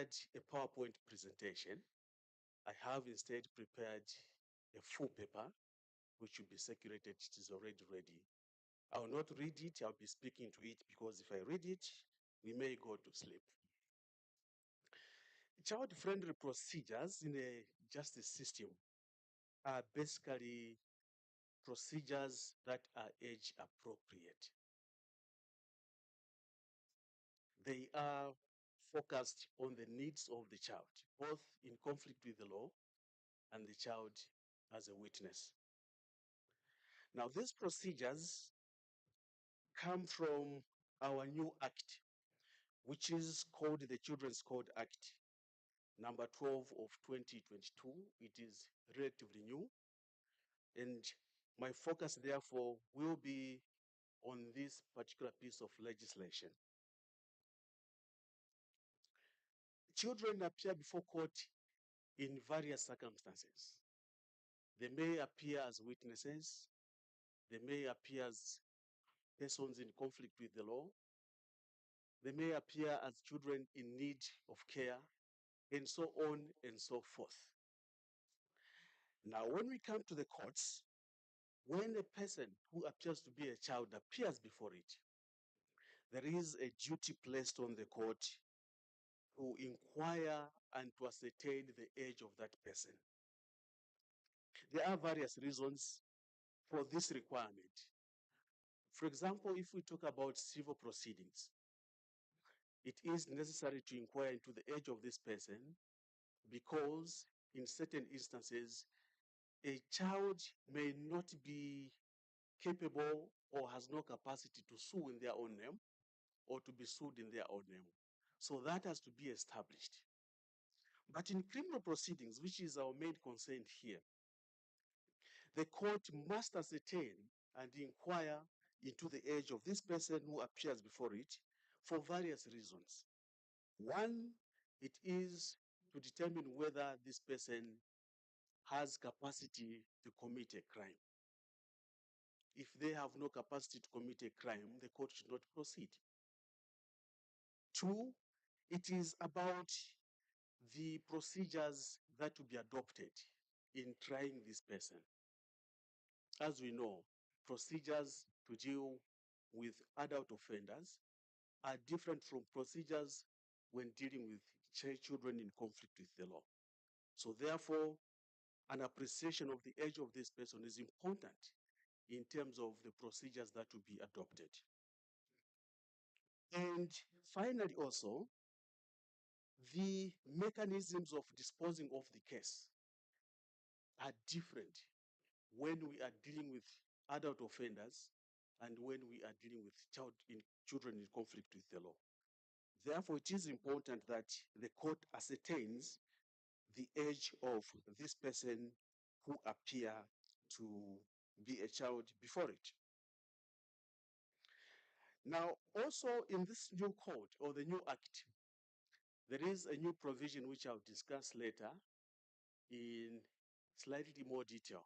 prepared a PowerPoint presentation. I have instead prepared a full paper, which will be circulated. It is already ready. I will not read it. I'll be speaking to it because if I read it, we may go to sleep. Child-friendly procedures in a justice system are basically procedures that are age appropriate. They are focused on the needs of the child, both in conflict with the law and the child as a witness. Now, these procedures come from our new act, which is called the Children's Code Act, number 12 of 2022. It is relatively new, and my focus, therefore, will be on this particular piece of legislation. Children appear before court in various circumstances. They may appear as witnesses, they may appear as persons in conflict with the law, they may appear as children in need of care, and so on and so forth. Now, when we come to the courts, when a person who appears to be a child appears before it, there is a duty placed on the court to inquire and to ascertain the age of that person. There are various reasons for this requirement. For example, if we talk about civil proceedings, it is necessary to inquire into the age of this person because in certain instances, a child may not be capable or has no capacity to sue in their own name or to be sued in their own name. So that has to be established. But in criminal proceedings, which is our main concern here, the court must ascertain and inquire into the age of this person who appears before it for various reasons. One, it is to determine whether this person has capacity to commit a crime. If they have no capacity to commit a crime, the court should not proceed. Two, it is about the procedures that will be adopted in trying this person. As we know, procedures to deal with adult offenders are different from procedures when dealing with children in conflict with the law. So therefore, an appreciation of the age of this person is important in terms of the procedures that will be adopted. And finally also, the mechanisms of disposing of the case are different when we are dealing with adult offenders and when we are dealing with children in conflict with the law. Therefore, it is important that the court ascertains the age of this person who appear to be a child before it. Now, also in this new code or the new act, there is a new provision which I'll discuss later in slightly more detail.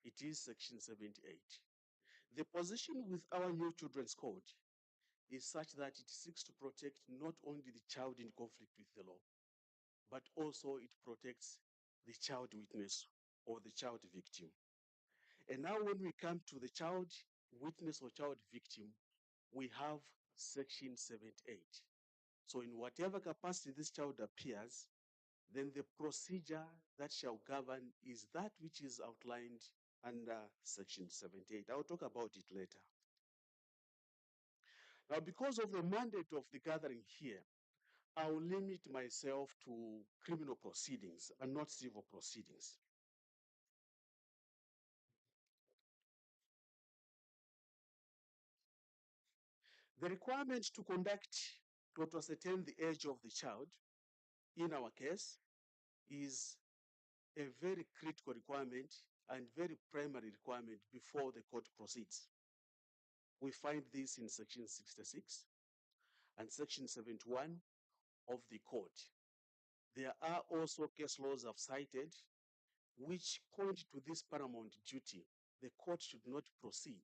It is section 78. The position with our new children's code is such that it seeks to protect not only the child in conflict with the law, but also it protects the child witness or the child victim. And now when we come to the child witness or child victim, we have section 78. So in whatever capacity this child appears, then the procedure that shall govern is that which is outlined under section 78. I'll talk about it later. Now, because of the mandate of the gathering here, I'll limit myself to criminal proceedings and not civil proceedings. The requirement to conduct or to ascertain the age of the child in our case is a very critical requirement and very primary requirement before the court proceeds. We find this in section 66 and section 71 of the code. There are also case laws I've cited which point to this paramount duty. The court should not proceed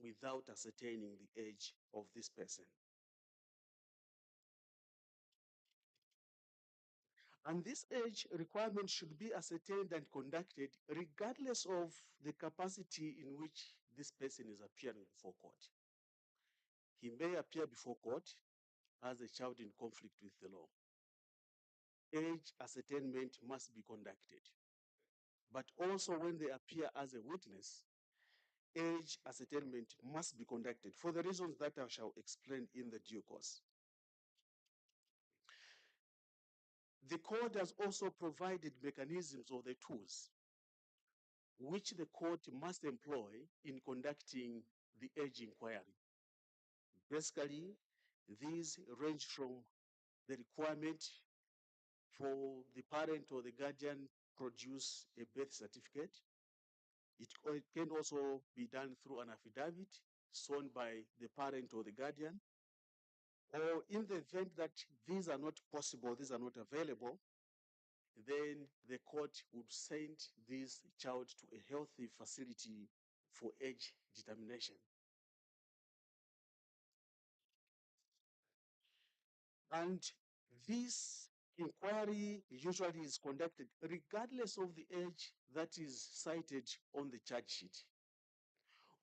without ascertaining the age of this person. And this age requirement should be ascertained and conducted regardless of the capacity in which this person is appearing before court. He may appear before court as a child in conflict with the law. Age ascertainment must be conducted. But also when they appear as a witness, age ascertainment must be conducted for the reasons that I shall explain in the due course. The court has also provided mechanisms or the tools which the court must employ in conducting the age inquiry. Basically, these range from the requirement for the parent or the guardian produce a birth certificate. It can also be done through an affidavit signed by the parent or the guardian. Or in the event that these are not possible, these are not available, then the court would send this child to a healthy facility for age determination. And this inquiry usually is conducted regardless of the age that is cited on the charge sheet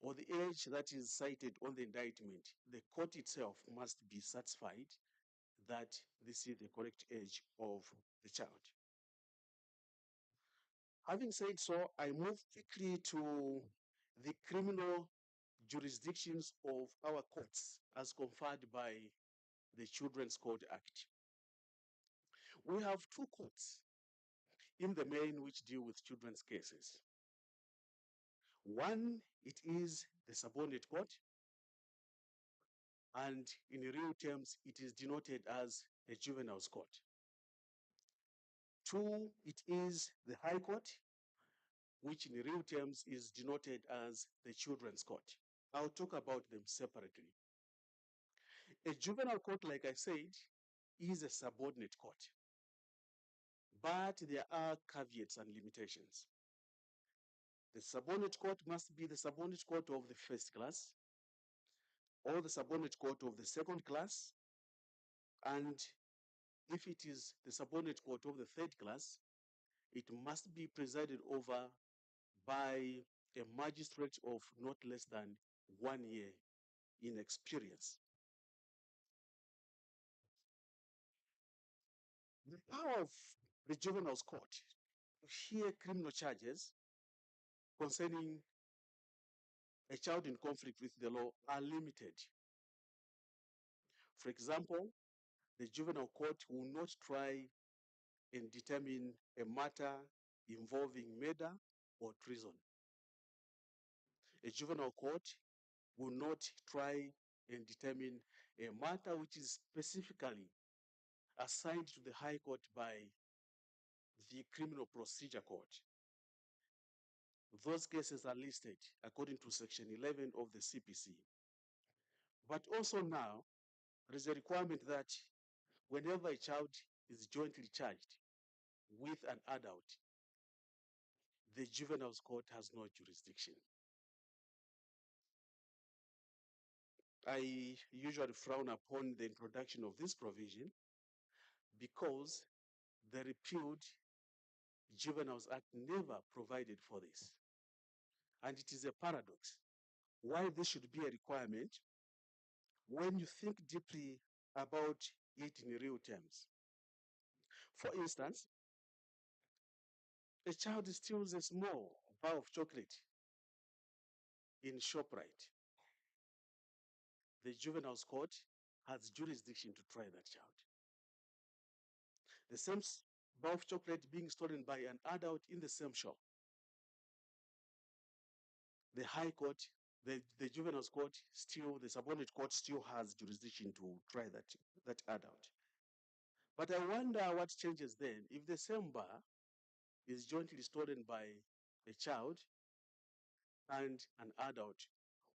or the age that is cited on the indictment. The court itself must be satisfied that this is the correct age of the child. Having said so, I move quickly to the criminal jurisdictions of our courts as conferred by the Children's Court Act. We have two courts in the main which deal with children's cases. One, it is the subordinate court, and in real terms, it is denoted as a juveniles court. Two, it is the High Court, which in real terms is denoted as the Children's Court. I'll talk about them separately. A juvenile court, like I said, is a subordinate court, but there are caveats and limitations. The subordinate court must be the subordinate court of the first class or the subordinate court of the second class, and if it is the subordinate court of the third class, it must be presided over by a magistrate of not less than 1 year in experience. The power of the juveniles court to hear criminal charges concerning a child in conflict with the law are limited. For example, the juvenile court will not try and determine a matter involving murder or treason. A juvenile court will not try and determine a matter which is specifically assigned to the High Court by the Criminal Procedure Court. Those cases are listed according to Section 11 of the CPC. But also now, there is a requirement that whenever a child is jointly charged with an adult, the juveniles court has no jurisdiction. I usually frown upon the introduction of this provision because the repealed Juveniles Act never provided for this. And it is a paradox why this should be a requirement when you think deeply about it in real terms. For instance, a child steals a small bar of chocolate in ShopRite. The juveniles court has jurisdiction to try that child. The same bar of chocolate being stolen by an adult in the same shop. The High Court, the juveniles court still, the subordinate court still has jurisdiction to try that adult. But I wonder what changes then if the same bar is jointly stolen by a child and an adult,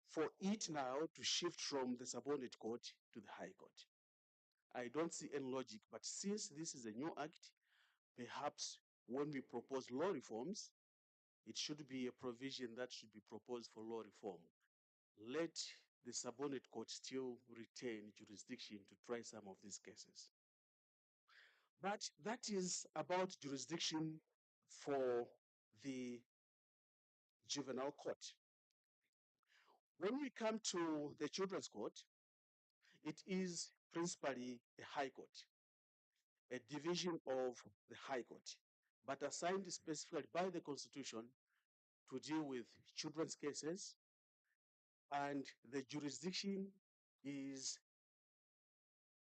for it now to shift from the subordinate court to the High Court. I don't see any logic, but since this is a new act, perhaps when we propose law reforms, it should be a provision that should be proposed for law reform. Let the subordinate court still retain jurisdiction to try some of these cases. But that is about jurisdiction for the juvenile court. When we come to the children's court, it is principally a high court, a division of the high court, but assigned specifically by the Constitution to deal with children's cases, and is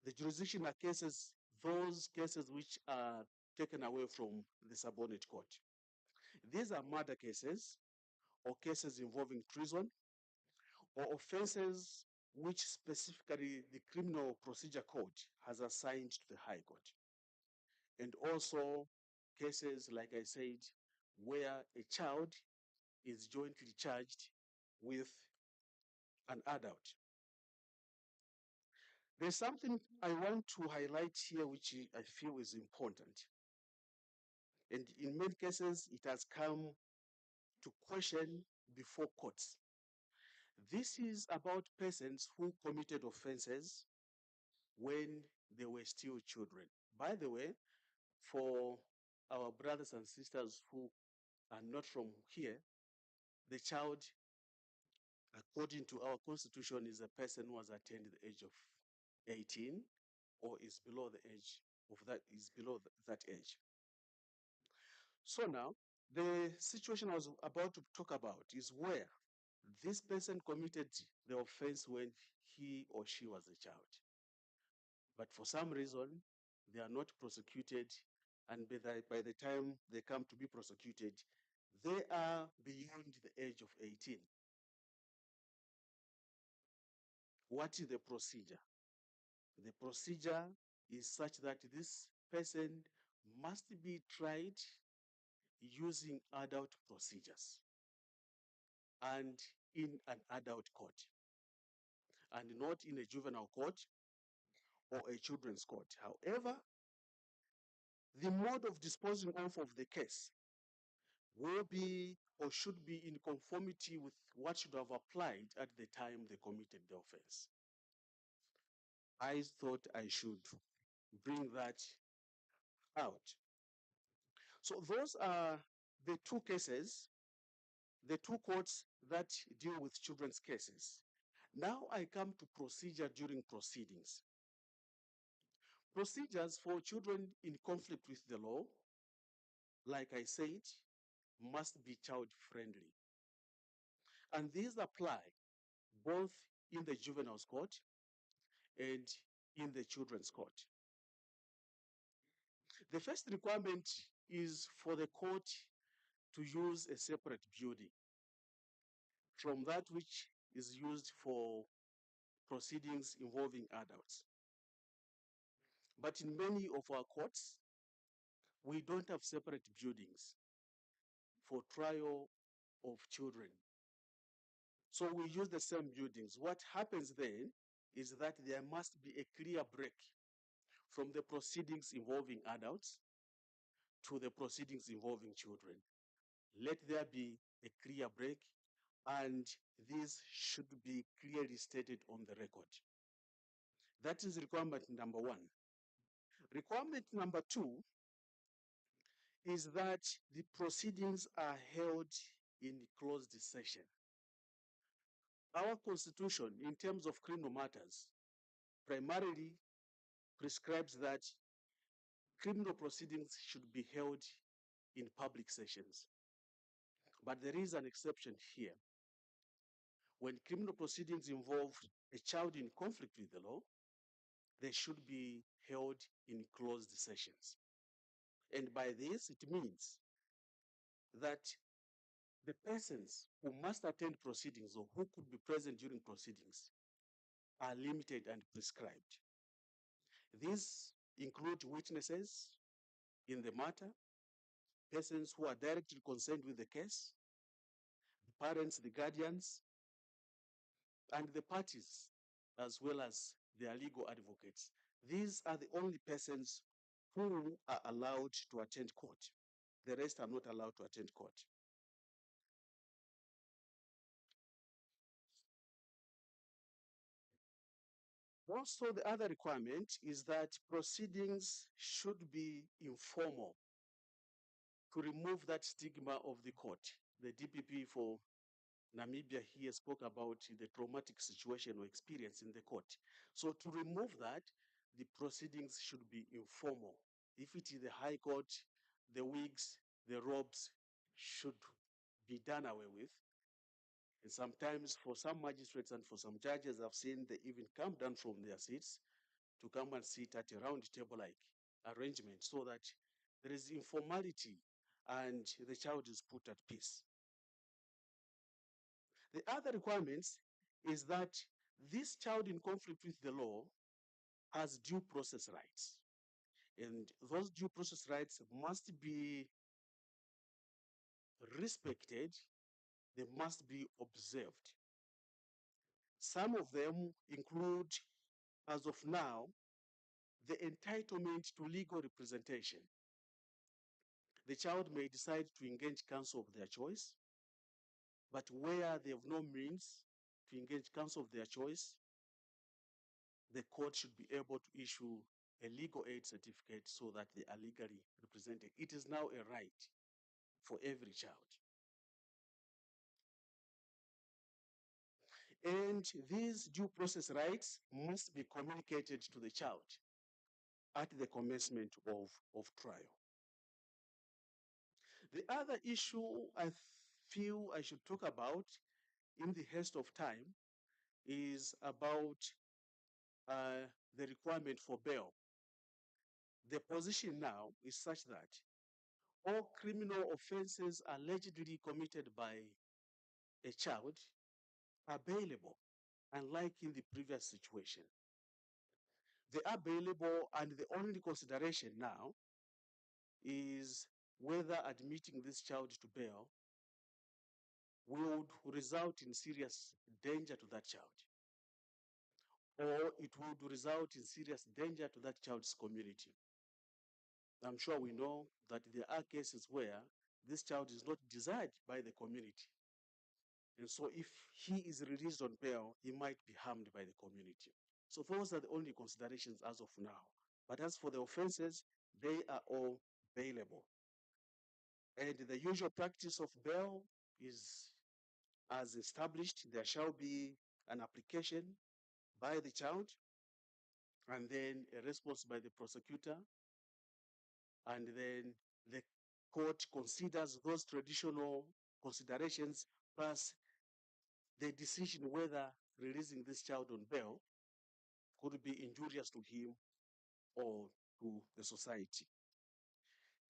the jurisdiction are cases, those cases which are taken away from the subordinate court. These are murder cases or cases involving treason or offenses which specifically the Criminal Procedure Code has assigned to the High Court. And also cases, like I said, where a child is jointly charged with an adult. There's something I want to highlight here which I feel is important. And in many cases, it has come to question before courts. This is about persons who committed offenses when they were still children. By the way, for our brothers and sisters who are not from here, the child, according to our constitution, is a person who has attained the age of 18 or is below the age of that, is below that age. So now, the situation I was about to talk about is where this person committed the offense when he or she was a child. But for some reason, they are not prosecuted, and by the time they come to be prosecuted, they are beyond the age of 18. What is the procedure? The procedure is such that this person must be tried using adult procedures and in an adult court, and not in a juvenile court or a children's court. However, the mode of disposing of the case will be or should be in conformity with what should have applied at the time they committed the offense. I thought I should bring that out. So those are the two cases, the two courts that deal with children's cases. Now I come to procedure during proceedings. Procedures for children in conflict with the law, like I said, must be child friendly. And these apply both in the juvenile's court and in the children's court. The first requirement is for the court to use a separate building from that which is used for proceedings involving adults. But in many of our courts, we don't have separate buildings for trial of children. So we use the same buildings. What happens then is that there must be a clear break from the proceedings involving adults to the proceedings involving children. Let there be a clear break, and this should be clearly stated on the record. That is requirement number one. Requirement number two is that the proceedings are held in closed session. Our constitution, in terms of criminal matters, primarily prescribes that criminal proceedings should be held in public sessions. But there is an exception here. When criminal proceedings involve a child in conflict with the law, they should be held in closed sessions. And by this, it means that the persons who must attend proceedings or who could be present during proceedings are limited and prescribed. These include witnesses in the matter, persons who are directly concerned with the case, the parents, the guardians, and the parties, as well as their legal advocates. These are the only persons who are allowed to attend court. The rest are not allowed to attend court. Also, the other requirement is that proceedings should be informal to remove that stigma of the court. The DPP for Namibia here spoke about the traumatic situation or experience in the court. So to remove that, the proceedings should be informal. If it is the High Court, the wigs, the robes should be done away with. And sometimes for some magistrates and for some judges, I've seen they even come down from their seats to come and sit at a round table-like arrangement so that there is informality and the child is put at peace. The other requirements is that this child in conflict with the law has due process rights. And those due process rights must be respected, they must be observed. Some of them include, as of now, the entitlement to legal representation. The child may decide to engage counsel of their choice, but where they have no means to engage counsel of their choice, the court should be able to issue a legal aid certificate so that they are legally represented. It is now a right for every child. And these due process rights must be communicated to the child at the commencement of trial. The other issue I feel I should talk about in the haste of time is about the requirement for bail. The position now is such that all criminal offenses allegedly committed by a child are bailable, unlike in the previous situation. They are bailable, and the only consideration now is whether admitting this child to bail would result in serious danger to that child, or it would result in serious danger to that child's community. I'm sure we know that there are cases where this child is not desired by the community. And so if he is released on bail, he might be harmed by the community. So those are the only considerations as of now. But as for the offenses, they are all bailable. And the usual practice of bail is as established. There shall be an application by the child and then a response by the prosecutor, and then the court considers those traditional considerations plus the decision whether releasing this child on bail could be injurious to him or to the society.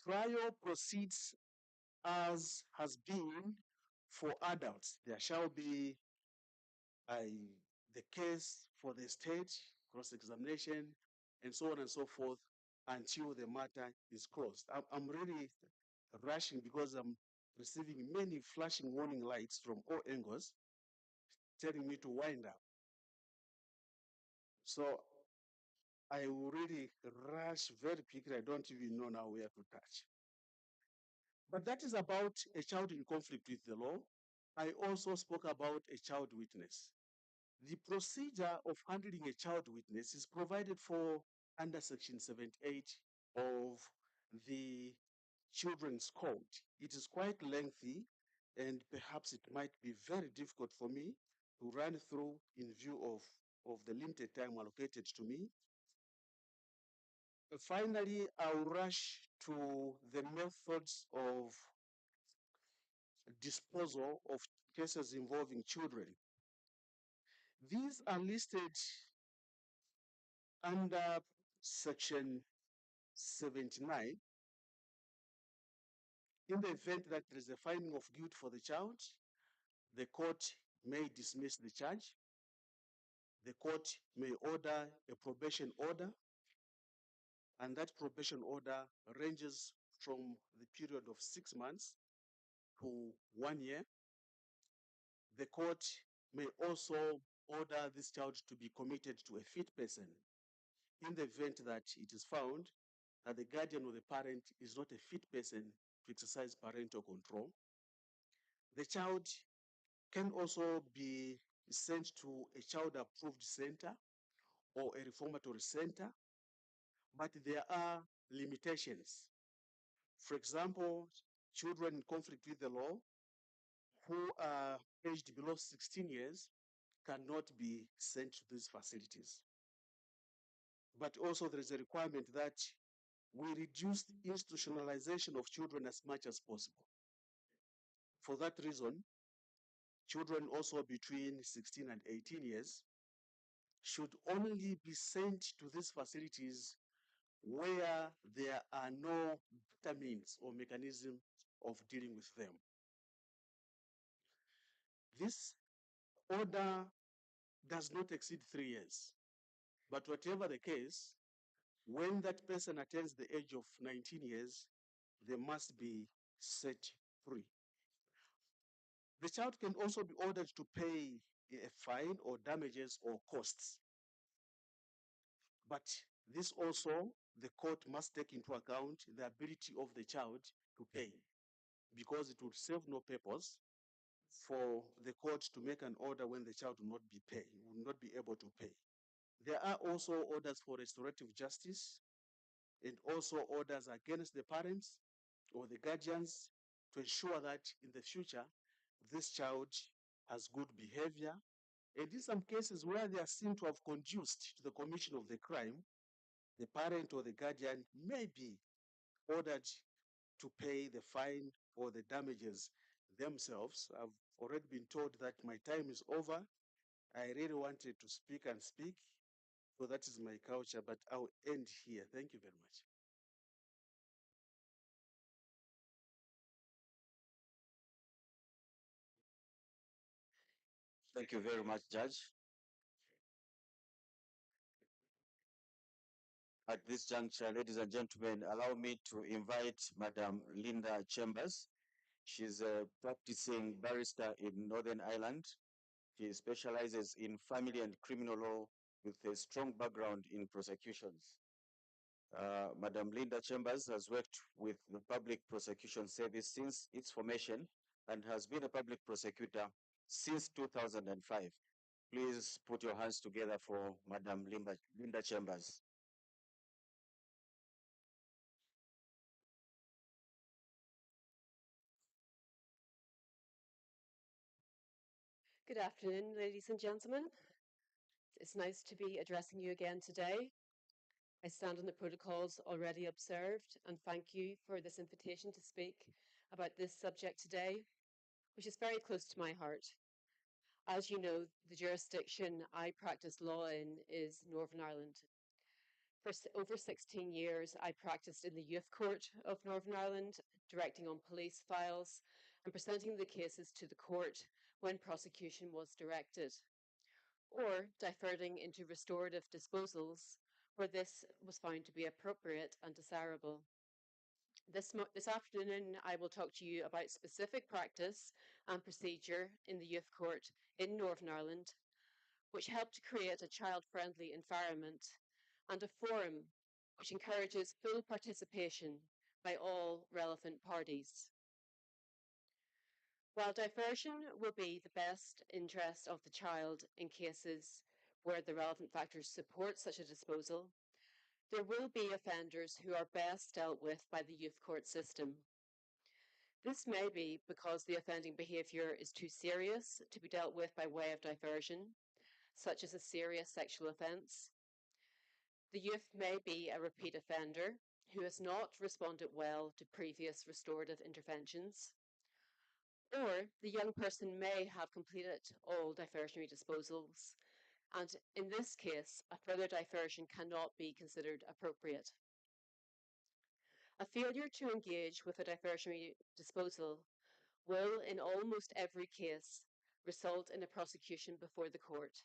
Trial proceeds as has been for adults. There shall be the case for the state, cross-examination, and so on and so forth until the matter is closed. I'm really rushing because I'm receiving many flashing warning lights from all angles telling me to wind up. So I will really rush very quickly. I don't even know now where to touch. But that is about a child in conflict with the law. I also spoke about a child witness. The procedure of handling a child witness is provided for under Section 78 of the Children's Code. It is quite lengthy, and perhaps it might be very difficult for me to run through in view of the limited time allocated to me. Finally, I'll rush to the methods of disposal of cases involving children. These are listed under Section 79. In the event that there is a finding of guilt for the child, the court may dismiss the charge. The court may order a probation order, and that probation order ranges from the period of 6 months to 1 year. The court may also order this child to be committed to a fit person in the event that it is found that the guardian or the parent is not a fit person to exercise parental control. The child can also be sent to a child-approved center or a reformatory center, but there are limitations. For example, children in conflict with the law who are aged below 16 years cannot be sent to these facilities. But also there is a requirement that we reduce the institutionalization of children as much as possible. For that reason, children also between 16 and 18 years should only be sent to these facilities where there are no better means or mechanism of dealing with them. This order does not exceed 3 years. But whatever the case, when that person attains the age of 19 years, they must be set free. The child can also be ordered to pay a fine or damages or costs. But this also, the court must take into account the ability of the child to pay, because it would serve no purpose for the court to make an order when the child will not be able to pay. There are also orders for restorative justice and also orders against the parents or the guardians to ensure that in the future, this child has good behavior. And in some cases where they are seen to have conduced to the commission of the crime, the parent or the guardian may be ordered to pay the fine or the damages themselves. I've already been told that my time is over. I really wanted to speak and speak, so that is my culture, but I'll end here. Thank you very much. Thank you very much, Judge. At this juncture, ladies and gentlemen, allow me to invite Madam Linda Chambers. She's a practicing barrister in Northern Ireland. She specializes in family and criminal law with a strong background in prosecutions. Madam Linda Chambers has worked with the Public Prosecution Service since its formation and has been a public prosecutor since 2005. Please put your hands together for Madam Linda Chambers. Good afternoon, ladies and gentlemen. It's nice to be addressing you again today. I stand on the protocols already observed and thank you for this invitation to speak about this subject today, which is very close to my heart. As you know, the jurisdiction I practice law in is Northern Ireland. For over 16 years, I practiced in the Youth Court of Northern Ireland, directing on police files and presenting the cases to the court when prosecution was directed, or diverting into restorative disposals where this was found to be appropriate and desirable. This afternoon, I will talk to you about specific practice and procedure in the Youth Court in Northern Ireland, which helped to create a child-friendly environment and a forum which encourages full participation by all relevant parties. While diversion will be the best interest of the child in cases where the relevant factors support such a disposal, there will be offenders who are best dealt with by the youth court system. This may be because the offending behaviour is too serious to be dealt with by way of diversion, such as a serious sexual offence. The youth may be a repeat offender who has not responded well to previous restorative interventions, or the young person may have completed all diversionary disposals, and in this case, a further diversion cannot be considered appropriate. A failure to engage with a diversionary disposal will, in almost every case, result in a prosecution before the court.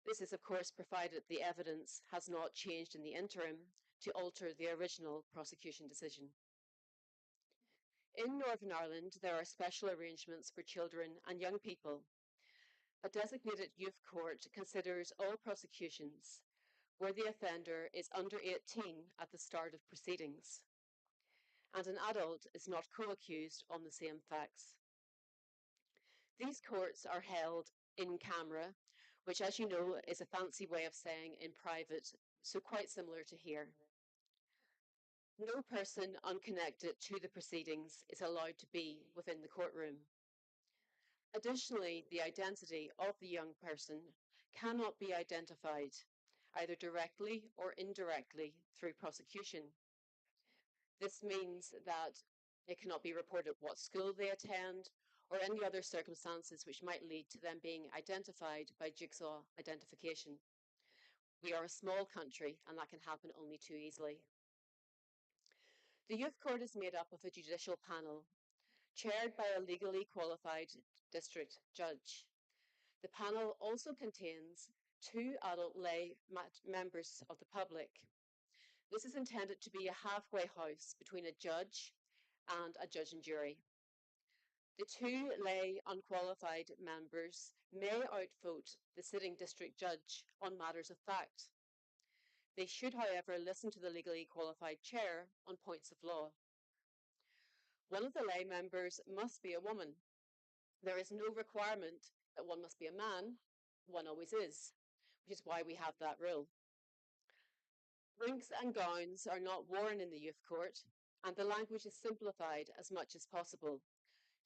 This is, of course, provided the evidence has not changed in the interim to alter the original prosecution decision. In Northern Ireland, there are special arrangements for children and young people. A designated youth court considers all prosecutions where the offender is under 18 at the start of proceedings, and an adult is not co-accused on the same facts. These courts are held in camera which, as you know, is a fancy way of saying in private, so quite similar to here. No person unconnected to the proceedings is allowed to be within the courtroom. Additionally, the identity of the young person cannot be identified, either directly or indirectly, through prosecution. This means that it cannot be reported what school they attend or any other circumstances which might lead to them being identified by jigsaw identification. We are a small country, and that can happen only too easily. The Youth Court is made up of a judicial panel, chaired by a legally qualified district judge. The panel also contains 2 adult lay members of the public. This is intended to be a halfway house between a judge and a judge and jury. The 2 lay unqualified members may outvote the sitting district judge on matters of fact. They should, however, listen to the legally qualified chair on points of law. One of the lay members must be a woman. There is no requirement that one must be a man. One always is, which is why we have that rule. Wigs and gowns are not worn in the youth court, and the language is simplified as much as possible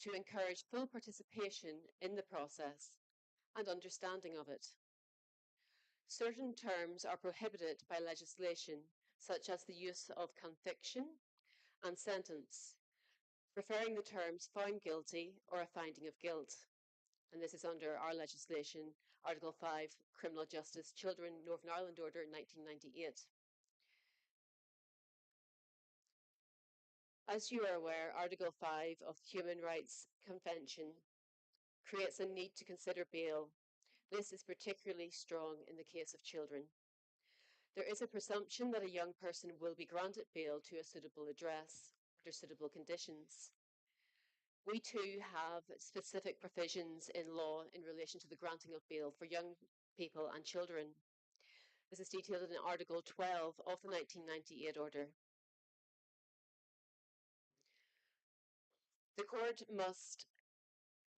to encourage full participation in the process and understanding of it. Certain terms are prohibited by legislation, such as the use of conviction and sentence, preferring the terms found guilty or a finding of guilt. And this is under our legislation, Article 5, Criminal Justice, Children, Northern Ireland Order, 1998. As you are aware, Article 5 of the Human Rights Convention creates a need to consider bail. This is particularly strong in the case of children. There is a presumption that a young person will be granted bail to a suitable address under suitable conditions. We too have specific provisions in law in relation to the granting of bail for young people and children. This is detailed in Article 12 of the 1998 order. The court must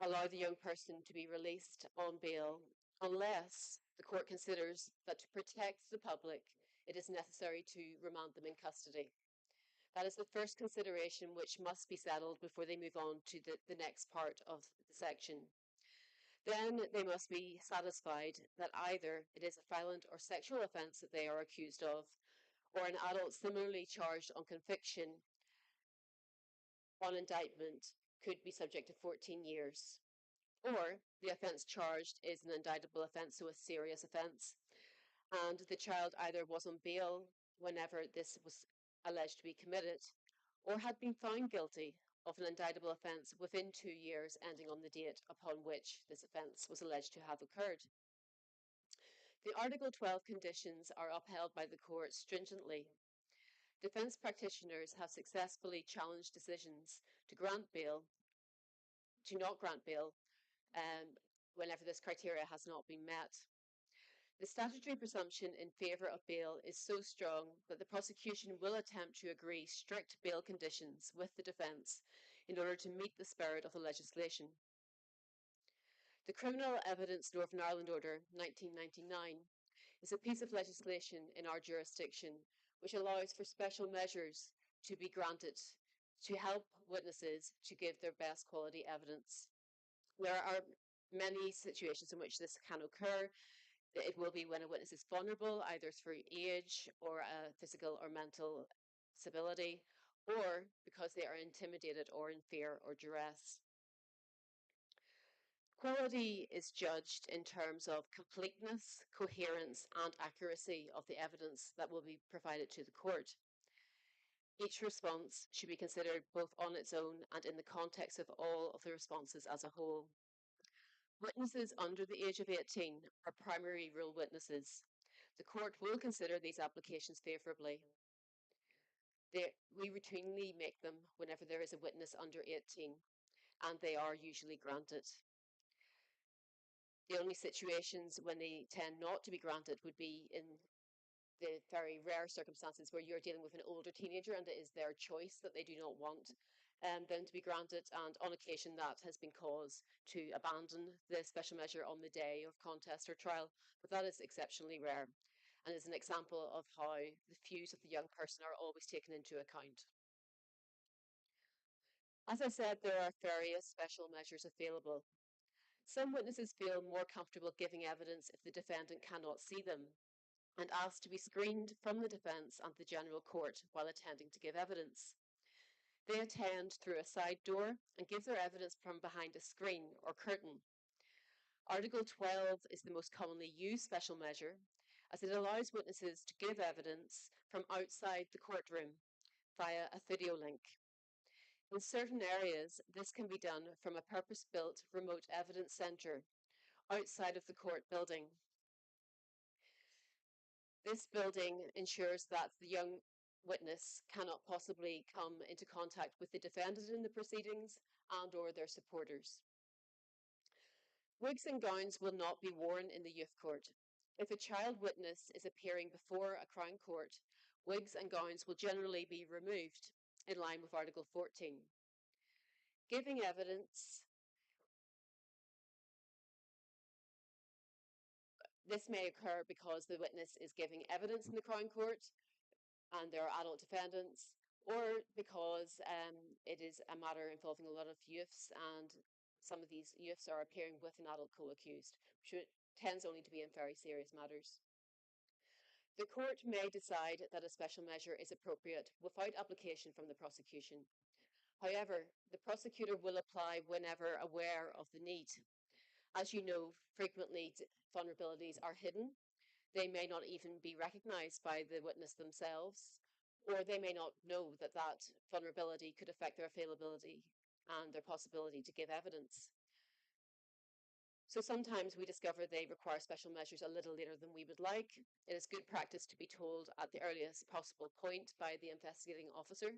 allow the young person to be released on bail unless the court considers that to protect the public, it is necessary to remand them in custody. That is the first consideration which must be settled before they move on to the next part of the section. Then they must be satisfied that either it is a violent or sexual offence that they are accused of, or an adult similarly charged on conviction on indictment could be subject to 14 years. Or the offence charged is an indictable offence, so a serious offence, and the child either was on bail whenever this was alleged to be committed, or had been found guilty of an indictable offence within 2 years ending on the date upon which this offence was alleged to have occurred. The Article 12 conditions are upheld by the court stringently. Defence practitioners have successfully challenged decisions to not grant bail, whenever this criteria has not been met. The statutory presumption in favour of bail is so strong that the prosecution will attempt to agree strict bail conditions with the defence in order to meet the spirit of the legislation. The Criminal Evidence Northern Ireland Order 1999 is a piece of legislation in our jurisdiction which allows for special measures to be granted to help witnesses to give their best quality evidence. There are many situations in which this can occur. It will be when a witness is vulnerable, either through age or a physical or mental disability, or because they are intimidated or in fear or duress. Quality is judged in terms of completeness, coherence, and accuracy of the evidence that will be provided to the court. Each response should be considered both on its own and in the context of all of the responses as a whole. Witnesses under the age of 18 are primary rule witnesses. The court will consider these applications favourably. We routinely make them whenever there is a witness under 18, and they are usually granted. The only situations when they tend not to be granted would be in the very rare circumstances where you're dealing with an older teenager and it is their choice that they do not want then to be granted, and on occasion that has been cause to abandon the special measure on the day of contest or trial, but that is exceptionally rare and is an example of how the views of the young person are always taken into account. As I said, there are various special measures available. Some witnesses feel more comfortable giving evidence if the defendant cannot see them and ask to be screened from the defence and the general court while attending to give evidence. They attend through a side door and give their evidence from behind a screen or curtain. Article 12 is the most commonly used special measure, as it allows witnesses to give evidence from outside the courtroom via a video link. In certain areas, this can be done from a purpose-built remote evidence centre outside of the court building. This building ensures that the young witness cannot possibly come into contact with the defendant in the proceedings and or their supporters. Wigs and gowns will not be worn in the youth court. If a child witness is appearing before a Crown Court, wigs and gowns will generally be removed in line with Article 14. Giving evidence. This may occur because the witness is giving evidence in the Crown Court and there are adult defendants, or because it is a matter involving a lot of youths and some of these youths are appearing with an adult co-accused, which tends only to be in very serious matters. The court may decide that a special measure is appropriate without application from the prosecution. However, the prosecutor will apply whenever aware of the need. As you know, frequently vulnerabilities are hidden. They may not even be recognised by the witness themselves, or they may not know that that vulnerability could affect their availability and their possibility to give evidence. So sometimes we discover they require special measures a little later than we would like. It is good practice to be told at the earliest possible point by the investigating officer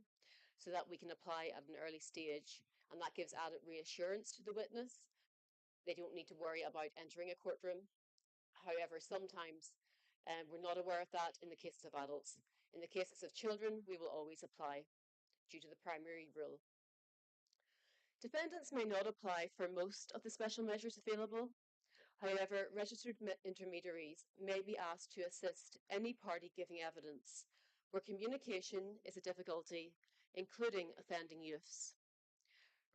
so that we can apply at an early stage, and that gives added reassurance to the witness. They don't need to worry about entering a courtroom. However, sometimes we're not aware of that in the cases of adults. In the cases of children, we will always apply due to the primary rule. Defendants may not apply for most of the special measures available. However, registered intermediaries may be asked to assist any party giving evidence where communication is a difficulty, including offending youths.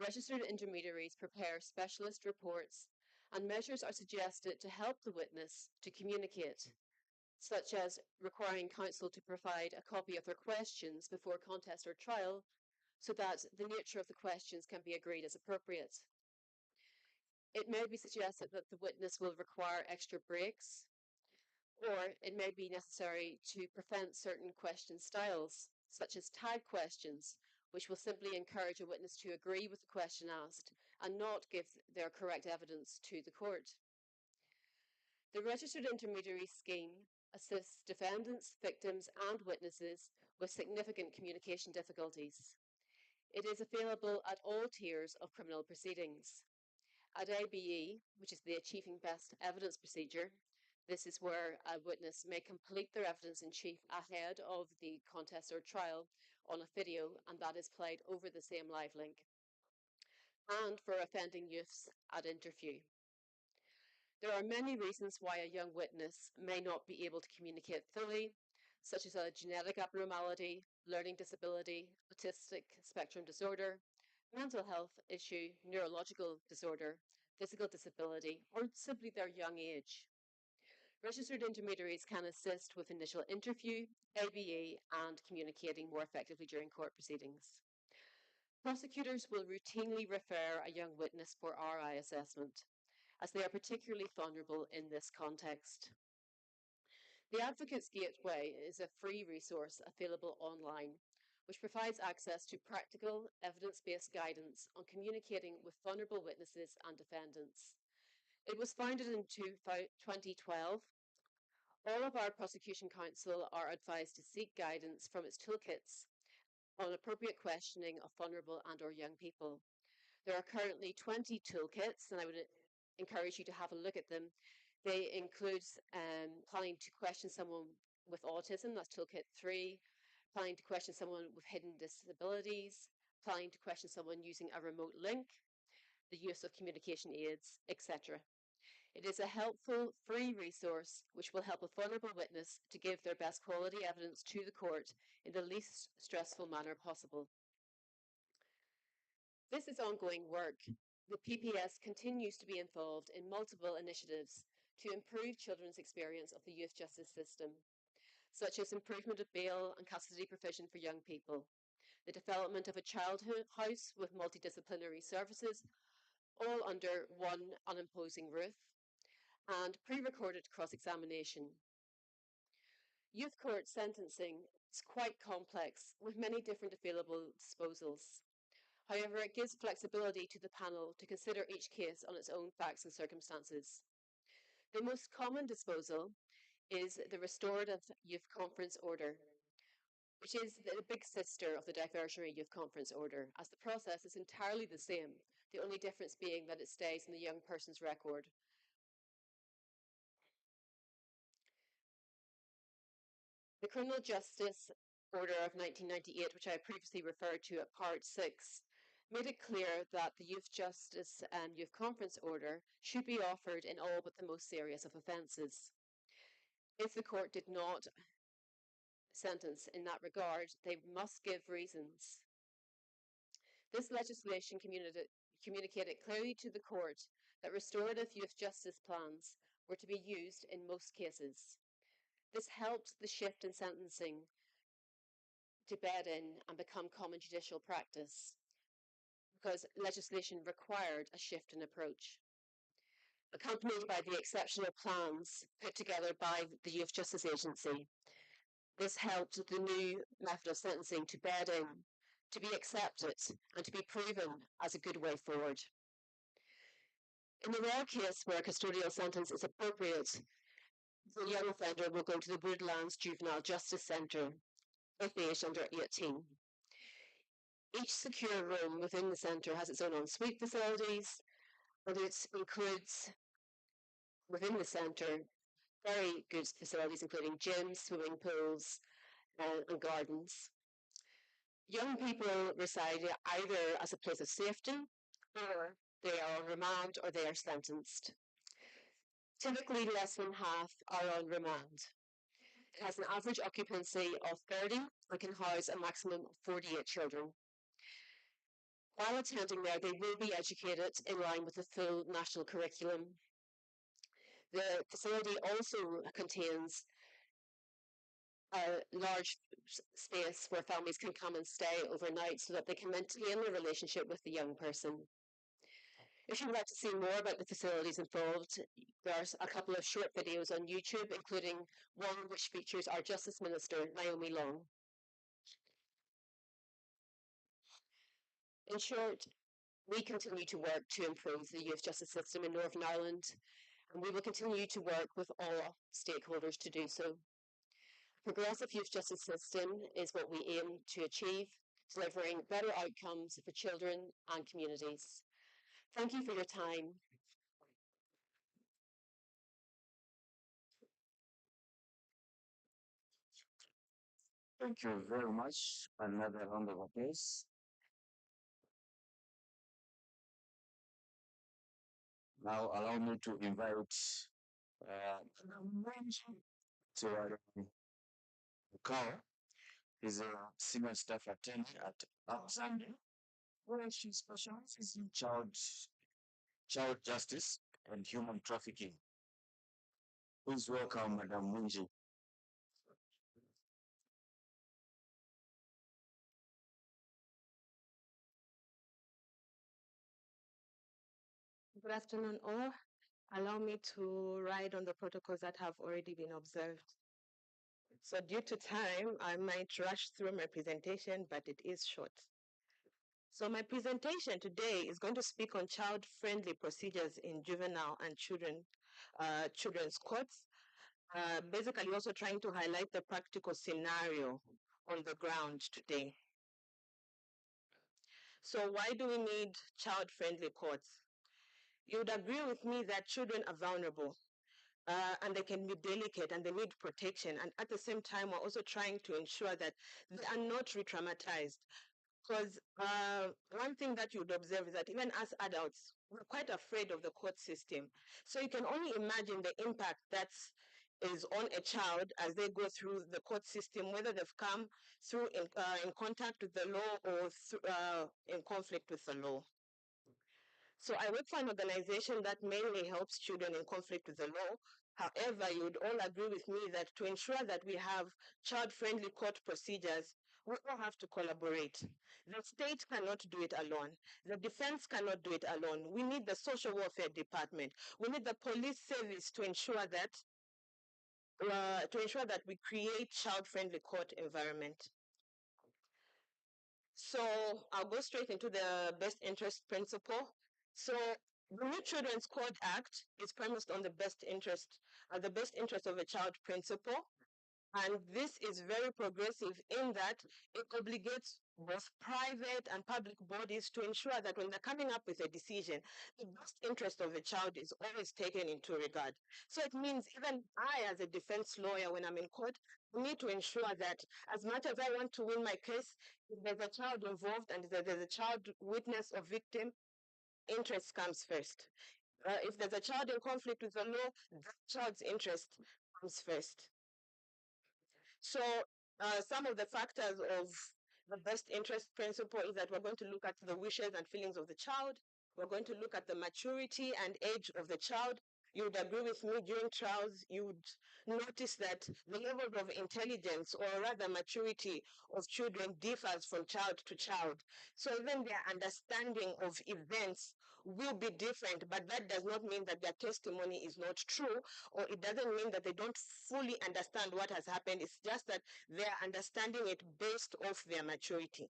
Registered intermediaries prepare specialist reports and measures are suggested to help the witness to communicate, such as requiring counsel to provide a copy of their questions before contest or trial so that the nature of the questions can be agreed as appropriate. It may be suggested that the witness will require extra breaks, or it may be necessary to prevent certain question styles, such as tag questions, which will simply encourage a witness to agree with the question asked and not give their correct evidence to the court. The registered intermediary scheme assists defendants, victims and witnesses with significant communication difficulties. It is available at all tiers of criminal proceedings. At ABE, which is the Achieving Best Evidence procedure, this is where a witness may complete their evidence in chief ahead of the contest or trial on a video, and that is played over the same live link. And for offending youths at interview. There are many reasons why a young witness may not be able to communicate fully, such as a genetic abnormality, learning disability, autistic spectrum disorder, mental health issue, neurological disorder, physical disability, or simply their young age. Registered intermediaries can assist with initial interview, ABE, and communicating more effectively during court proceedings. Prosecutors will routinely refer a young witness for RI assessment, as they are particularly vulnerable in this context. The Advocates Gateway is a free resource available online, which provides access to practical, evidence-based guidance on communicating with vulnerable witnesses and defendants. It was founded in 2012. All of our prosecution counsel are advised to seek guidance from its toolkits on appropriate questioning of vulnerable and or young people. There are currently 20 toolkits, and I would encourage you to have a look at them. They include planning to question someone with autism, that's toolkit 3, planning to question someone with hidden disabilities, planning to question someone using a remote link, the use of communication aids, etc. It is a helpful, free resource which will help a vulnerable witness to give their best quality evidence to the court in the least stressful manner possible. This is ongoing work. The PPS continues to be involved in multiple initiatives to improve children's experience of the youth justice system, such as improvement of bail and custody provision for young people, the development of a childhood house with multidisciplinary services, all under one unimposing roof, and pre-recorded cross-examination. Youth court sentencing is quite complex, with many different available disposals. However, it gives flexibility to the panel to consider each case on its own facts and circumstances. The most common disposal is the Restorative Youth Conference Order, which is the big sister of the Diversionary Youth Conference Order, as the process is entirely the same, the only difference being that it stays in the young person's record. The Criminal Justice Order of 1998, which I previously referred to at Part 6, made it clear that the Youth Justice and Youth Conference Order should be offered in all but the most serious of offences. If the court did not sentence in that regard, they must give reasons. This legislation communicated clearly to the court that restorative youth justice plans were to be used in most cases. This helped the shift in sentencing to bed in and become common judicial practice, because legislation required a shift in approach. Accompanied by the exceptional plans put together by the Youth Justice Agency, this helped the new method of sentencing to bed in, to be accepted, and to be proven as a good way forward. In the rare case where a custodial sentence is appropriate, the young offender will go to the Woodlands Juvenile Justice Centre if aged under 18. Each secure room within the centre has its own ensuite facilities, and it includes, within the centre, very good facilities including gyms, swimming pools, and gardens. Young people reside either as a place of safety, or they are on remand, or they are sentenced. Typically, less than half are on remand. It has an average occupancy of 30 and can house a maximum of 48 children. While attending there, they will be educated in line with the full national curriculum. The facility also contains a large space where families can come and stay overnight so that they can maintain a relationship with the young person. If you would like to see more about the facilities involved, there's a couple of short videos on YouTube, including one which features our Justice Minister, Naomi Long. In short, we continue to work to improve the youth justice system in Northern Ireland, and we will continue to work with all stakeholders to do so. A progressive youth justice system is what we aim to achieve, delivering better outcomes for children and communities. Thank you for your time. Thank you very much. Another round of applause. Now allow me to invite to Carl. He's a senior staff attendant at Alexander, where she specializes in child justice and human trafficking. Please welcome Madam Munji. Good afternoon, all. Allow me to ride on the protocols that have already been observed. So due to time, I might rush through my presentation, but it is short. So my presentation today is going to speak on child-friendly procedures in juvenile and children's courts. Basically also trying to highlight the practical scenario on the ground today. So why do we need child-friendly courts? You would agree with me that children are vulnerable. And they can be delicate and they need protection. And at the same time, we're also trying to ensure that they are not re-traumatized. Because one thing that you'd observe is that even as adults, we're quite afraid of the court system. So you can only imagine the impact that is on a child as they go through the court system, whether they've come through in contact with the law or in conflict with the law. So I work for an organization that mainly helps children in conflict with the law. However, you would all agree with me that to ensure that we have child-friendly court procedures, we all have to collaborate. The state cannot do it alone. The defense cannot do it alone. We need the social welfare department. We need the police service to ensure that we create child-friendly court environment. So I'll go straight into the best interest principle. So the New Children's Court Act is premised on the best interest of a child principle. And this is very progressive in that it obligates both private and public bodies to ensure that when they're coming up with a decision, the best interest of the child is always taken into regard. So it means even I, as a defense lawyer, when I'm in court, need to ensure that as much as I want to win my case, if there's a child involved and there's a child witness or victim, interest comes first. If there's a child in conflict with the law, that child's interest comes first. So some of the factors of the best interest principle is that we're going to look at the wishes and feelings of the child. We're going to look at the maturity and age of the child. You would agree with me, during trials, you would notice that the level of intelligence or rather maturity of children differs from child to child. So even their understanding of events will be different, but that does not mean that their testimony is not true, or it doesn't mean that they don't fully understand what has happened. It's just that they're understanding it based off their maturity.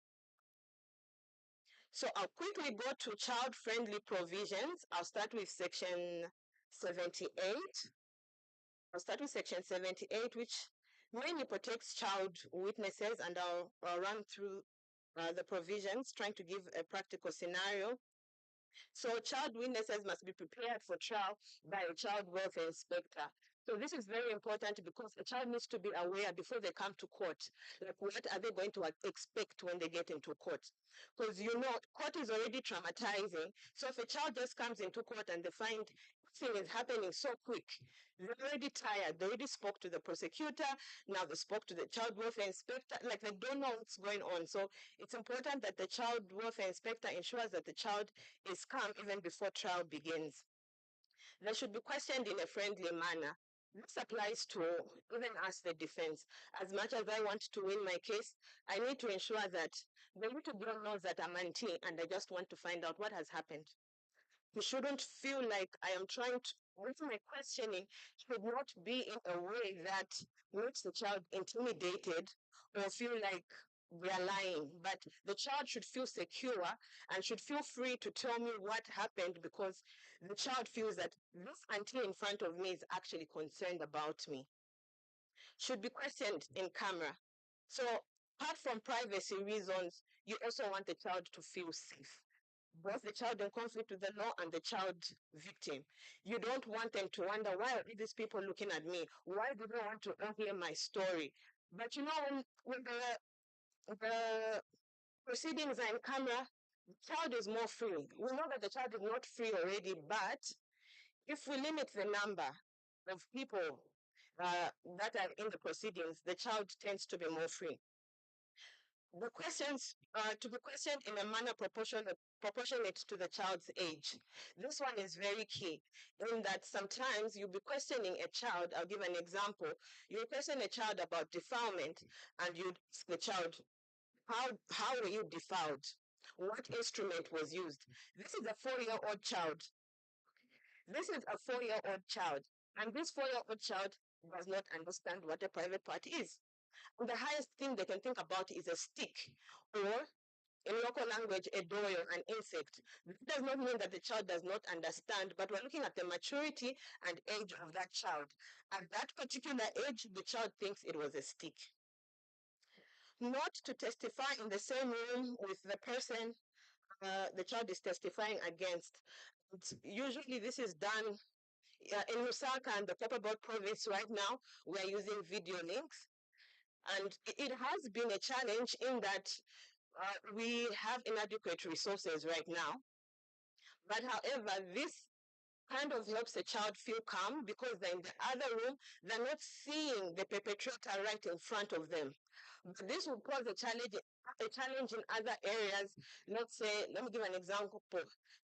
So I'll quickly go to child-friendly provisions. I'll start with section 78. Which mainly protects child witnesses, and I'll run through the provisions, trying to give a practical scenario. So child witnesses must be prepared for trial by a child welfare inspector. So this is very important because a child needs to be aware before they come to court, like what are they going to expect when they get into court? Because court is already traumatizing. So if a child just comes into court and they find everything is happening so quick, they're already tired. They already spoke to the prosecutor. Now they spoke to the child welfare inspector. Like they don't know what's going on. So it's important that the child welfare inspector ensures that the child is calm even before trial begins. They should be questioned in a friendly manner. This applies to even us, the defense. As much as I want to win my case, I need to ensure that the little girl knows that I'm auntie and I just want to find out what has happened. He shouldn't feel like I am trying to, with my questioning, should not be in a way that makes the child intimidated or feel like we are lying. But the child should feel secure and should feel free to tell me what happened, because the child feels that this auntie in front of me is actually concerned about me. Should be questioned in camera. So apart from privacy reasons, you also want the child to feel safe, both the child in conflict with the law and the child victim. You don't want them to wonder, why are these people looking at me? Why do they want to hear my story? But when the proceedings are in camera, the child is more free. We know that the child is not free already, but if we limit the number of people that are in the proceedings, the child tends to be more free. The questions to be questioned in a manner proportionate to the child's age. This one is very key, in that sometimes you'll be questioning a child. I'll give an example. You'll question a child about defilement, and you'd ask the child, how were you defiled? What instrument was used? This is a 4-year-old child. And this 4-year-old child does not understand what a private part is. And the highest thing they can think about is a stick, or in local language, a doyo, an insect. This does not mean that the child does not understand, but we're looking at the maturity and age of that child. At that particular age, the child thinks it was a stick. Not to testify in the same room with the person the child is testifying against. Usually this is done in Lusaka and the Copperbelt province right now. We're using video links. And it has been a challenge in that we have inadequate resources right now. But however, this kind of helps the child feel calm because they're in the other room, they're not seeing the perpetrator right in front of them. But this will pose a challenge in other areas. Let's say, let me give an example.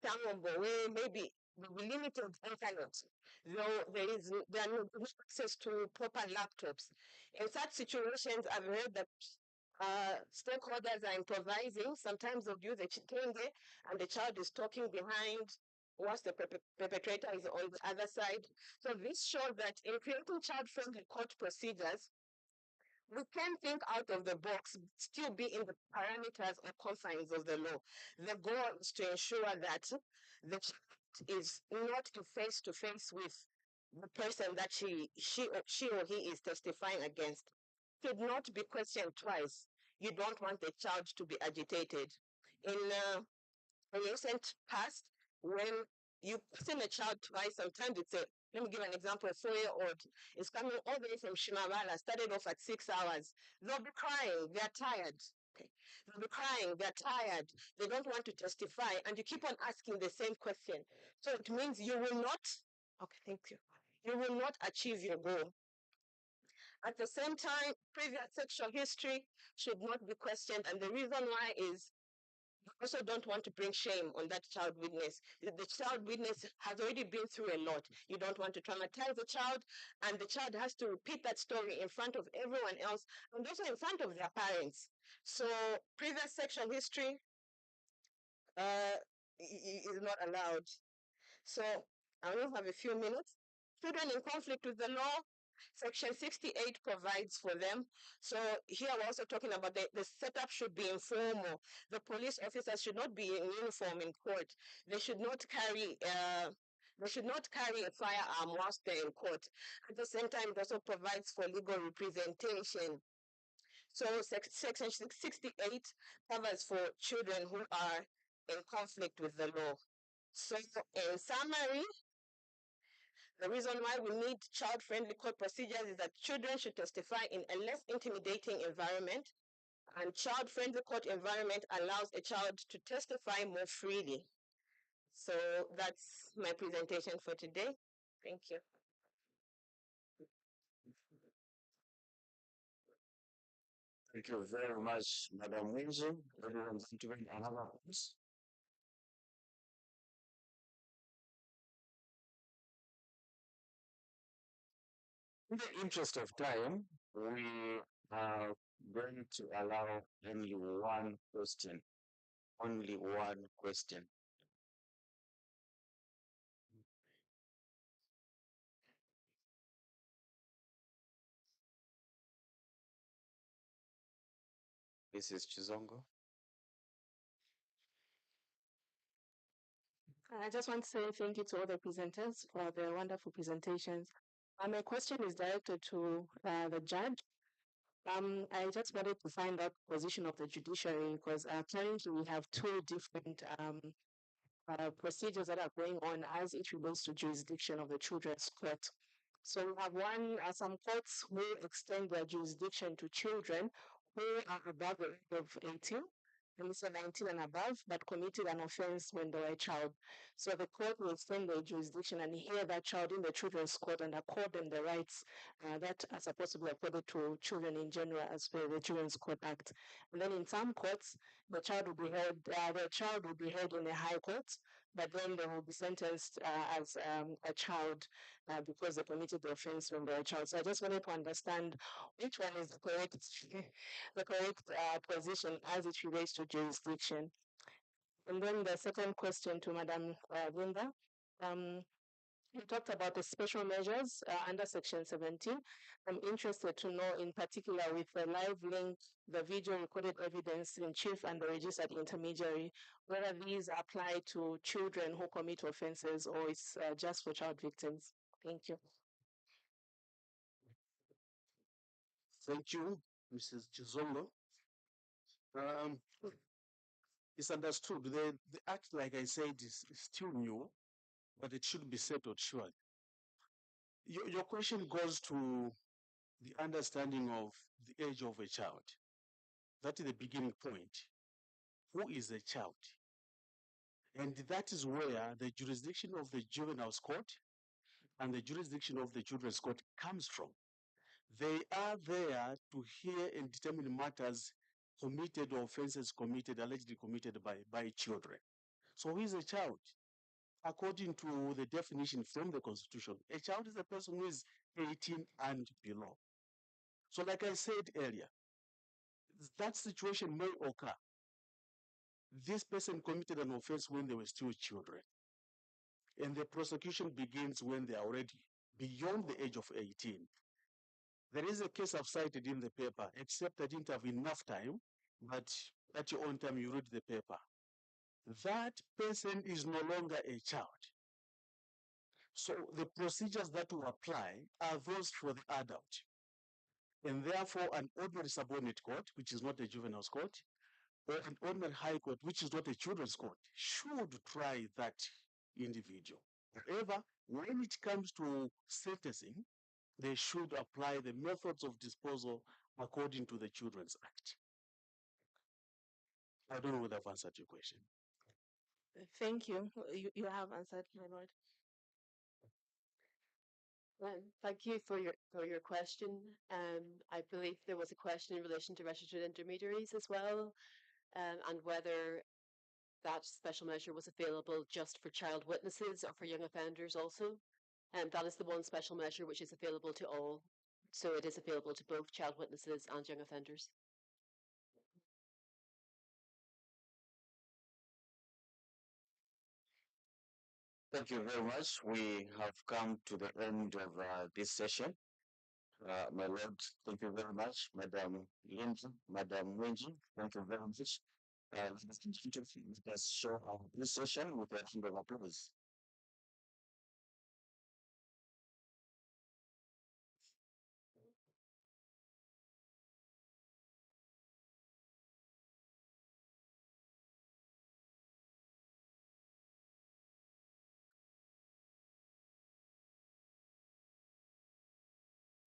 Tangombo, where maybe the limited internet, though there are no access to proper laptops. In such situations, I've heard that stakeholders are improvising. Sometimes they'll use a chikenge and the child is talking behind whilst the perpetrator is on the other side. So this shows that in creating child-friendly court procedures, we can think out of the box, still be in the parameters or confines of the law. The goal is to ensure that the child is not face to face with the person that she or he is testifying against. Should not be questioned twice. You don't want the child to be agitated. In recent past, when you question a child twice, sometimes it's a, let me give an example, a 4-year-old is coming all the way from Shimabala, started off at 6 hours. They'll be crying, they're tired. Okay. They'll be crying, they're tired, they don't want to testify, and you keep on asking the same question. So it means you will not, okay, thank you. You will not achieve your goal. At the same time, previous sexual history should not be questioned, and the reason why is you also don't want to bring shame on that child witness. The child witness has already been through a lot. You don't want to traumatize the child, and the child has to repeat that story in front of everyone else and also in front of their parents. So previous sexual history is not allowed. So I only have a few minutes. Children in conflict with the law, Section 68 provides for them. So here we're also talking about the setup should be informal. The police officers should not be in uniform in court. They should not carry a firearm whilst they're in court. At the same time, it also provides for legal representation. So Section 68 covers for children who are in conflict with the law. So in summary, the reason why we need child-friendly court procedures is that children should testify in a less intimidating environment, and child-friendly court environment allows a child to testify more freely. So that's my presentation for today. Thank you. Thank you very much, Madam Winji. Ladies and gentlemen, another please. In the interest of time, we are going to allow only one question. Only one question. This is Chizongo. I just want to say thank you to all the presenters for the wonderful presentations. My question is directed to the judge. I just wanted to find out the position of the judiciary because currently we have two different procedures that are going on as it relates to jurisdiction of the children's court. So we have some courts who extend their jurisdiction to children who are above the age of 18, and so 19 and above, but committed an offense when they were a child. So the court will extend their jurisdiction and hear that child in the children's court and accord them the rights that are supposed to be accorded to children in general as per the Children's Court Act. And then in some courts, the child will be held in a high court, but then they will be sentenced as a child because they committed the offense when they were a child. So I just wanted to understand which one is the correct, the correct position as it relates to jurisdiction. And then the second question to Madam Linda. You talked about the special measures under Section 17. I'm interested to know, in particular, with the live link, the video recorded evidence in chief and the registered intermediary, whether these apply to children who commit offenses or it's just for child victims. Thank you. Thank you, Mrs. Chizongo. It's understood. The act, like I said, is still new, but it should be settled surely. Your question goes to the understanding of the age of a child. That is the beginning point. who is a child. And that is where the jurisdiction of the juveniles court and the jurisdiction of the children's court comes from. They are there to hear and determine matters committed or offenses committed, allegedly committed by children. So who is a child? According to the definition from the Constitution, a child is a person who is 18 and below. So like I said earlier, that situation may occur. This person committed an offense when they were still children. And the prosecution begins when they are already beyond the age of 18. There is a case I've cited in the paper, except I didn't have enough time, but at your own time you read the paper. That person is no longer a child. So the procedures that will apply are those for the adult. And therefore, an ordinary subordinate court, which is not a juveniles court, or an ordinary high court, which is not a children's court, should try that individual. However, when it comes to sentencing, they should apply the methods of disposal according to the Children's Act. I don't know whether I've answered your question. Thank you. You have answered, my lord. Thank you for your question. I believe there was a question in relation to registered intermediaries as well, and whether that special measure was available just for child witnesses or for young offenders also. And that is the one special measure which is available to all. So it is available to both child witnesses and young offenders. Thank you very much. We have come to the end of this session. My lord, thank you very much. Madam Lindsay, Madam Wenji, thank you very much. Let us show our appreciation with a round of applause.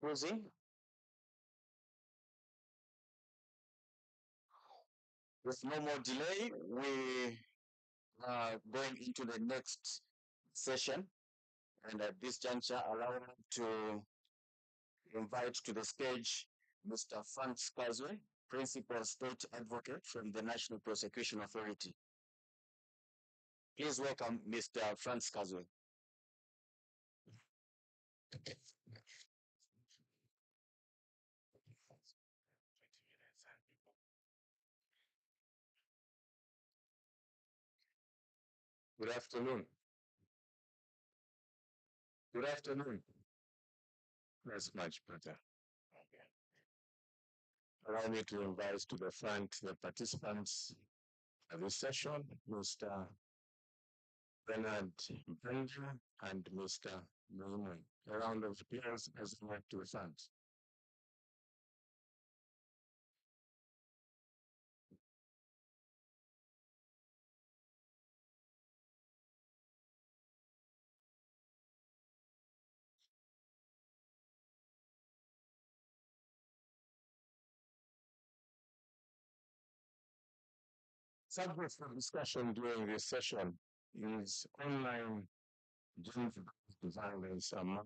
Rosie? With no more delay, we are going into the next session. And at this juncture, allow me to invite to the stage Mr. Franz Kazwe, Principal State Advocate from the National Prosecution Authority. Please welcome Mr. Franz Kazwe. Good afternoon. Good afternoon. That's much better. Okay. Allow me to invite to the front the participants of this session, Mr. Bernard Mpenda and Mr. Moimoi. A round of applause as we to the front. Subject for discussion during this session is online gender violence among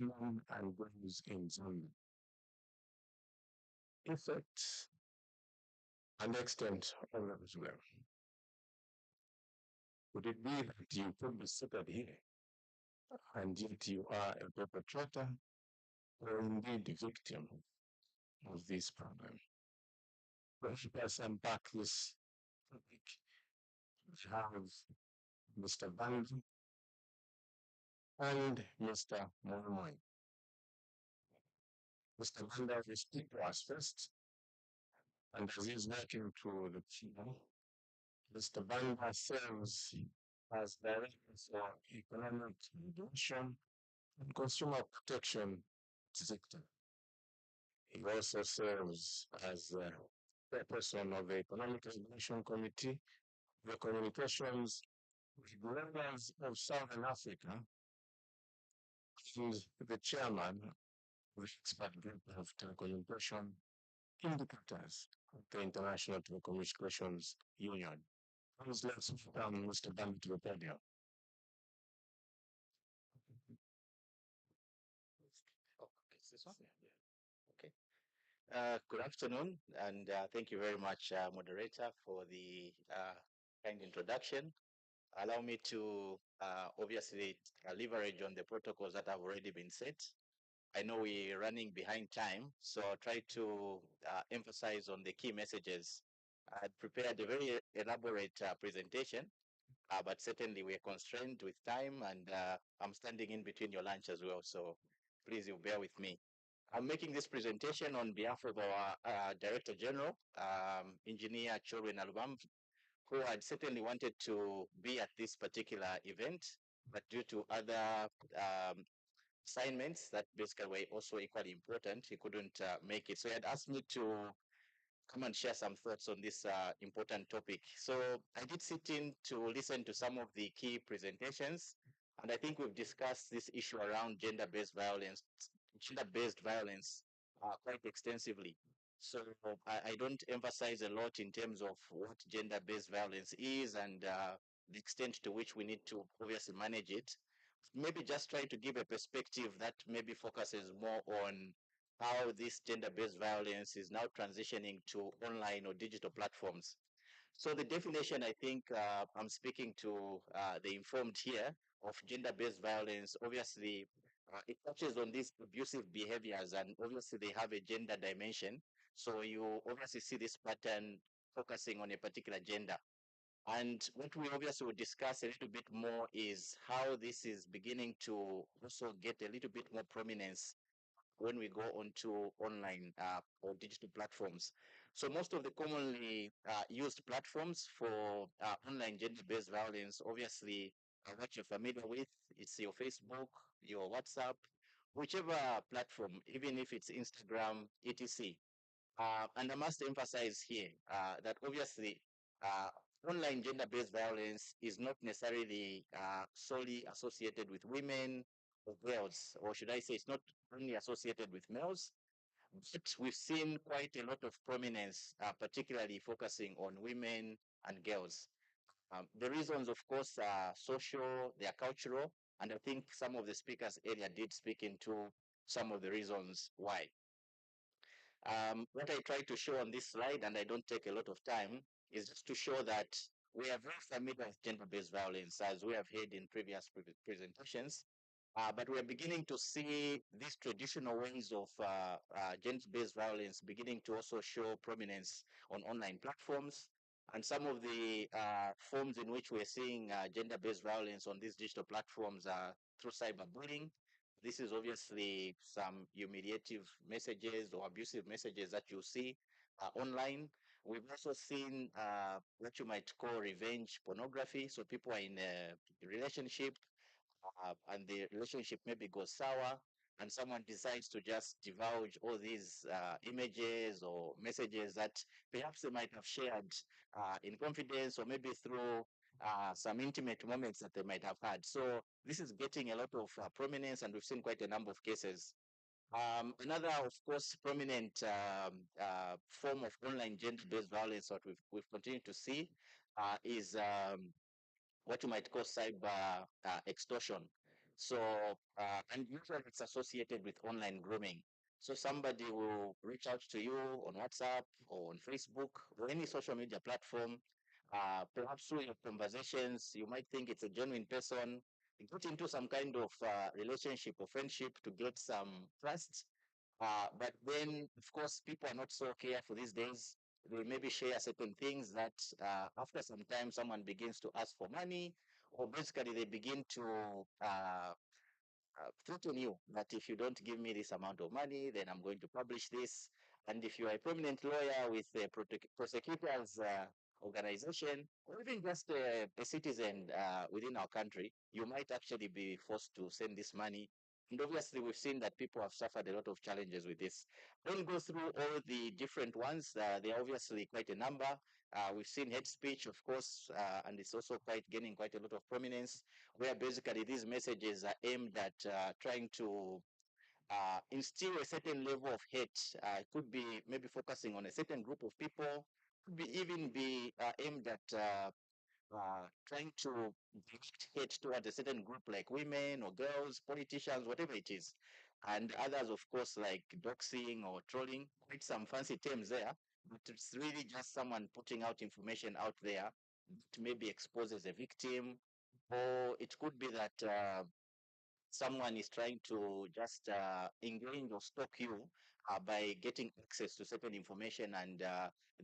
women and girls in Zambia. Effects and extent of the problem. Could it be that you could be seated here and yet you are a perpetrator or indeed a victim of this problem? Let's unpack this topic. We have Mr. Bandu and Mr. Moimoi. Mr. Banda will speak to us first, and as he's working to the people, Mr. Banda serves as Director for Economic Regulation and Consumer Protection Sector. He also serves as chairperson of the Economic Regulation Committee, the Communications Regulators of Southern Africa, and the chairman of the expert group of telecommunication indicators the International Telecommunications Union. Please let's welcome Mr. Bandit Repedia. Oh, okay, is this one? Okay. Good afternoon, and thank you very much, moderator, for the kind introduction. Allow me to obviously leverage on the protocols that have already been set. I know we're running behind time, so I'll try to emphasize on the key messages. I prepared a very elaborate presentation, but certainly we're constrained with time, and I'm standing in between your lunch as well, so please you bear with me. I'm making this presentation on behalf of our Director General, Engineer Chorwen Alubam, who had certainly wanted to be at this particular event, but due to other um, assignments that basically were also equally important, he couldn't make it. So he had asked me to come and share some thoughts on this important topic. So I did sit in to listen to some of the key presentations, and I think we've discussed this issue around gender-based violence quite extensively. So I don't emphasize a lot in terms of what gender-based violence is and the extent to which we need to obviously manage it. Maybe just try to give a perspective that maybe focuses more on how this gender-based violence is now transitioning to online or digital platforms. So the definition, I think I'm speaking to the informed here of gender-based violence. Obviously, it touches on these abusive behaviors, and obviously they have a gender dimension. So you obviously see this pattern focusing on a particular gender. And what we obviously will discuss a little bit more is how this is beginning to also get a little bit more prominence when we go onto online or digital platforms. So most of the commonly used platforms for online gender-based violence, obviously, what you're familiar with, it's your Facebook, your WhatsApp, whichever platform, even if it's Instagram, etc. And I must emphasize here that obviously online gender-based violence is not necessarily solely associated with women or girls, or should I say it's not only associated with males, but we've seen quite a lot of prominence, particularly focusing on women and girls. The reasons, of course, are social, they are cultural, and I think some of the speakers earlier did speak into some of the reasons why. What I try to show on this slide, and I don't take a lot of time, is just to show that we are very familiar with gender-based violence, as we have heard in previous presentations. But we are beginning to see these traditional ways of gender-based violence beginning to also show prominence on online platforms. And some of the forms in which we're seeing gender-based violence on these digital platforms are through cyberbullying. This is obviously some humiliative messages or abusive messages that you see online. We've also seen what you might call revenge pornography. So people are in a relationship and the relationship maybe goes sour, and someone decides to just divulge all these images or messages that perhaps they might have shared in confidence or maybe through some intimate moments that they might have had. So this is getting a lot of prominence, and we've seen quite a number of cases. Another, of course, prominent form of online gender-based violence that we've continued to see is what you might call cyber extortion. So, and usually it's associated with online grooming. So somebody will reach out to you on WhatsApp or on Facebook or any social media platform. Perhaps through your conversations, you might think it's a genuine person. You get into some kind of relationship or friendship to get some trust. But then, of course, people are not so careful these days. They maybe share certain things that after some time, someone begins to ask for money, or basically they begin to threaten you that if you don't give me this amount of money, then I'm going to publish this. And if you are a prominent lawyer with the prosecutors organization, or even just a citizen within our country, you might actually be forced to send this money. And obviously, we've seen that people have suffered a lot of challenges with this. Don't go through all the different ones. There are obviously quite a number. We've seen hate speech, of course, and it's also quite gaining quite a lot of prominence, where basically these messages are aimed at trying to instill a certain level of hate. It could be maybe focusing on a certain group of people, could be even be aimed at trying to direct hate towards a certain group like women or girls, politicians, whatever it is. And others, of course, like doxing or trolling, quite some fancy terms there, but it's really just someone putting out information out there that maybe exposes a victim, or it could be that someone is trying to just engage or stalk you by getting access to certain information, and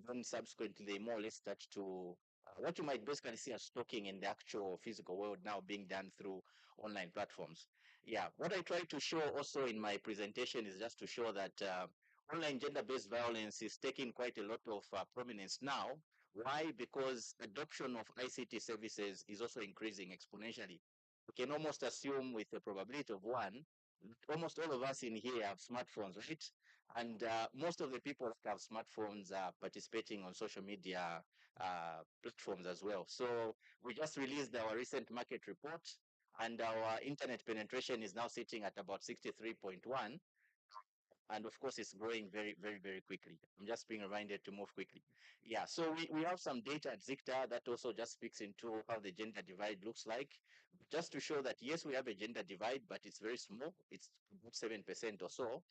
then subsequently they more or less start to what you might basically see as stalking in the actual physical world now being done through online platforms. Yeah, what I try to show also in my presentation is just to show that online gender-based violence is taking quite a lot of prominence now. Why? Because adoption of ICT services is also increasing exponentially. We can almost assume with a probability of one, almost all of us in here have smartphones, right? And most of the people that have smartphones are participating on social media platforms as well. So we just released our recent market report, and our internet penetration is now sitting at about 63.1, and of course it's growing very, very, very quickly. I'm just being reminded to move quickly. Yeah, so we have some data at Zicta that also just speaks into how the gender divide looks like, just to show that yes, we have a gender divide, but it's very small. It's about 7% or so.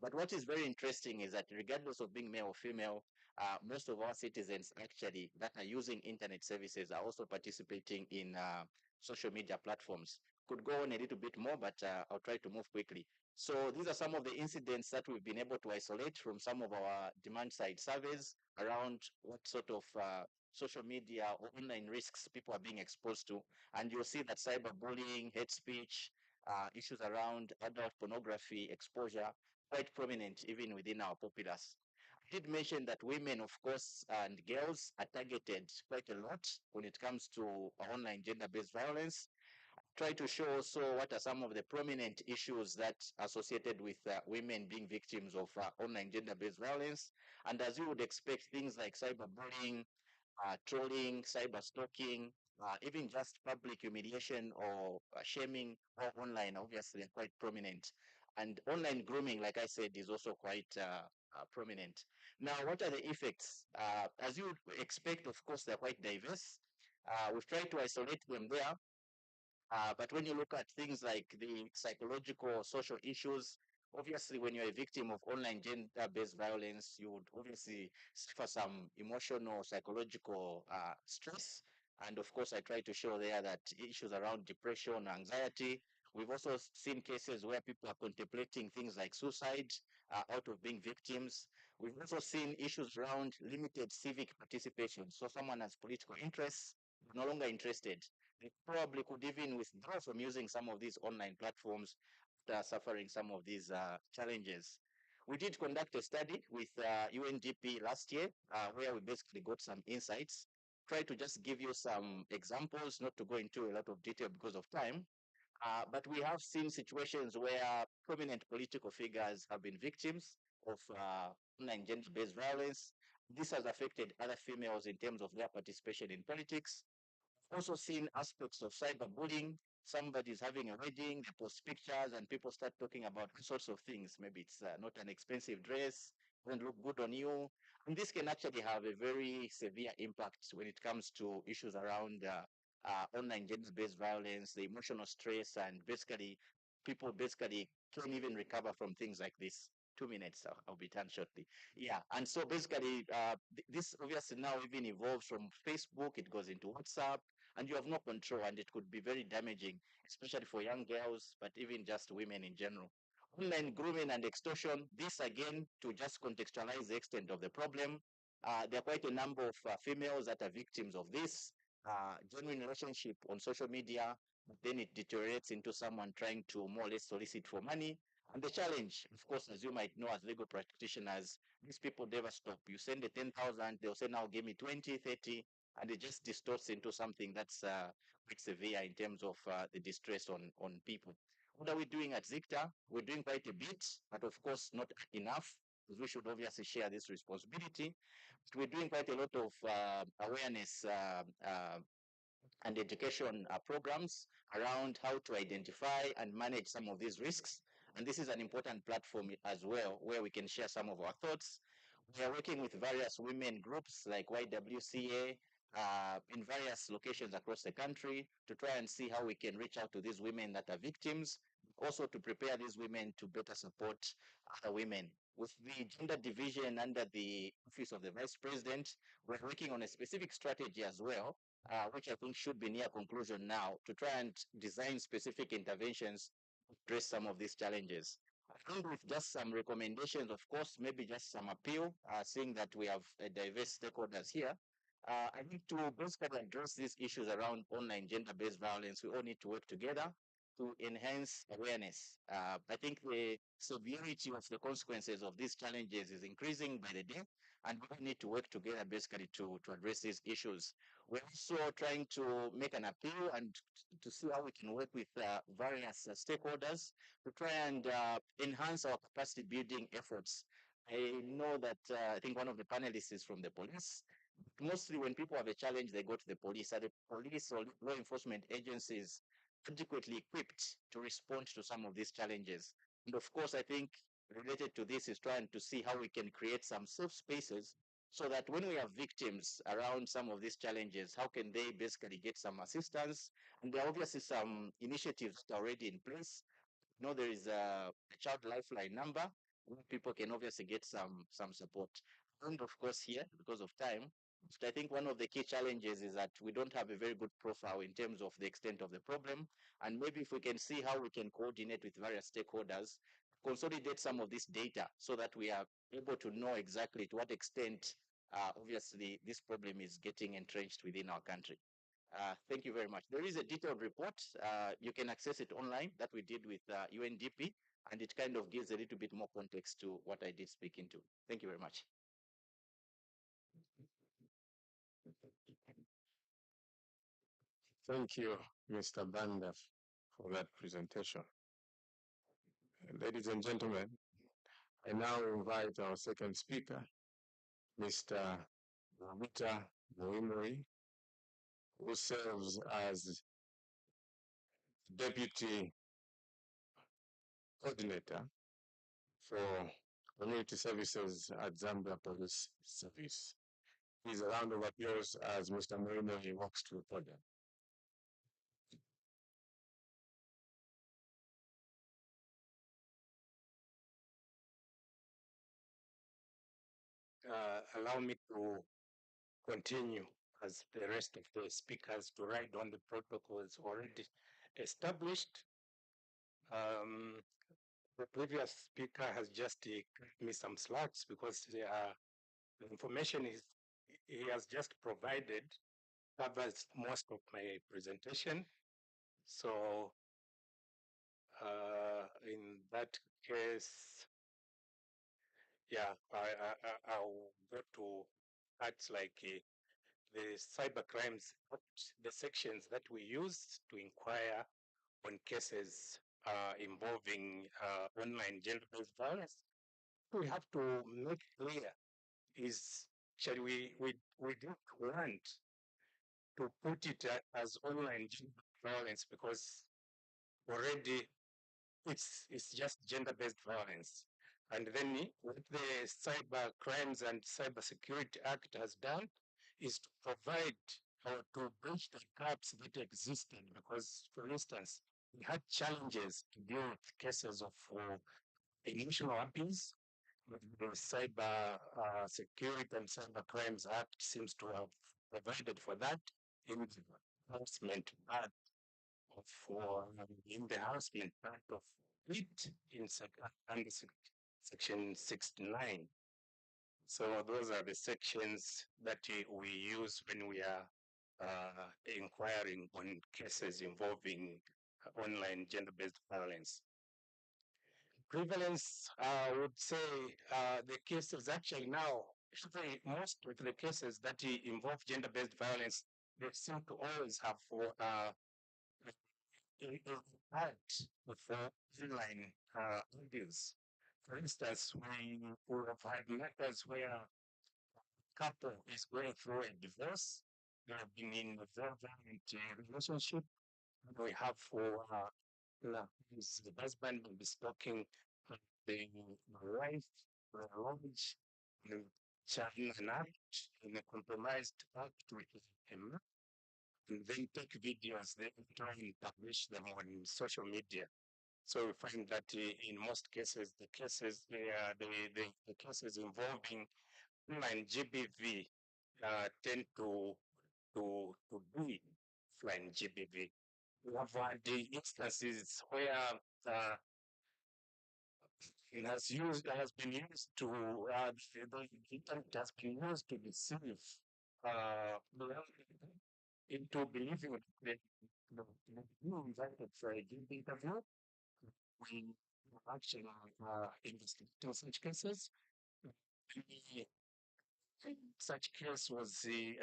But what is very interesting is that regardless of being male or female, most of our citizens actually that are using internet services are also participating in social media platforms. Could go on a little bit more, but I'll try to move quickly. So these are some of the incidents that we've been able to isolate from some of our demand side surveys around what sort of social media or online risks people are being exposed to. And you'll see that cyberbullying, hate speech, issues around adult pornography exposure, quite prominent even within our populace. I did mention that women, of course, and girls are targeted quite a lot when it comes to online gender-based violence. Try to show also what are some of the prominent issues that associated with women being victims of online gender-based violence. And as you would expect, things like cyberbullying, trolling, cyber stalking, even just public humiliation or shaming or online, obviously, are quite prominent. And online grooming, like I said, is also quite prominent. Now, what are the effects? As you would expect, of course, they're quite diverse. We've tried to isolate them there, but when you look at things like the psychological, social issues, obviously, when you're a victim of online gender-based violence, you would obviously suffer some emotional, psychological stress. And of course, I try to show there that issues around depression, anxiety. We've also seen cases where people are contemplating things like suicide out of being victims. We've also seen issues around limited civic participation. So someone has political interests, no longer interested. They probably could even withdraw from using some of these online platforms after suffering some of these challenges. We did conduct a study with UNDP last year where we basically got some insights. Try to just give you some examples, not to go into a lot of detail because of time. But we have seen situations where prominent political figures have been victims of online gender-based violence. This has affected other females in terms of their participation in politics. Also seen aspects of cyberbullying. Somebody's having a wedding, they post pictures, and people start talking about all sorts of things. Maybe it's not an expensive dress, doesn't look good on you. And this can actually have a very severe impact when it comes to issues around online gender-based violence, the emotional stress, and basically people basically can't even recover from things like this. 2 minutes, I'll be done shortly. Yeah, and so basically, this obviously now even evolves from Facebook, it goes into WhatsApp, and you have no control, and it could be very damaging, especially for young girls, but even just women in general. Online grooming and extortion, this again, to just contextualize the extent of the problem, there are quite a number of females that are victims of this genuine relationship on social media, but then it deteriorates into someone trying to more or less solicit for money. And the challenge, of course, as you might know as legal practitioners, these people never stop. You send the 10,000, they'll say, now give me 20, 30, and it just distorts into something that's quite severe in terms of the distress on people. What are we doing at Zicta? We're doing quite a bit, but of course not enough, because we should obviously share this responsibility. But we're doing quite a lot of awareness and education programs around how to identify and manage some of these risks. And this is an important platform as well, where we can share some of our thoughts. We are working with various women groups like YWCA in various locations across the country to try and see how we can reach out to these women that are victims, also to prepare these women to better support other women. With the gender division under the Office of the Vice President, we're working on a specific strategy as well, which I think should be near conclusion now, to try and design specific interventions to address some of these challenges. I think with just some recommendations, of course, maybe just some appeal, seeing that we have diverse stakeholders here. I think to basically address these issues around online gender-based violence, we all need to work together to enhance awareness. I think the severity of the consequences of these challenges is increasing by the day, and we need to work together basically to address these issues. We're also trying to make an appeal and to see how we can work with various stakeholders to try and enhance our capacity building efforts. I know that I think one of the panelists is from the police. Mostly when people have a challenge, they go to the police. Are the police or law enforcement agencies adequately equipped to respond to some of these challenges? And of course, I think related to this is trying to see how we can create some safe spaces so that when we have victims around some of these challenges, how can they basically get some assistance? And there are obviously some initiatives that are already in place. There is a child lifeline number where people can obviously get some support. And of course, here, because of time, but I think one of the key challenges is that we don't have a very good profile in terms of the extent of the problem. And maybe if we can see how we can coordinate with various stakeholders, consolidate some of this data so that we are able to know exactly to what extent, obviously, this problem is getting entrenched within our country. Thank you very much. There is a detailed report. You can access it online that we did with UNDP, and it kind of gives a little bit more context to what I did speak into. Thank you very much. Thank you, Mr. Banda, for that presentation. Ladies and gentlemen, I now invite our second speaker, Mr. Robita Moimori, who serves as Deputy Coordinator for Community Services at Zambia Police Service. Please, a round of applause as Mr. Moimori walks to the podium. Allow me to continue as the rest of the speakers to ride on the protocols already established. The previous speaker has just given me some slides because the information he has just provided covers most of my presentation. So in that case, yeah, I'll go to parts like the cyber crimes, the sections that we use to inquire on cases involving online gender-based violence. We have to make clear is, shall we don't want to put it as online gender violence because already it's just gender-based violence. And then what the Cyber Crimes and Cyber Security Act has done is to provide or to bridge the gaps that existed because, for instance, we had challenges to deal with cases of emotional abuse. The Cyber Security and Cyber Crimes Act seems to have provided for that in the harassment part in the harassment part of it under section 69. So those are the sections that we use when we are inquiring on cases involving online gender-based violence. Prevalence, I would say the cases actually now, most of the cases that involve gender-based violence, they seem to always have impact of online abuse. For instance, we have had matters where a couple is going through a divorce, they have been in a very violent relationship. We have the husband will be stalking the wife, the lodge, the child an act in a compromised act with a man, and then take videos, then try and publish them on social media. So we find that in most cases, the cases involving online GBV tend to be offline GBV. We have the instances where uh, has been used to the internet has been used to deceive into believing that you invited for a job interview. We actually investigating such cases. The such case was the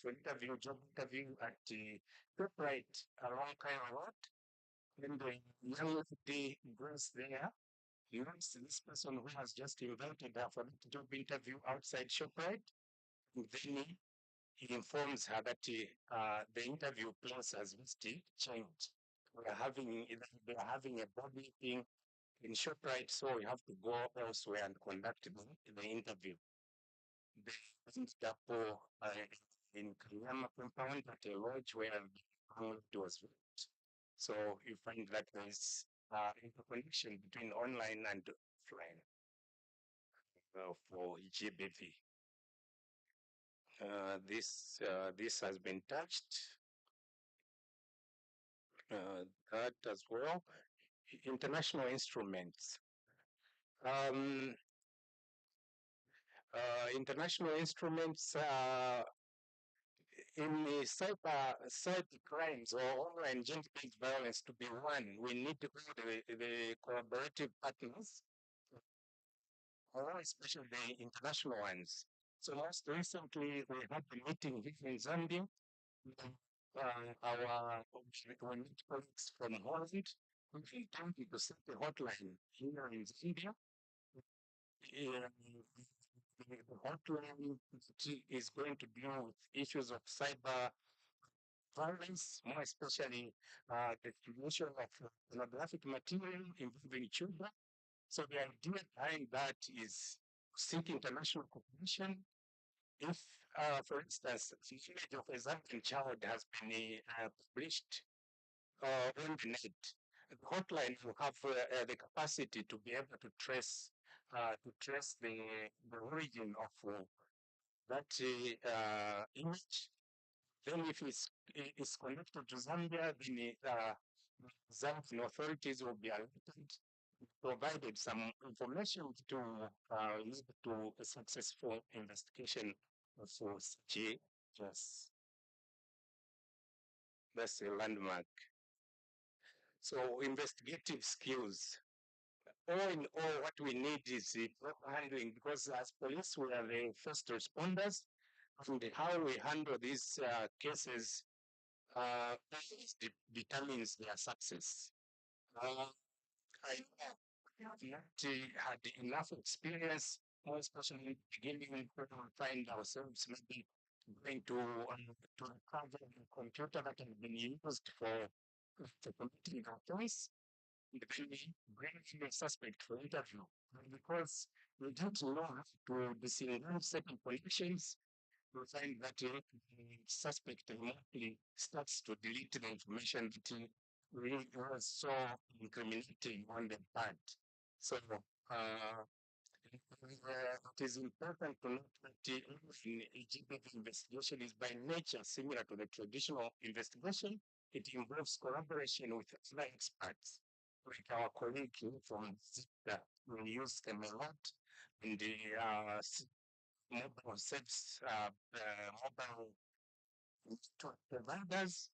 for job interview at the corporate along Cairo Road. And the young lady goes there, meets this person who has just invited her for the job interview outside ShopRite. And then he informs her that the interview place has just changed. They are having a board meeting in ShopRite, so we have to go elsewhere and conduct the interview. They ended up in Kanyama compound at a lodge where it was raped. So you find that there's interconnection between online and offline for GBV. This has been touched. That as well. International instruments. International instruments in the cyber crimes or online gender-based violence to be one, we need to go the collaborative partners, or especially the international ones. So most recently, we had a meeting here in Zambia. Our colleagues from Holland, we trying to set a hotline here in Zambia. The hotline is going to deal with issues of cyber violence, more especially the distribution of pornographic material involving children. So the idea behind that is seek international cooperation. If, for instance, the image of a Zambian child has been published on the net, the hotline will have the capacity to be able to trace the origin of that image. Then if it's connected to Zambia, then Zambian authorities will be alerted, provided some information to lead to a successful investigation of such a case. That's a landmark. So investigative skills. All in all, what we need is proper handling, because as police, we are the first responders, and how we handle these cases determines their success. I have not had enough experience, more especially in the beginning when we find ourselves maybe going to recover the computer that has been used for committing an offense, and then we bring in a suspect for interview. And because we don't know how to distinguish certain connections, we find that the suspect remotely starts to delete the information that really was so incriminating on the part. So it is important to note that in a GBV investigation is by nature similar to the traditional investigation. It involves collaboration with other experts, like our colleague from ZIPTA. We use them a lot in the mobile service, mobile network providers.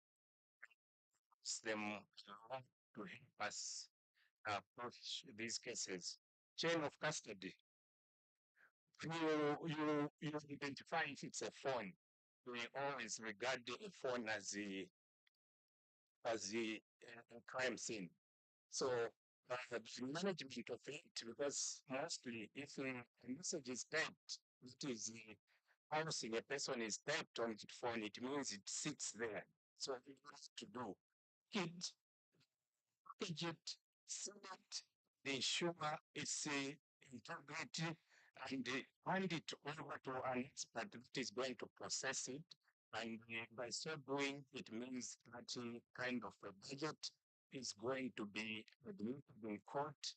Use them to help us approach these cases. Chain of custody. You identify if it's a phone. We always regard the phone as the crime scene. So the management of it, because mostly if a message is typed, it is housing a person is typed on the phone, it means it sits there. So what you have to do, it package it, seal it, ensure its integrity, and hand it over to an expert that is going to process it. And by so doing, it means that kind of a budget is going to be admitted in court.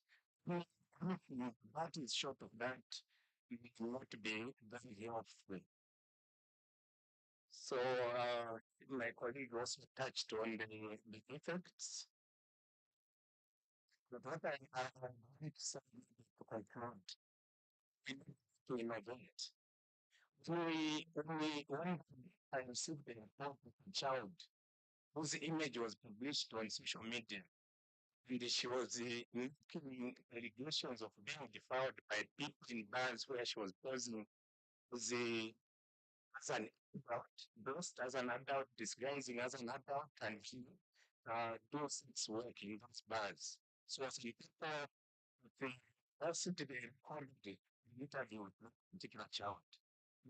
Anything that is short of that will not be very helpful. So my colleague also touched on the effects. But what I wanted to say to conclude, we need to innovate. When I received the report of a child whose image was published on social media, and she was making allegations of being defiled by people in bars where she was posing as, as an adult, dressed as an adult, disguising as an adult, and she do sex work in those bars. So some people, they also did a recorded the interview with that particular child.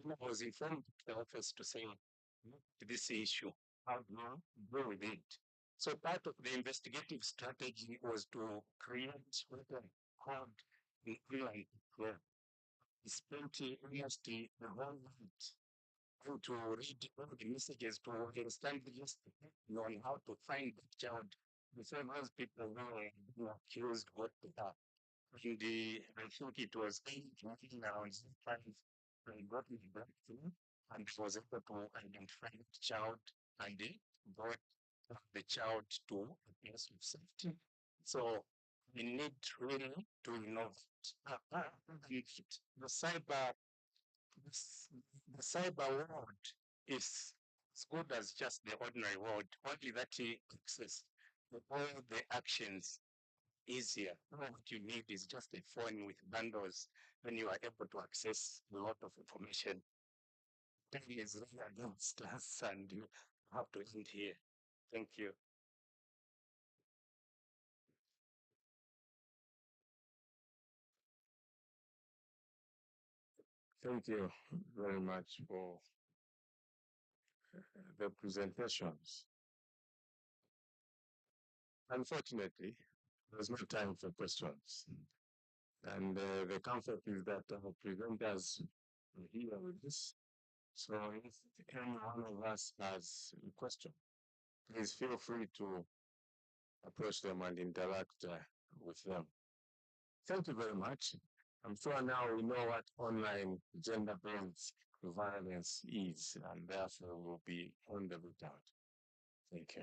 When I was informed to the office to say, look at this issue, how do you deal with it? So part of the investigative strategy was to create what I called an online patrol. We spent almost the whole night trying to read all the messages to understand just on how to find the child before most people were being accused what to have. In the, I think it was 8 around 5, I got the breakthrough and was able to identify the child and brought the child to a place of safety. So we need really to innovate. The cyber, the cyber world is as good as just the ordinary world, only that it access all the actions easier. What you need is just a phone with bundles, when you are able to access a lot of information. Time is really against us, and you have to end here. Thank you. Thank you very much for the presentations. Unfortunately, there's no time for questions. And the comfort is that our presenters are here with us. So if any one of us has a question, please feel free to approach them and interact with them. Thank you very much. I'm sure now we know what online gender-based violence is, and therefore we'll be on the lookout. Thank you.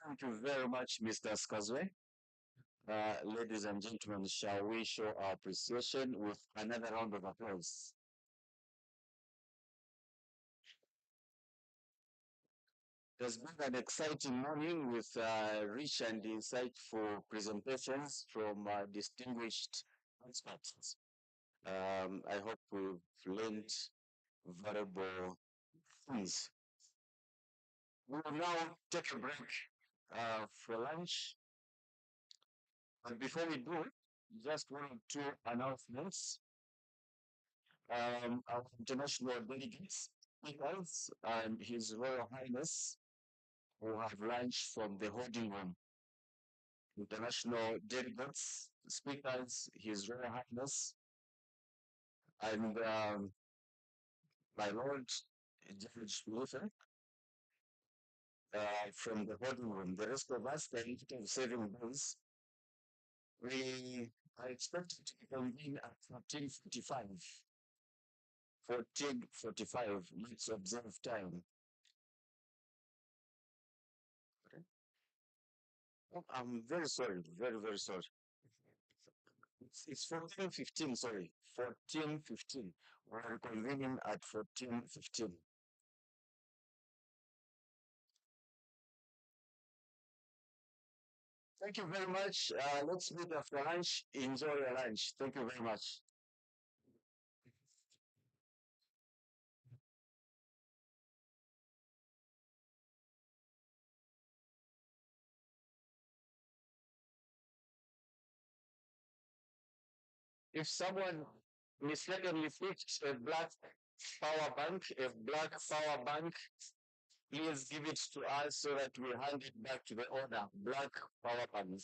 Thank you very much, Mr. Skazwe. Ladies and gentlemen, shall we show our appreciation with another round of applause? It has been an exciting morning with rich and insightful presentations from distinguished experts. I hope we've learned valuable things. We will now take a break for lunch. But before we do, just one or two announcements. Our international delegates, speakers, and His Royal Highness, who have lunch from the holding room. International delegates, speakers, His Royal Highness, and my Lord Judge Luther from the holding room. The rest of us, the 7 days, we are expected to convene at 14:45. 14:45, let's observe time. Oh, I'm very sorry, very, very sorry. It's 14:15, sorry, 14:15. We're convening at 14:15. Thank you very much. Let's meet after lunch. Enjoy your lunch. Thank you very much. If someone mistakenly fixed a black power bank, a black power bank. Please give it to us so that we hand it back to the owner. Black power bank.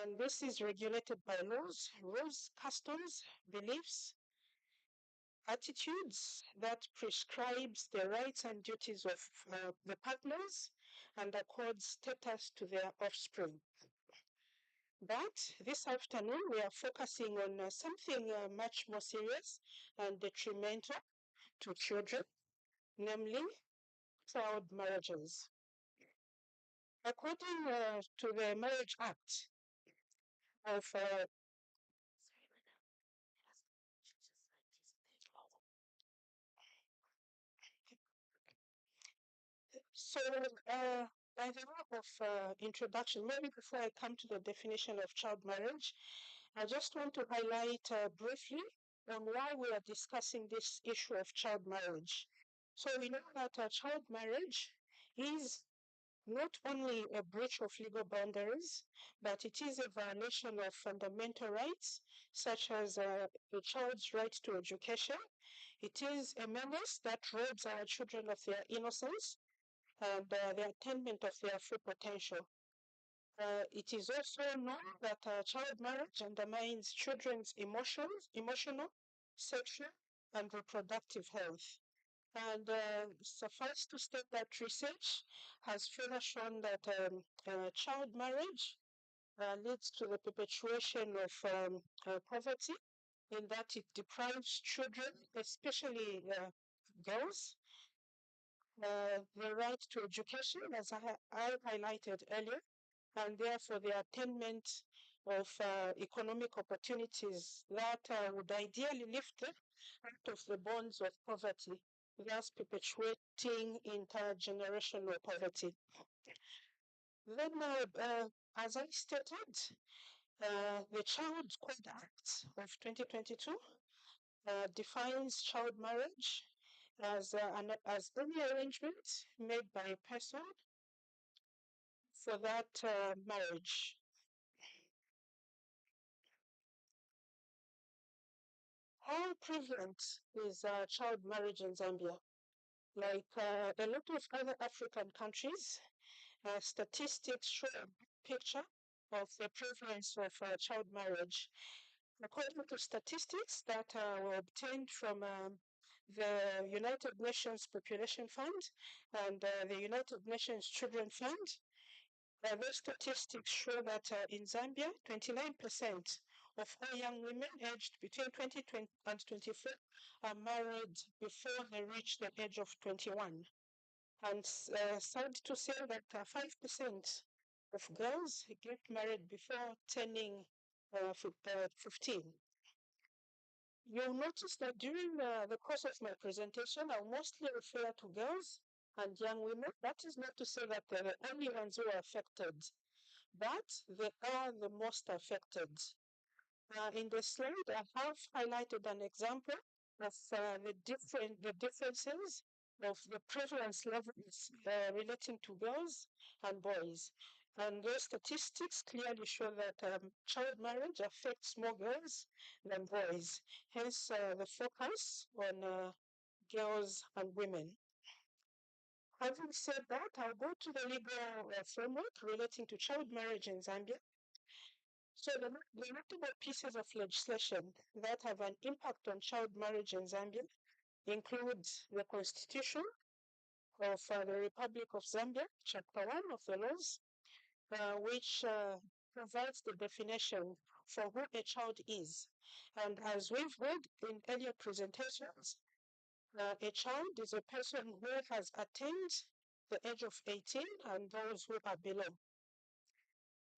And this is regulated by laws, rules, customs, beliefs, attitudes that prescribes the rights and duties of the partners and accords status to their offspring. But this afternoon, we are focusing on something much more serious and detrimental to children, namely child marriages. According to the Marriage Act of so by the way of introduction, maybe before I come to the definition of child marriage, I just want to highlight briefly on why we are discussing this issue of child marriage. So we know that child marriage is not only a breach of legal boundaries, but it is a violation of fundamental rights, such as a child's right to education. It is a menace that robs our children of their innocence and the attainment of their full potential. It is also known that child marriage undermines children's emotional, sexual, and reproductive health. And suffice to state that research has further shown that child marriage leads to the perpetuation of poverty, in that it deprives children, especially girls, the right to education, as I highlighted earlier, and therefore the attainment of economic opportunities that would ideally lift them out of the bonds of poverty, thus perpetuating intergenerational poverty. Then, as I stated, the Child Code Act of 2022 defines child marriage as any arrangement made by a person for that marriage. How prevalent is child marriage in Zambia? Like a lot of other African countries, statistics show a picture of the prevalence of child marriage. According to statistics that were obtained from the United Nations Population Fund and the United Nations Children Fund, those statistics show that in Zambia, 29% of all young women aged between 20 and 24 are married before they reach the age of 21. And sad to say that 5% of girls get married before turning 15. You'll notice that during the course of my presentation, I'll mostly refer to girls and young women. That is not to say that they're the only ones who are affected, but they are the most affected. In the slide, I have highlighted an example of the differences of the prevalence levels relating to girls and boys. And those statistics clearly show that child marriage affects more girls than boys, hence the focus on girls and women. Having said that, I'll go to the legal framework relating to child marriage in Zambia. So the notable pieces of legislation that have an impact on child marriage in Zambia include the Constitution of the Republic of Zambia, Chapter 1 of the laws, which provides the definition for who a child is. And as we've heard in earlier presentations, a child is a person who has attained the age of 18 and those who are below.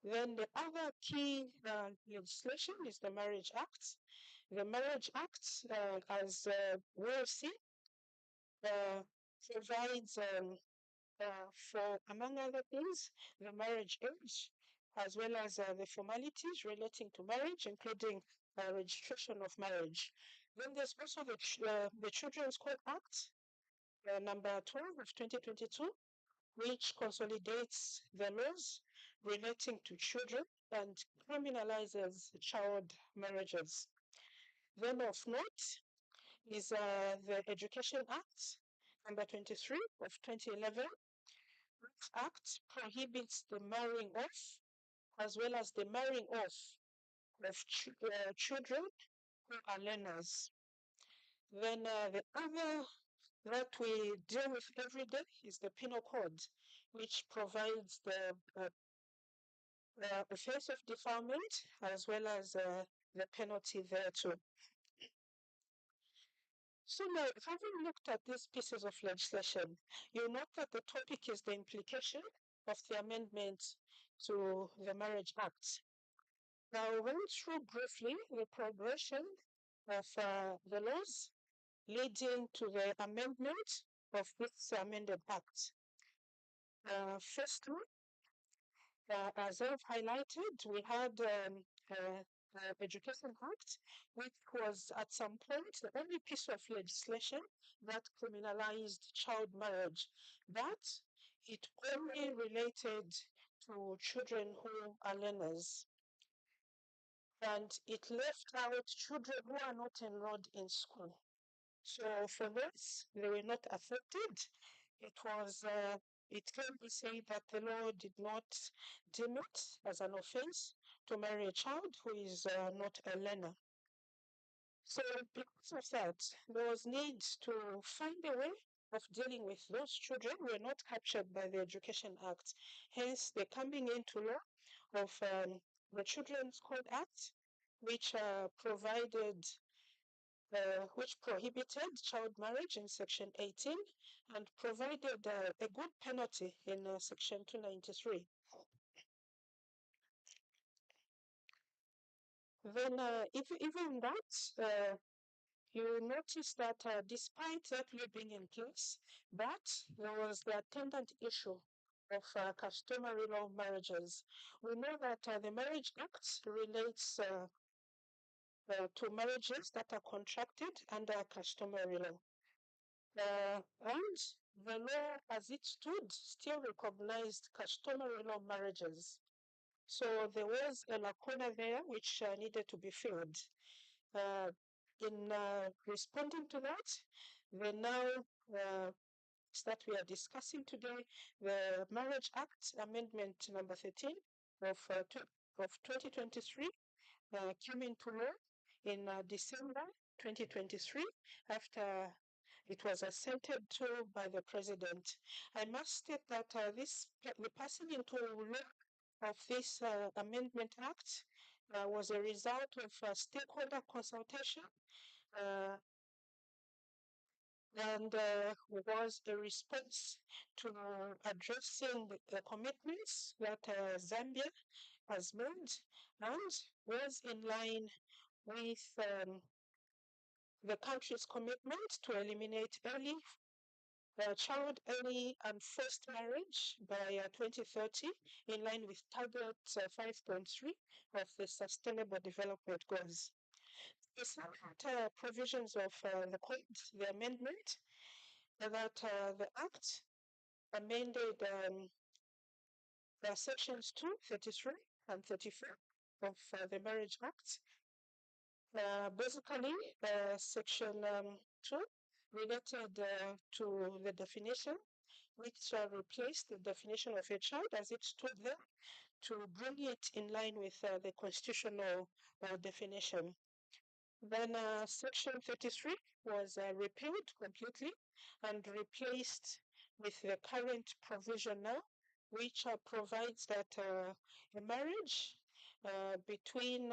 Then the other key legislation is the Marriage Act. The Marriage Act, as we'll see, provides for, among other things, the marriage age, as well as the formalities relating to marriage, including registration of marriage. Then there's also the Children's Court Act, number 12 of 2022, which consolidates the laws relating to children and criminalizes child marriages. Then of note is the Education Act, number 23 of 2011. This act prohibits the marrying of as well as the marrying off of children who are learners. Then the other that we deal with every day is the penal code, which provides the offense of defilement as well as the penalty there too. So now, having looked at these pieces of legislation, you note that the topic is the implication of the amendment to the Marriage Act. Now, I'll run through briefly the progression of the laws leading to the amendment of this amended act. Firstly, as I've highlighted, we had Education Act, which was at some point the only piece of legislation that criminalized child marriage, but it only related to children who are learners. And it left out children who are not enrolled in school. So for this, they were not affected. It can be said that the law did not deem it as an offense to marry a child who is not a learner. So because of that, there was need to find a way of dealing with those children who were not captured by the Education Act. Hence, the coming into law of the Children's Code Act, which prohibited child marriage in Section 18 and provided a good penalty in Section 293. Then, even that, you notice that despite that law being in place, but there was the attendant issue of customary law marriages. We know that the Marriage Act relates to marriages that are contracted under customary law. And the law as it stood still recognized customary law marriages. So there was a lacuna there which needed to be filled. In responding to that, the now that we are discussing today, the Marriage Act Amendment number 13 of 2023 came into law in December 2023 after it was assented to by the President. I must state that the passing into law of this Amendment Act was a result of stakeholder consultation and was a response to addressing the commitments that Zambia has made and was in line with the country's commitment to eliminate child early and forced marriage by 2030, in line with target 5.3 of the Sustainable Development Goals. The second provisions of the code, the amendment, that the Act amended sections 2, 33, and 34 of the Marriage Act. Basically, section 2 related to the definition, which replaced the definition of a child as it stood there to bring it in line with the constitutional definition. Then section 33 was repealed completely and replaced with the current provision now, which provides that a marriage between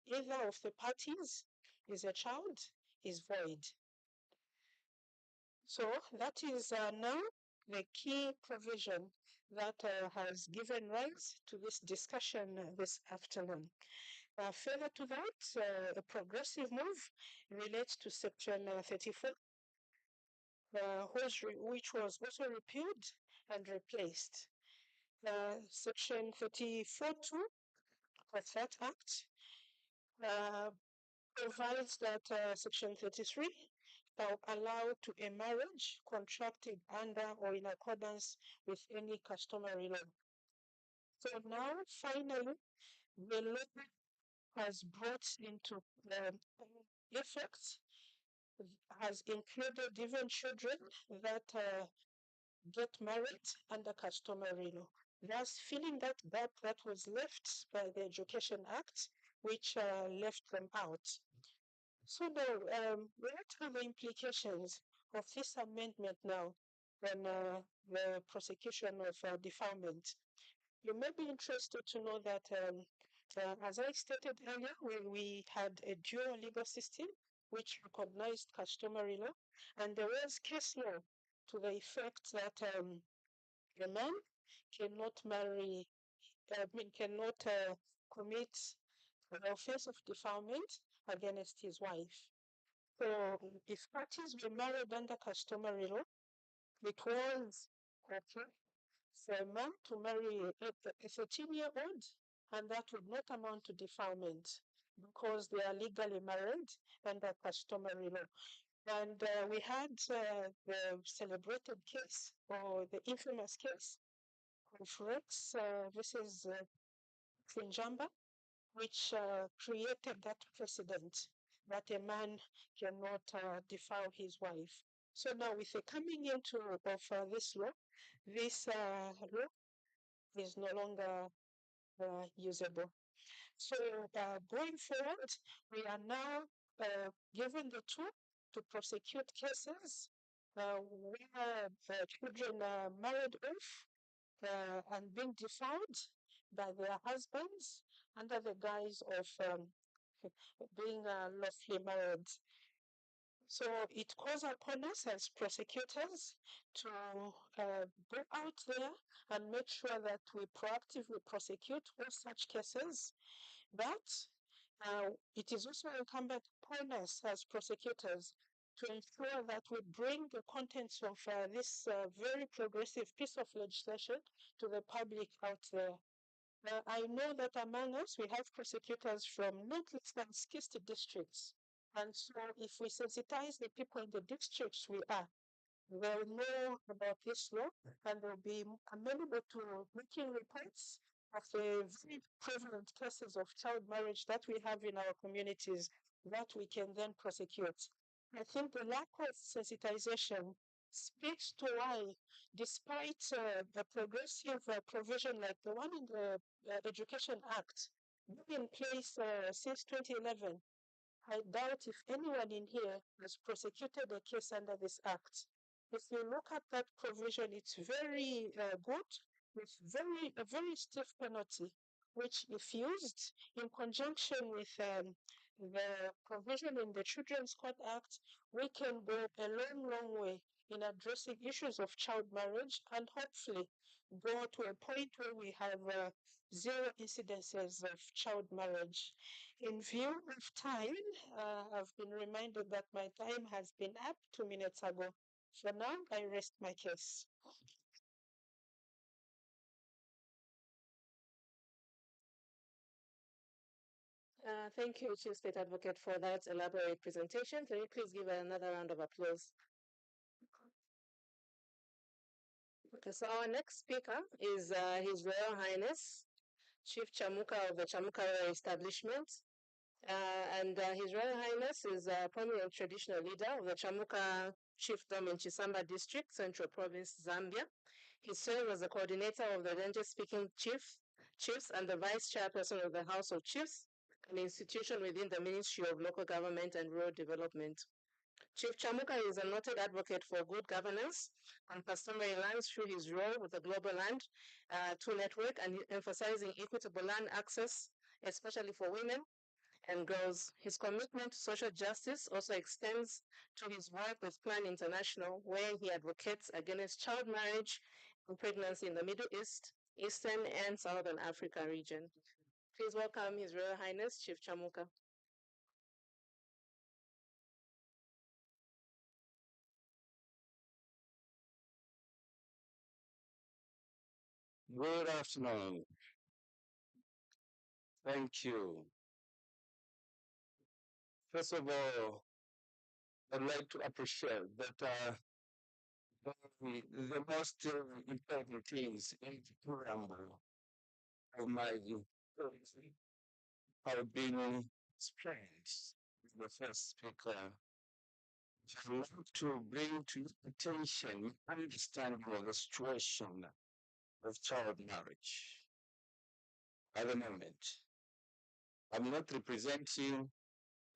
either of the parties is a child is void. So that is now the key provision that has given rise to this discussion this afternoon. Further to that, a progressive move relates to Section 34, which was also repealed and replaced. Section 34.2 of that Act provides that Section 33 allow to a marriage contracted under or in accordance with any customary law. So now, finally, the law has brought into effect, has included even children that get married under customary law. thus filling that gap that was left by the Education Act, which left them out. So now, what are the implications of this amendment now on the prosecution of defilement? You may be interested to know that, as I stated earlier, we had a dual legal system which recognized customary law, and there was case law to the effect that a man cannot marry, cannot commit the offense of defilement against his wife. So if parties were married under customary law, it was okay for a man to marry a 13-year-old, and that would not amount to defilement because they are legally married under customary law. And we had the celebrated case, or the infamous case, of Rex versus Finjamba, which created that precedent that a man cannot defile his wife. So now, with the coming into of this law, this law is no longer usable. So going forward, we are now given the tool to prosecute cases where children are married off and being defiled by their husbands under the guise of being lawfully married. So it calls upon us as prosecutors to go out there and make sure that we proactively prosecute all such cases. But it is also incumbent upon us as prosecutors to ensure that we bring the contents of this very progressive piece of legislation to the public out there. I know that among us, we have prosecutors from not less than 60 districts. And so if we sensitize the people in the districts we are, they'll know about this law and they'll be amenable to making reports of the very prevalent cases of child marriage that we have in our communities that we can then prosecute. I think the lack of sensitization speaks to why, despite the progressive provision like the one in the Education Act, been in place since 2011, I doubt if anyone in here has prosecuted a case under this act. If you look at that provision, it's very good with a very stiff penalty, which, if used in conjunction with the provision in the Children's Court Act, we can go a long, long way in addressing issues of child marriage and hopefully go to a point where we have zero incidences of child marriage. In view of time, I've been reminded that my time has been up 2 minutes ago. For now, I rest my case. Thank you, Chief State Advocate, for that elaborate presentation. Can you please give another round of applause? Okay, so our next speaker is His Royal Highness, Chief Chamuka of the Chamuka Royal Establishment. His Royal Highness is a prominent traditional leader of the Chamuka Chiefdom in Chisamba District, Central Province, Zambia. He served as the coordinator of the Lenje-speaking chiefs and the vice chairperson of the House of Chiefs, an institution within the Ministry of Local Government and Rural Development. Chief Chamuka is a noted advocate for good governance and customary lands through his role with the Global Land Tool Network and emphasizing equitable land access, especially for women and girls. His commitment to social justice also extends to his work with Plan International, where he advocates against child marriage and pregnancy in the Middle East, Eastern and Southern Africa region. Please welcome His Royal Highness, Chief Chamuka. Good afternoon. Thank you. First of all, I'd like to appreciate that the most important things in the preamble of my policy have been explained with the first speaker. I want to bring to your attention understanding of the situation of child marriage. At the moment, I'm not representing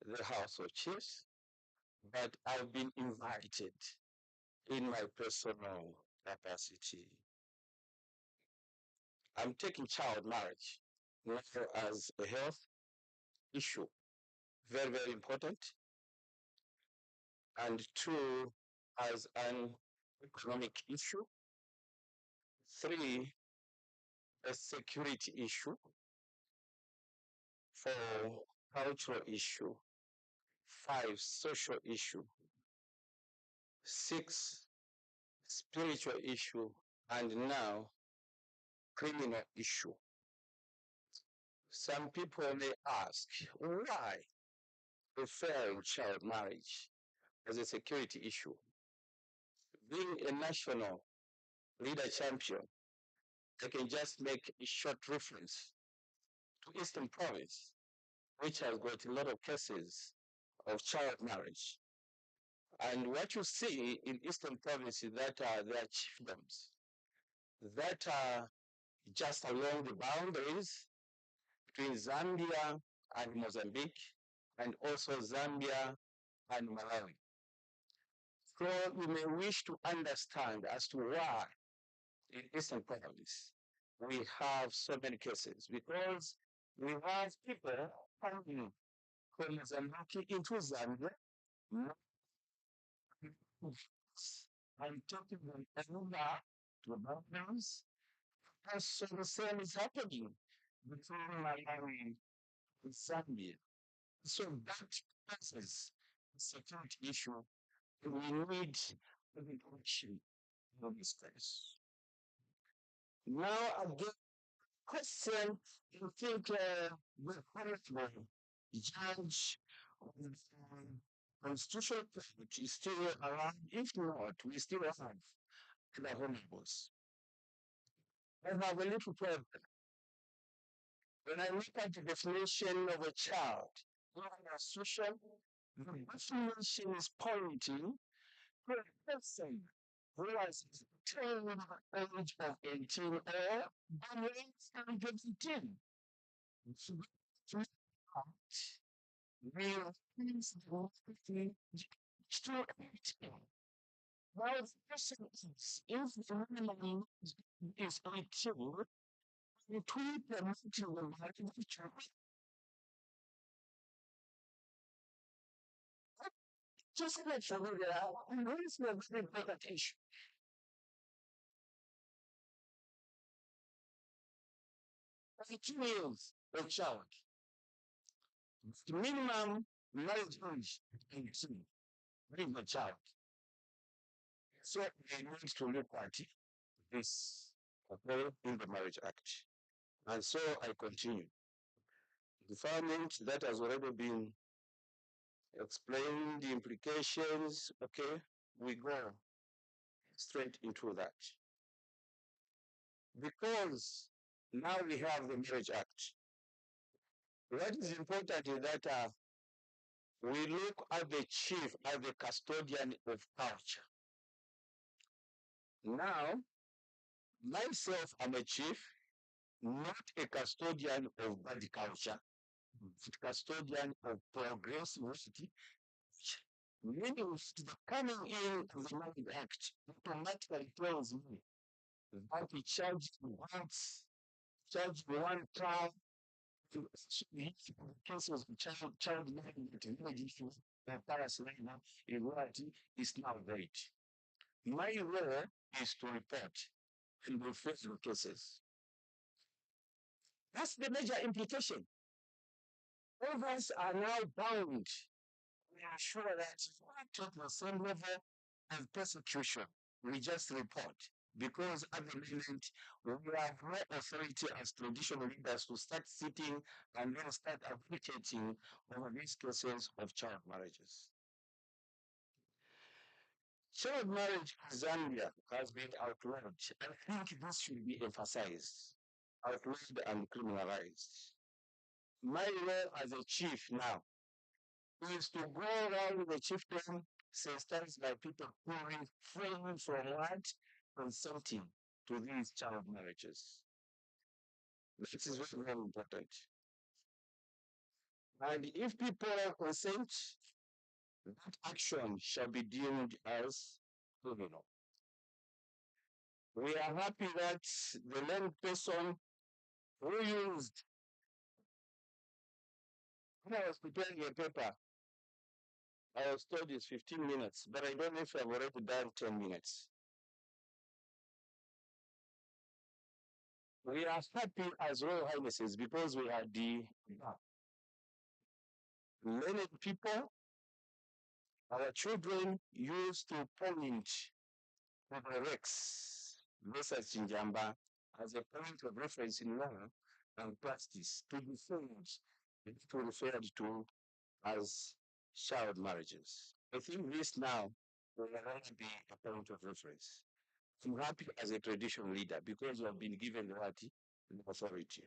the House of Chiefs, but I've been invited in my personal capacity. I'm taking child marriage not as a health issue, very, very important, and two, as an economic issue, three, a security issue, four, cultural issue, five, social issue, six, spiritual issue, and now criminal issue. Some people may ask, why referring child marriage as a security issue? Being a national leader champion, I can just make a short reference to Eastern Province, which has got a lot of cases of child marriage. And what you see in Eastern Province is that there are chiefdoms that are just along the boundaries between Zambia and Mozambique, and also Zambia and Malawi. So you may wish to understand as to why in Eastern Province we have so many cases, because we have people coming from Mozambique into Zambia. I'm talking about to boundaries. And so the same is happening between Malawi and Zambia. So that poses a security issue. We need an action on this case. Now again, question, you think the honorable judge of the constitutional court is still around? If not, we still have the honorables. I have a little problem. When I look at the definition of a child in the Constitution, the definition is pointing to a person who has attained the age of 18 or below the age of 18. So, real things to 18. Now, the person is, if the minimum is 18, it will permit you to marry the child. Just let you figure it out. And it's not very important issue. It means a child. The minimum marriage age is 18. Bring a child. So we need to look at this in the Marriage Act. And so I continue. Defilement that has already been explained, the implications, okay, we go straight into that. Because now we have the Marriage Act. What is important is that we look at the chief as the custodian of culture. Now, myself, I'm a chief, not a custodian of bad culture, but custodian of progressivity. Meaning, the coming in of the Marriage Act automatically tells me that the charge once, charge one trial, cases of child marriage at village issues that Paris right now in reality is now great. My role is to report and refer to cases. That's the major implication. All of us are now bound. We are sure that if we take the same level of persecution, we just report. Because at the moment, we have no authority as traditional leaders to start sitting and then start advocating over these cases of child marriages. Child marriage in Zambia has been outlawed, and I think this should be emphasized, outlawed and criminalized. My role as a chief now is to go around the chiefdom, sensitized by people pouring free from what? Consulting. to these child marriages. This is very, very important. And if people consent, that action shall be deemed as criminal. We are happy that the learned person who used, when I was preparing a paper, I was told it's 15 minutes, but I don't know if I've already done 10 minutes. We are happy as Royal Highnesses because we are the learned people. Our children used to point to the Rex versus Chinjamba as a point of reference in law and practice to be formed, to referred to as child marriages. I think this now will already be a point of reference. I'm happy as a traditional leader because we have been given the authority.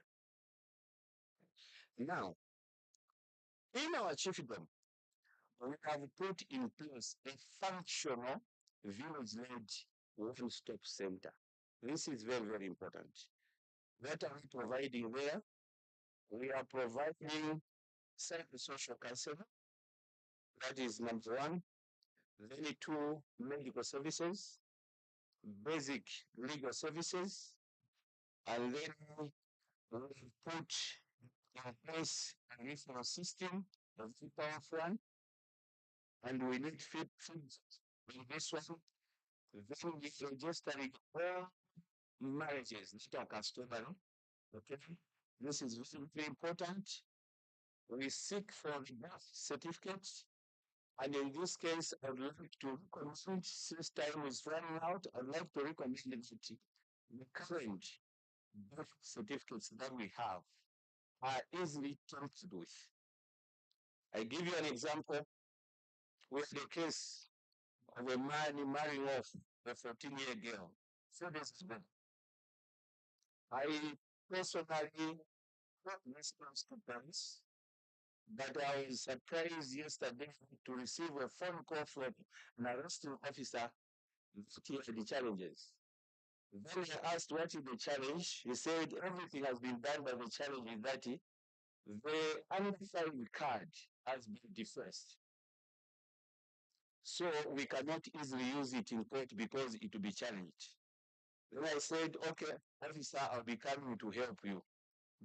Now, in our chiefdom, we have put in place a functional village-led one-stop center. This is very, very important. What are we providing there? We are providing psychosocial counseling. That is number one. Then two, medical services, basic legal services, and then we put in place a referral system, a very powerful one, and we need feeds in this one. Then we registering all marriages that are customary. Okay, this is very, very important. We seek for the birth certificates, and in this case, I'd like to recommend, since time is running out, I'd like to recommend that the current birth certificates that we have are easily tampered with. I give you an example with the case of a man marrying off a 14-year girl. 4 days ago, I personally got response to parents, but I was surprised yesterday to receive a phone call from an arresting officer that the challenges. Then I asked what is the challenge. He said everything has been done, but the challenge is that the undefined card has been defaced. So we cannot easily use it in court because it will be challenged. Then I said, okay, officer, I'll be coming to help you.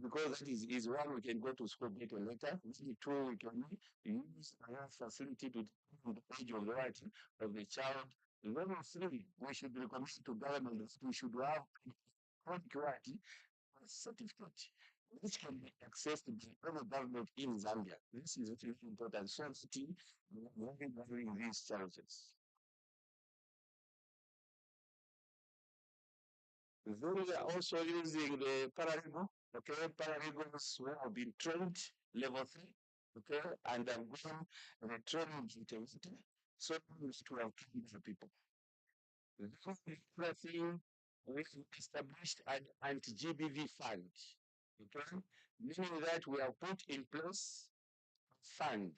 Because that is one, we can go to school, get a letter. Two, we can use our facility to the age of the right of the child. Level three, we should recommend to government that we should have quality certificate which can be accessed by any government in Zambia. This is very important. So, very these challenges. Then we are also using the paralegal. Okay, paralegals who have been trained level 3. Okay, and I'm going the training details. So we to have trained the people. The thing we established an anti-GBV fund. Okay, meaning that we have put in place a fund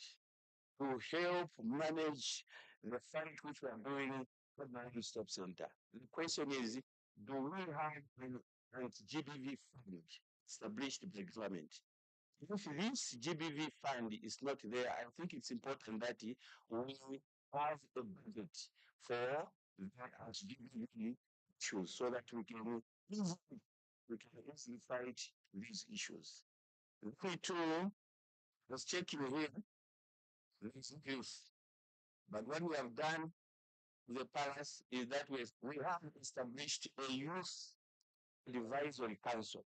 to help manage the fund which we are doing at the stop center. The question is, do we have an GBV fund established by the government? If this GBV fund is not there, I think it's important that we have a budget for the GBV issues so that we can easily fight these issues. Me too was checking here this youth. But what we have done with the palace is that we have established a youth advisory council.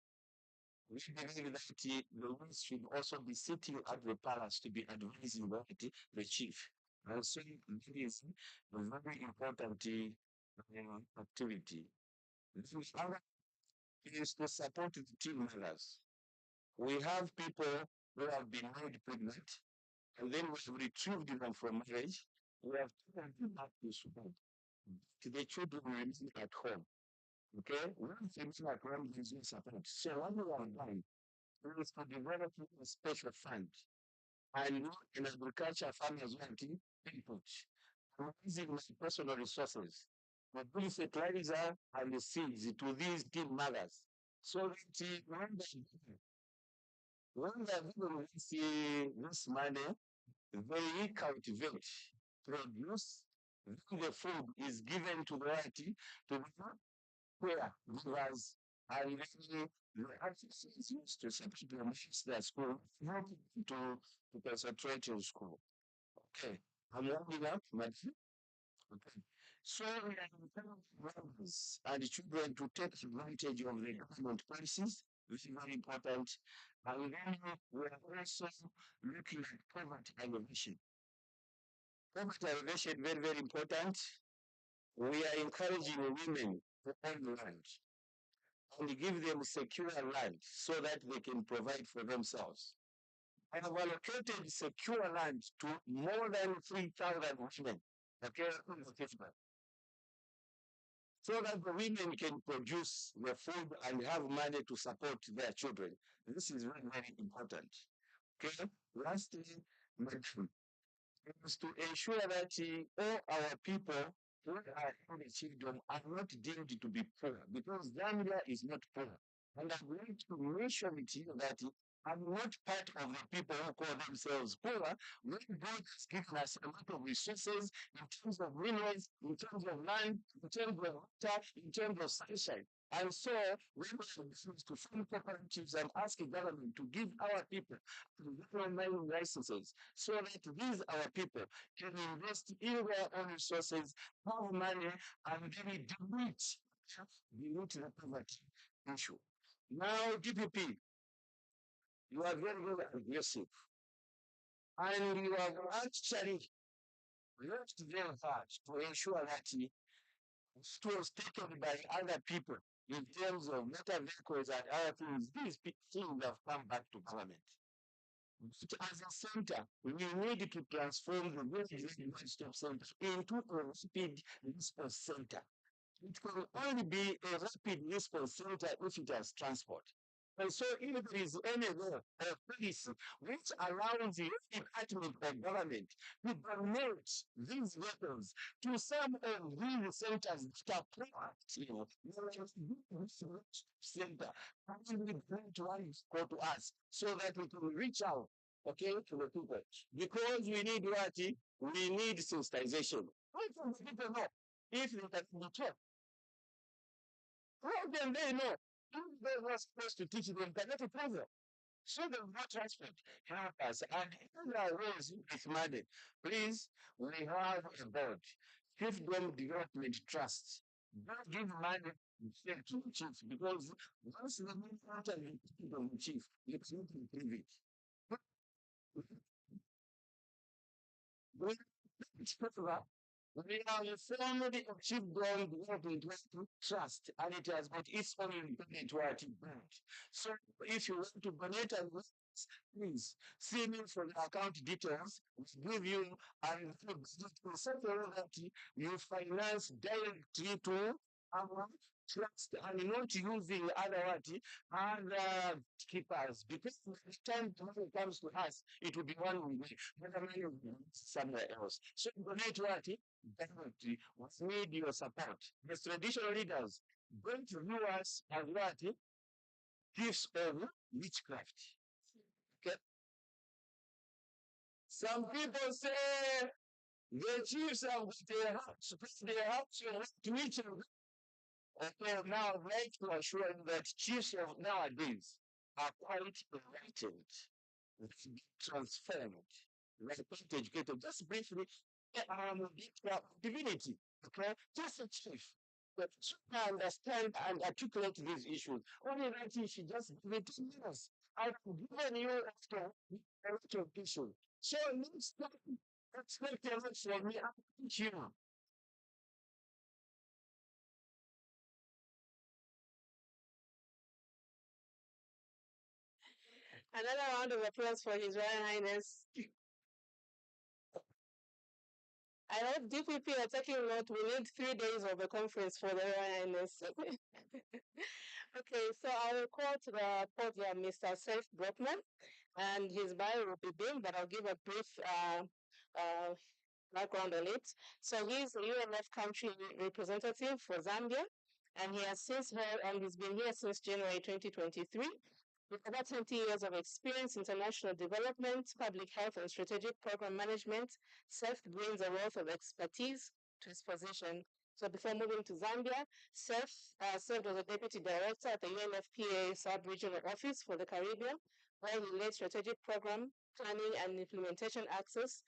We believe that the youth should also be sitting at the palace to be advising the chief. And so this is a very important activity. The other is to support the team mothers. We have people who have been made pregnant, and then we have retrieved them from marriage. We have taken them back to school. The children remain at home. Okay? One thing like one gives you support. So what we have done is to develop a special fund. And in agriculture, farmers want input. I'm using my personal resources we bring fertilizer and the seeds to these teen mothers. So that when they're given this money, they cultivate, produce, then the food is given to the right to the prayer givers, and then the access is used to substitute their school to concentrate in school. Okay, I'm rounding up, Matthew. Okay. So we are encouraging mothers and children to take advantage of the government policies, which is very important. And then we are also looking at poverty elevation. Poverty elevation, very, very important. We are encouraging women to own land and give them secure land so that they can provide for themselves. I have allocated secure land to more than 3,000 women. Okay, so that the women can produce the food and have money to support their children. This is very, very important. Okay, lastly, is to ensure that all our people who are in the children are not deemed to be poor, because Zambia is not poor. And I'm going to mention it here that I'm not part of the people who call themselves poor. When God has given us a lot of resources in terms of minerals, in terms of land, in terms of water, in terms of sunshine. And so we must refuse to form cooperatives and ask the government to give our people mining licenses so that these our people can invest in their own resources, have money, and really delete the poverty issue. Now, DPP, you are very, very aggressive. And you have actually worked very hard to ensure that it was taken by other people in terms of motor vehicles and other things. These things have come back to government. As a center, we need to transform the one-stop center into a speed response center. It can only be a rapid response center if it has transport. And so if there is any law or policy which allows the department of government to donate these weapons to some of these centers that are private, center, kindly grant one go to us so that we can reach out, okay, to the people. Because we need what? We need sensitization. Why can the people know if they can be taught? How can they know? If they were supposed to teach them, cannot prove. So the not transport help us. And in our ways with money, please, we have a board, Chiefdom Development Trust. Don't give money to the chief because once the money enter the chief, you can't improve it. It's popular. We are informed of Chiefdom Development Trust, and it has got its own independent board. So if you want to donate and please see me for the account details, which give you and something that you finance directly to our trust and not using other keepers, because by the time money comes to us, it will be one way, but the money will be somewhere else. So donate directly. We need your support. The traditional leaders don't view us as gifts of witchcraft. Okay. Some people say the chiefs have their hearts to each other. Okay, now I'd like to assure you that chiefs of nowadays are quite enlightened, transformed, like educated. Just briefly, divinity, okay? Just a chief. But should understand and articulate these issues. Only that you should just give it to us. I've given you after a lot of issues. So next time, expect a lot from me. I'll teach you. Another round of applause for His Royal Highness. I hope DPP are taking note. We need 3 days of a conference for the Royal Highness. Okay, so I will call to the podium Mr. Saif Brockman, and his bio will be big, but I'll give a brief background on it. So he's the UNF country representative for Zambia, and he's been here since January 2023. With over 20 years of experience, international development, public health, and strategic program management, Seth brings a wealth of expertise to his position. So before moving to Zambia, Seth served as a deputy director at the UNFPA Sub-Regional Office for the Caribbean, where he led strategic program planning and implementation access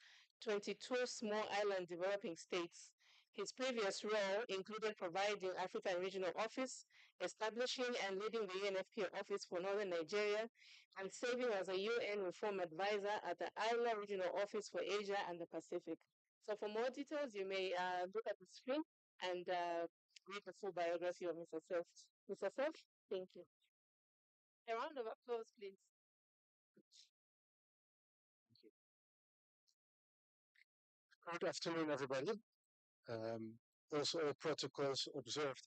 22 small island developing states. His previous role included providing African Regional Office, establishing and leading the UNFPA Office for Northern Nigeria, and serving as a UN Reform Advisor at the ILA Regional Office for Asia and the Pacific. So for more details, you may look at the screen and read the full biography of Mr. Seth. Mr. Seth, thank you. A round of applause, please. Good afternoon, everybody. Also, all protocols observed.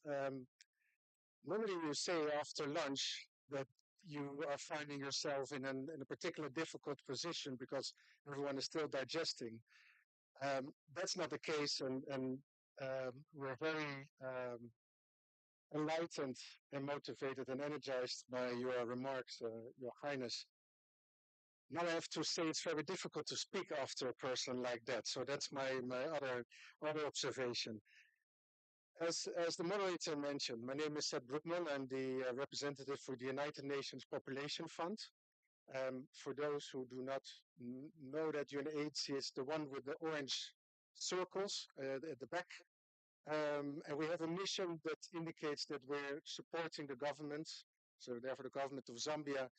Normally, you say after lunch that you are finding yourself in a particular difficult position because everyone is still digesting. That's not the case, and we're very enlightened and motivated and energized by your remarks, Your Highness. Now I have to say it's very difficult to speak after a person like that. So that's my other observation. As the moderator mentioned, my name is Seth Brookman. I'm the representative for the United Nations Population Fund. For those who do not know that UNAIDS is the one with the orange circles at the back. And we have a mission that indicates that we're supporting the government, so therefore the government of Zambia,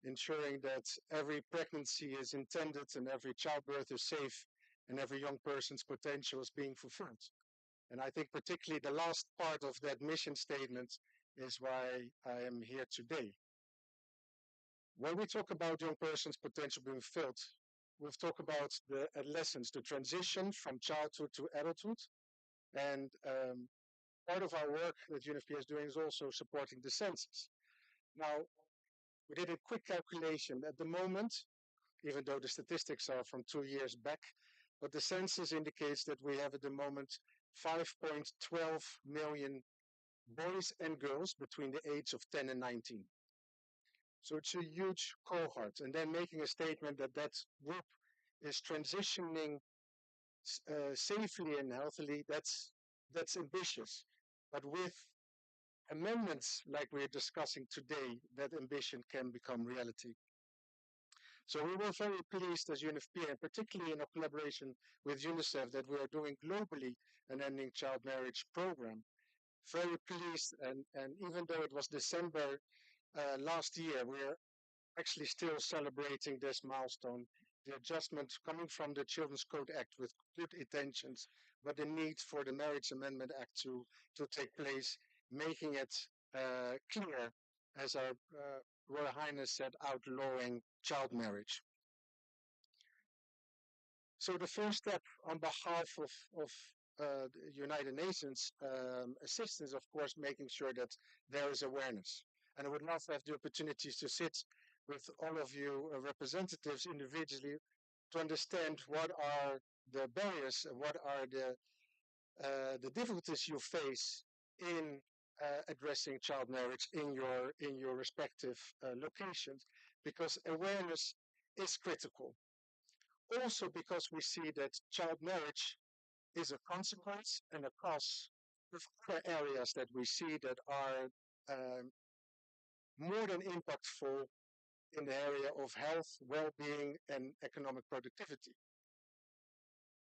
ensuring that every pregnancy is intended and every childbirth is safe and every young person's potential is being fulfilled. And I think particularly the last part of that mission statement is why I am here today. When we talk about young person's potential being fulfilled, we'll talk about the adolescence, the transition from childhood to adulthood. And part of our work that UNFPA is doing is also supporting the census. Now, we did a quick calculation at the moment, even though the statistics are from 2 years back, but the census indicates that we have at the moment 5.12 million boys and girls between the age of 10 and 19. So it's a huge cohort. And then making a statement that that group is transitioning safely and healthily, that's ambitious. But with amendments like we're discussing today, that ambition can become reality. So we were very pleased as UNFPA, and particularly in our collaboration with UNICEF, that we are doing globally an ending child marriage program. Very pleased, and even though it was December last year, we're actually still celebrating this milestone. The adjustment coming from the Children's Code Act with good intentions, but the need for the Marriage Amendment Act to take place, making it clear, as our Royal Highness said, outlawing child marriage. So the first step on behalf of the United Nations assistance, of course, making sure that there is awareness. And I would love to have the opportunities to sit with all of you representatives individually to understand what are the barriers, what are the difficulties you face in addressing child marriage in your respective locations, because awareness is critical. Also because we see that child marriage is a consequence and a cause of other areas that we see that are more than impactful in the area of health, well-being, and economic productivity.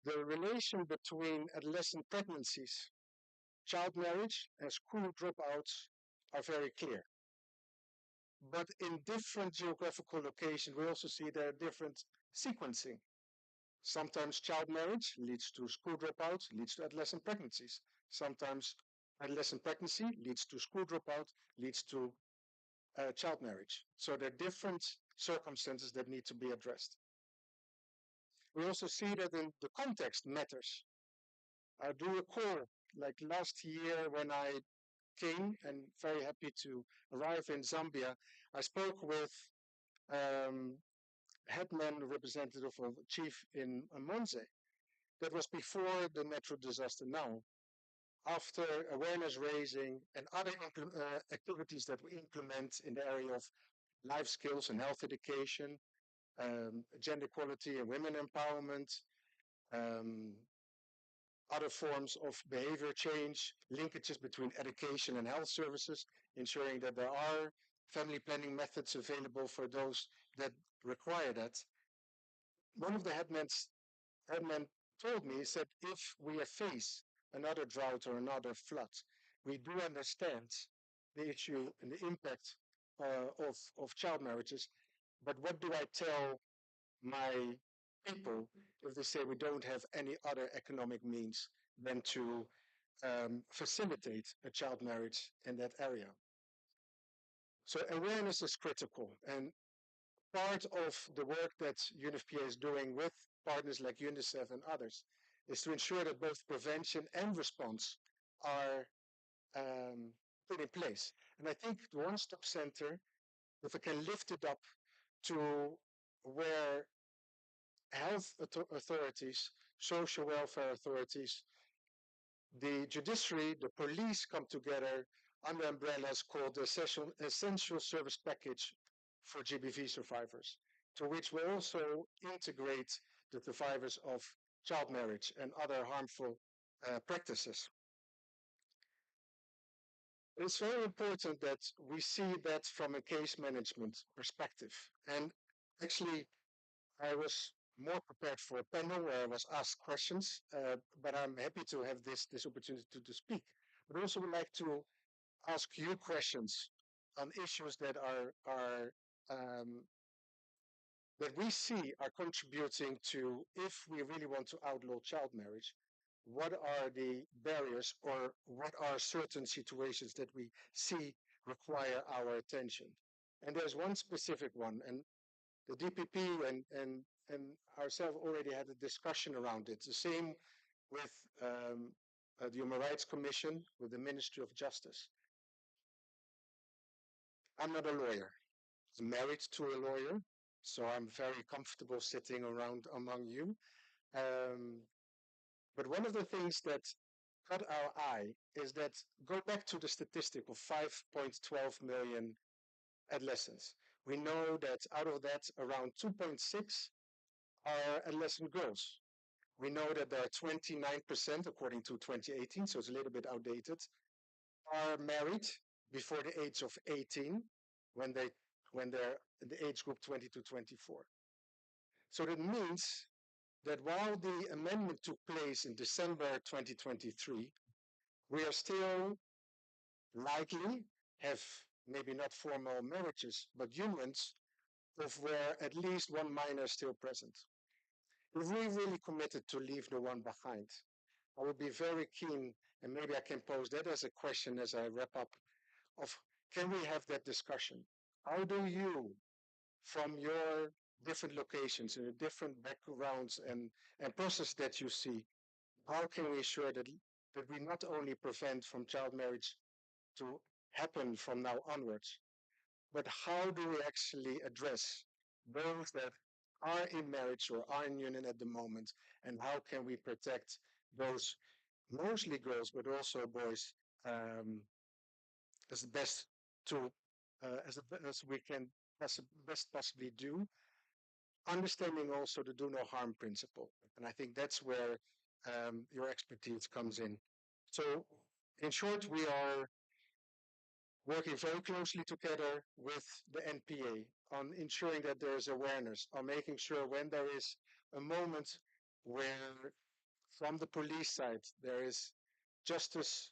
The relation between adolescent pregnancies, child marriage, and school dropouts are very clear. But in different geographical locations, we also see there are different sequencing. Sometimes child marriage leads to school dropout, leads to adolescent pregnancies. Sometimes adolescent pregnancy leads to school dropout, leads to child marriage. So there are different circumstances that need to be addressed. We also see that in the context matters. I do recall, like last year when I came and very happy to arrive in Zambia, I spoke with headman representative of chief in Monze. That was before the natural disaster. Now, after awareness raising and other activities that we implement in the area of life skills and health education, gender equality and women empowerment, um, other forms of behavior change, linkages between education and health services, ensuring that there are family planning methods available for those that require that. One of the headmen told me, he said, if we face another drought or another flood, we do understand the issue and the impact of child marriages, but what do I tell my people if they say we don't have any other economic means than to facilitate a child marriage in that area? So awareness is critical, and part of the work that UNFPA is doing with partners like UNICEF and others is to ensure that both prevention and response are put in place. And I think the one-stop center, if we can lift it up to where health authorities, social welfare authorities, the judiciary, the police come together under umbrellas called the Essential Service Package for GBV survivors, to which we also integrate the survivors of child marriage and other harmful practices. It's very important that we see that from a case management perspective. And actually, I was more prepared for a panel where I was asked questions, but I'm happy to have this opportunity to speak. But also would like to ask you questions on issues that that we see are contributing to, if we really want to outlaw child marriage, what are the barriers or what are certain situations that we see require our attention? And there's one specific one, and the DPP and ourselves already had a discussion around it. The same with the Human Rights Commission, with the Ministry of Justice. I'm not a lawyer. I'm married to a lawyer, so I'm very comfortable sitting around among you. But one of the things that caught our eye is that, go back to the statistic of 5.12 million adolescents. We know that out of that, around 2.6 are adolescent girls. We know that there are 29%, according to 2018, so it's a little bit outdated, are married before the age of 18 when they're in the age group 20 to 24. So that means that while the amendment took place in December 2023, we are still likely have maybe not formal marriages, but unions of where at least one minor is still present. If we really committed to leave no one behind, I would be very keen, and maybe I can pose that as a question as I wrap up, of can we have that discussion? How do you, from your different locations and the different backgrounds and process that you see, how can we ensure that we not only prevent from child marriage to happen from now onwards, but how do we actually address those that are in marriage or are in union at the moment, and how can we protect those, mostly girls, but also boys, as best to as we can best possibly do, understanding also the do no harm principle. And I think that's where your expertise comes in. So in short, we are working very closely together with the NPA on ensuring that there is awareness, on making sure when there is a moment where from the police side there is justice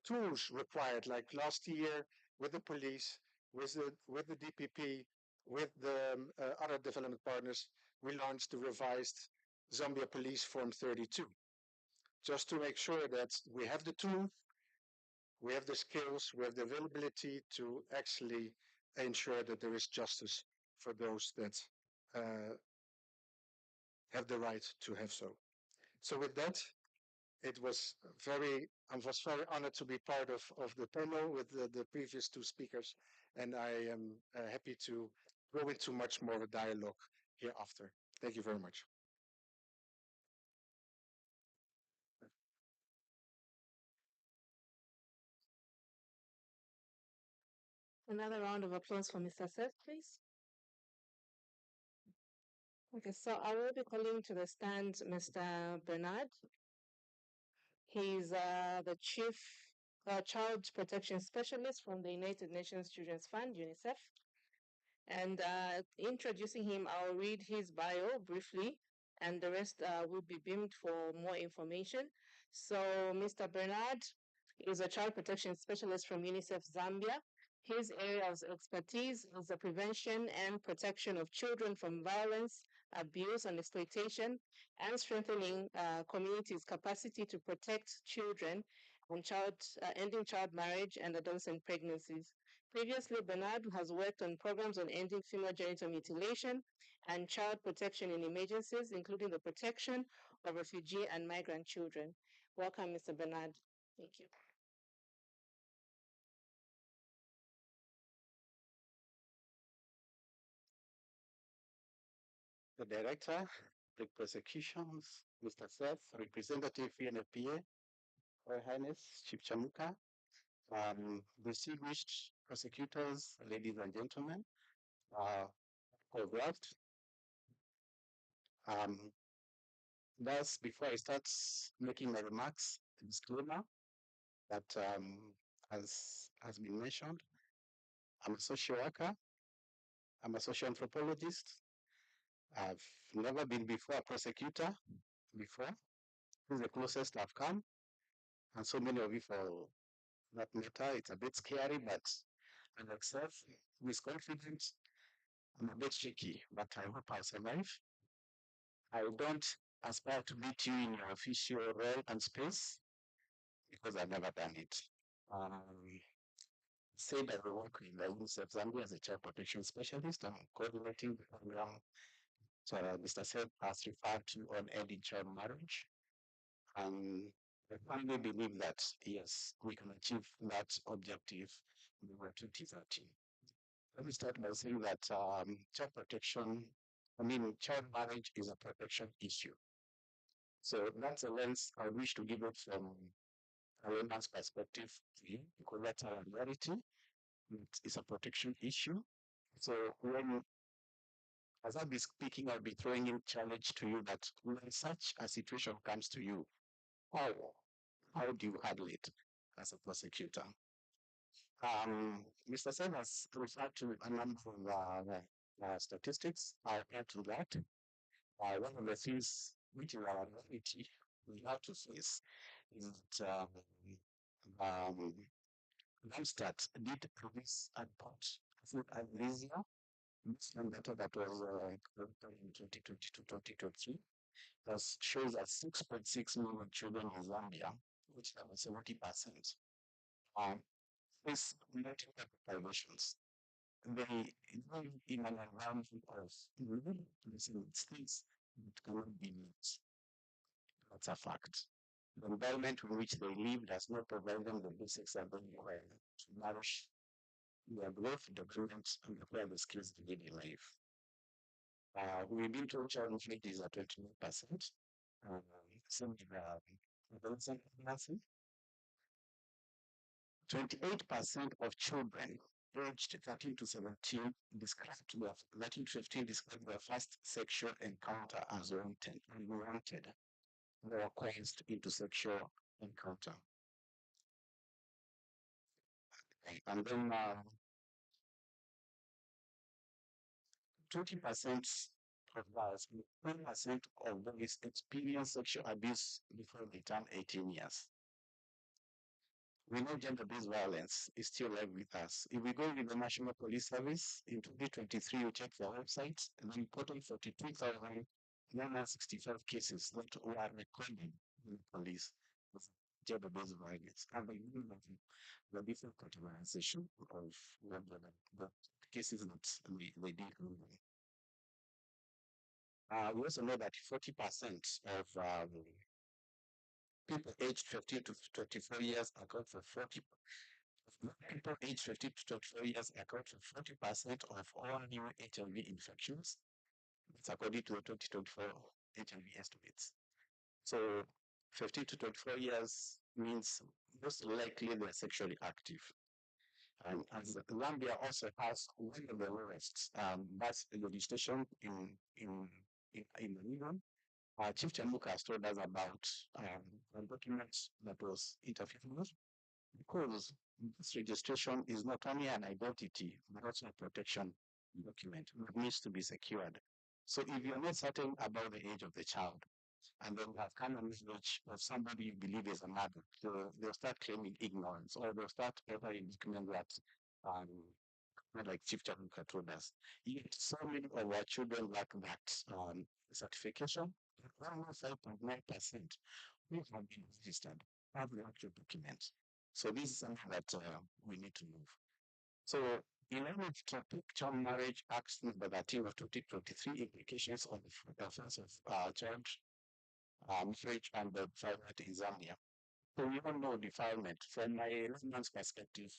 tools required, like last year with the police, with the DPP, with the other development partners, we launched the revised Zambia Police Form 32, just to make sure that we have the tool, we have the skills, we have the availability to actually ensure that there is justice for those that have the right to have so. So with that, I was very honored to be part of the panel with the previous two speakers, and I am happy to go into much more of a dialogue hereafter. Thank you very much. Another round of applause for Mr. Seth, please. Okay, so I will be calling to the stand Mr. Bernard. He's the Chief Child Protection Specialist from the United Nations Children's Fund, UNICEF. And introducing him, I'll read his bio briefly, and the rest will be beamed for more information. So, Mr. Bernard is a child protection specialist from UNICEF Zambia. His area of expertise is the prevention and protection of children from violence, abuse, and exploitation, and strengthening communities' capacity to protect children and ending child marriage and adolescent pregnancies. Previously, Bernard has worked on programs on ending female genital mutilation and child protection in emergencies, including the protection of refugee and migrant children. Welcome, Mr. Bernard. Thank you. The Director, the Prosecutions, Mr. Seth, Representative UNFPA, Her Highness Chief Chamuka, distinguished prosecutors, ladies and gentlemen, congrats. Thus, before I start making my remarks, a disclaimer that as has been mentioned, I'm a social worker, I'm a social anthropologist. I've never been before a prosecutor before. This is the closest I've come. And so many of you, for that matter, it's a bit scary, but I'm myself with confidence. I'm a bit shaky, but I hope I'll survive. I don't aspire to meet you in your official role and space because I've never done it. Said I will work in the UNICEF Zambia as a child protection specialist. I'm coordinating the program. So Mr. Seth has referred to on ending child marriage. And I firmly believe that, yes, we can achieve that objective in the year 2030. Let me start by saying that child marriage is a protection issue. So that's a lens I wish to give it from a layman's perspective to you, because that's our reality. It's a protection issue. So as I'll be speaking, I'll be throwing in challenge to you that when such a situation comes to you, how do you handle it as a prosecutor? Mr. Sen has referred to a number of statistics. I'll add to that. One of the things which is our reality we have to face is that Randstad did release a report, food amnesia, based on data that was in 2022-2023, that shows that 6.6 million children in Zambia, which is 70%, face mental health privations. They live in an environment of states that cannot be met. That's a fact. The environment in which they live does not provide them the basics that they require to nourish their growth, development, and acquire the skills they need in life. We've been told child mortality is at 29%. Same with adolescent pregnancy. 28% of children aged 13 to 17 described their first sexual encounter as unwanted or coerced into sexual encounter. And then 20% of those, 10% of those experience sexual abuse before they turn 18 years. We know gender-based violence is still alive with us. If we go with the National Police Service, in 2023, you check their website, and they reported 42,965 cases that were recorded in the police of gender-based violence. And they knew that the different categorization of the cases that they did. We also know that 40% of people aged 15 to 24 years account for 40. People aged 15 to 24 years account for 40% of all new HIV infections. It's according to the 2024 HIV estimates. So 15 to 24 years means most likely they're sexually active. And Zambia also has one of the lowest bus legislation in the union. Chief Chamuka has told us about a document that was interfered with because this registration is not only an identity but also a protection document that needs to be secured. So if you're not certain about the age of the child, and then have come on age of somebody you believe is a mother, they'll start claiming ignorance, or they'll start entering document that um, like Chief Chamuka told us. Yet so many of our children lack that certification. Almost 5.9% who have been registered have the actual documents. So this is something that we need to move. So in order to topic Child Marriage Act number 13 of 2023 implications on the offense of child marriage and the defilement in Zambia. So we all know defilement from my layman's perspective.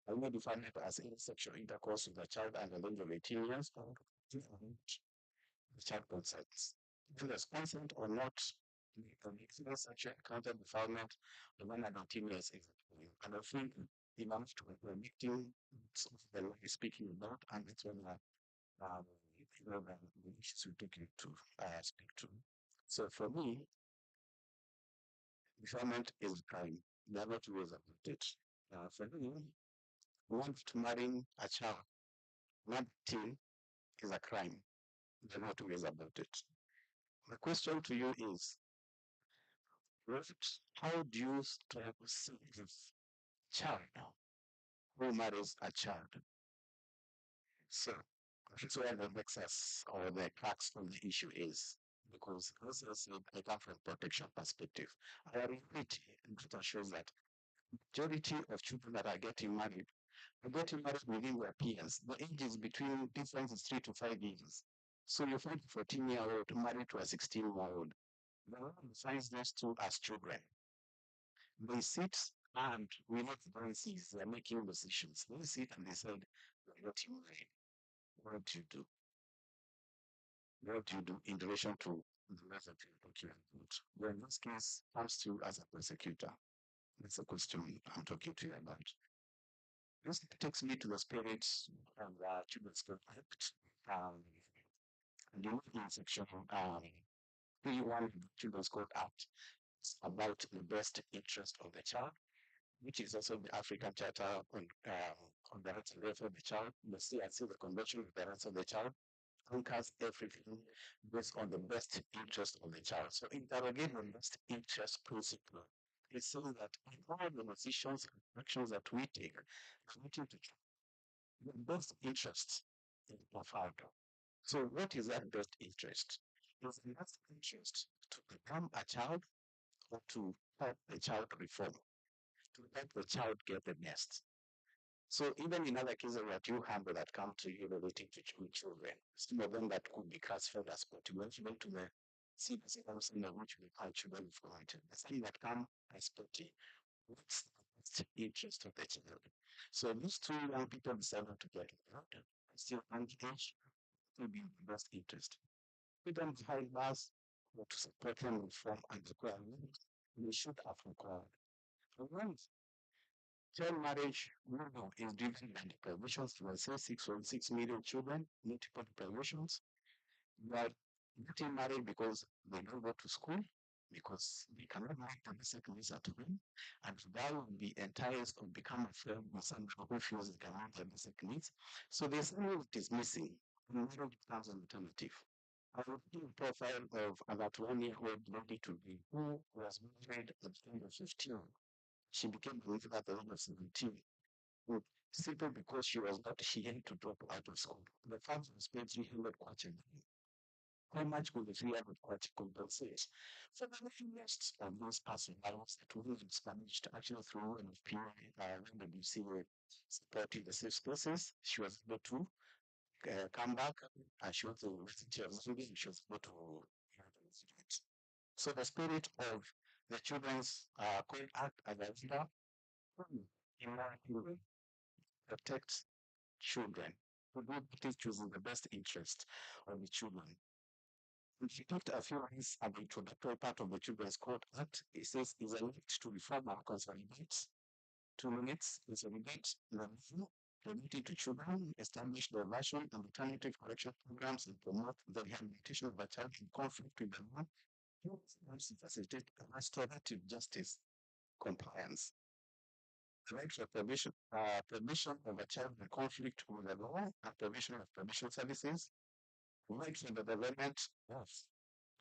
I know defilement as any sexual intercourse with a child under the age of 18 years or the child consents. Whether there's consent or not, the sexual encounter defilement, the one under 18 years is. And I think enough to the victim the law is speaking about, and it's when the issues we're taking to speak to. So for me, defilement is a crime. There are not two ways about it. For me, want to marry a child, not teen, is a crime. There are not two ways about it. The question to you is, how do you stop a child who marries a child? So that's where the nexus or the crux of the issue is. Because as I said, I come from a protection perspective. Our reality data shows that majority of children that are getting married are getting married within their peers. The age is between difference is 3 to 5 years. So you find a 14-year-old married to a 16-year-old. The law defines those two as children. They sit and we let them see they're making decisions. They sit and they said, "You're not married. What do you do? What do you do in relation to the rest of your document?" Well, in this case, comes to you as a prosecutor. That's the question I'm talking to you about. This takes me to the spirit of the Children's Code Act. The in section 31 of the Children's Code Act is about the best interest of the child, which is also the African Charter on the rights and welfare of the child, the CRC, the Convention on the rights of the child, anchors everything based on the best interest of the child. So interrogate the best interest principle. It says that in all the decisions and actions that we take, relating to the best interest is profound. So what is that best interest? Is the best interest to become a child or to help the child reform, to help the child get the best? So even in other cases that you handle that come to you relating to children, some of them that could be classified as petty, when you went to the CBC in which we call children of God, some that come as petty, what's the best interest of the child? So these two young people decided to get married, still underage, will be in the best interest. We don't find us to support them reform and require we should have required. And child marriage is driven by deprivations to say 6.6 million children, multiple deprivations. But getting married because they don't go to school, because they cannot meet the basic needs at home, and that will be enticed or become a friend with someone who feels they can meet the basic needs. So there's something that is missing, and marriage becomes an alternative. I will give a profile of about 1 year old lady today who was married at the age of 15. She became a wife at the age of 17. Simply because she was not here to drop out of school. The funds was paid 300 kwacha. How much will the 300 kwacha compensate for the interest of those personal lives that women's managed actually through an appeal WCA supporting the safe spaces? She was able to come back and she was the University of Zambia and she was able to so the spirit of the Children's Code Act as a leader, in my opinion, protects children. So nobody choosing the best interest of the children. If you talked a few lines at the introductory part of the Children's Code Act, it says is a right to reform and consolidate 2 minutes is a debate review related to children, establish diversion and alternative correction programs, and promote the rehabilitation of a child in conflict with the law, to facilitate restorative justice compliance. The right for provision of a child in conflict with the law, and provision of provision services, right for the development of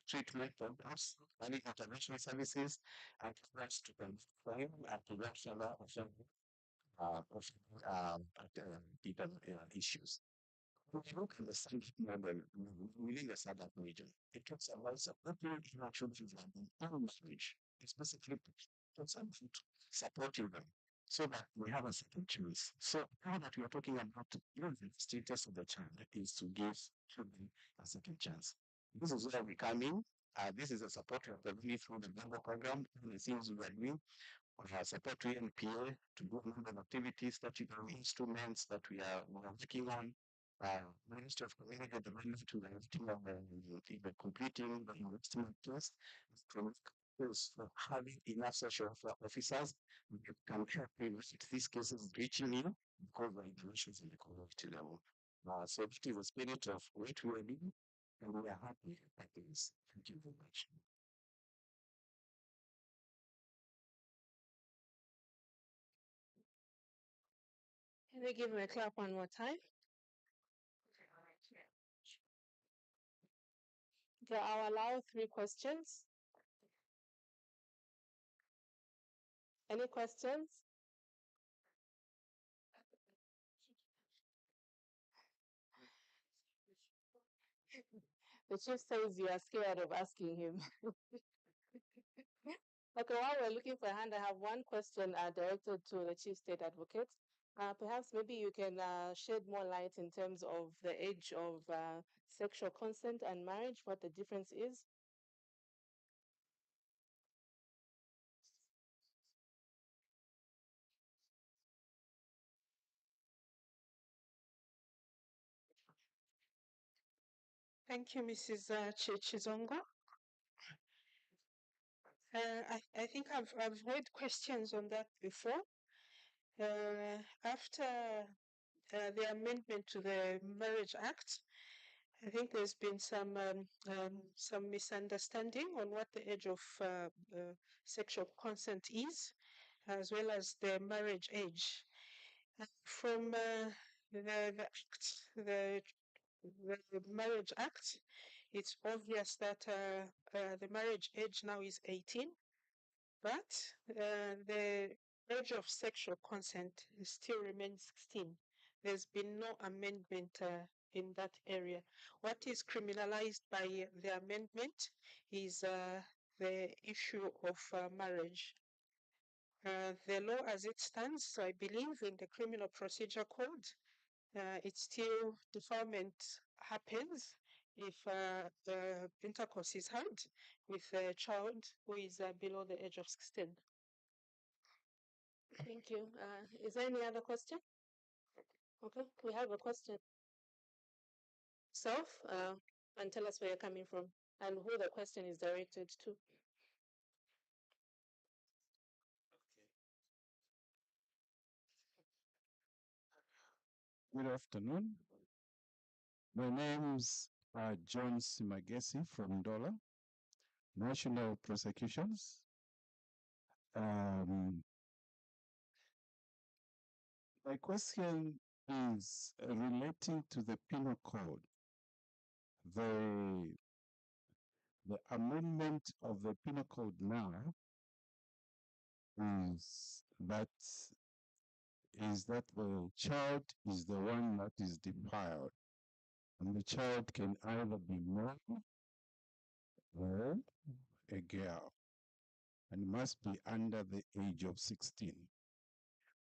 treatment programs, early intervention services, and programs to prevent crime and prevent further people issues. When you look at the SADC model within the SADC region, it talks about supporting children in early stage. It's basically supporting them so that we have a second chance. So now that we are talking about even the status of the child is to give children a second chance. This is where we come in. This is a support we are providing through the member program and the things we are doing. Support to NPA to do a number of activities, statutory instruments that we are working on. Minister of Community Development to the even completing the investment test for having enough social officers that can help with these cases reaching you because the interventions in the community level. So it is a spirit of what we are doing, and we are happy at this. Thank you very much. Can we give him a clap one more time? Okay, I'll allow 3 questions. Any questions? The chief says you are scared of asking him. Okay, while we're looking for a hand, I have one question directed to the Chief State Advocate. Perhaps maybe you can shed more light in terms of the age of sexual consent and marriage, what the difference is. Thank you, Mrs. Chizongo. I think I've heard questions on that before. After the amendment to the Marriage Act, I think there's been some misunderstanding on what the age of sexual consent is, as well as the marriage age. From the Marriage Act, it's obvious that the marriage age now is 18, but the age of sexual consent still remains 16. There's been no amendment in that area. What is criminalized by the amendment is the issue of marriage. The law as it stands, so I believe in the Criminal Procedure Code, it's still defilement happens if intercourse is had with a child who is below the age of 16. Thank you. Is there any other question? Okay, we have a question. Self, and tell us where you're coming from and who the question is directed to. Good afternoon. My name's John Simagesi from Ndola, National Prosecutions. My question is relating to the penal code. The amendment of the penal code now is that the child is the one that is defiled, and the child can either be male or a girl, and must be under the age of 16.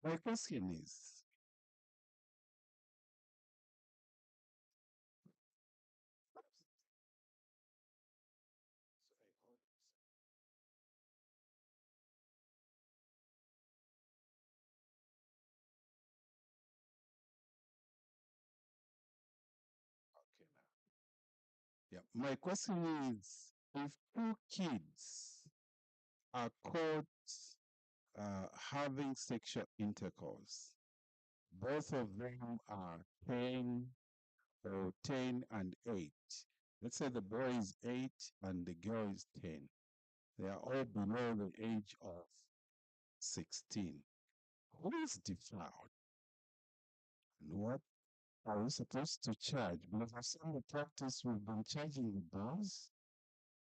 My question is, my question is, if 2 kids are caught having sexual intercourse. Both of them are 10 or 10 and 8. Let's say the boy is 8 and the girl is 10. They are all below the age of 16. Who is defiled? And what are we supposed to charge? Because I've seen the practice, we've been charging the boys,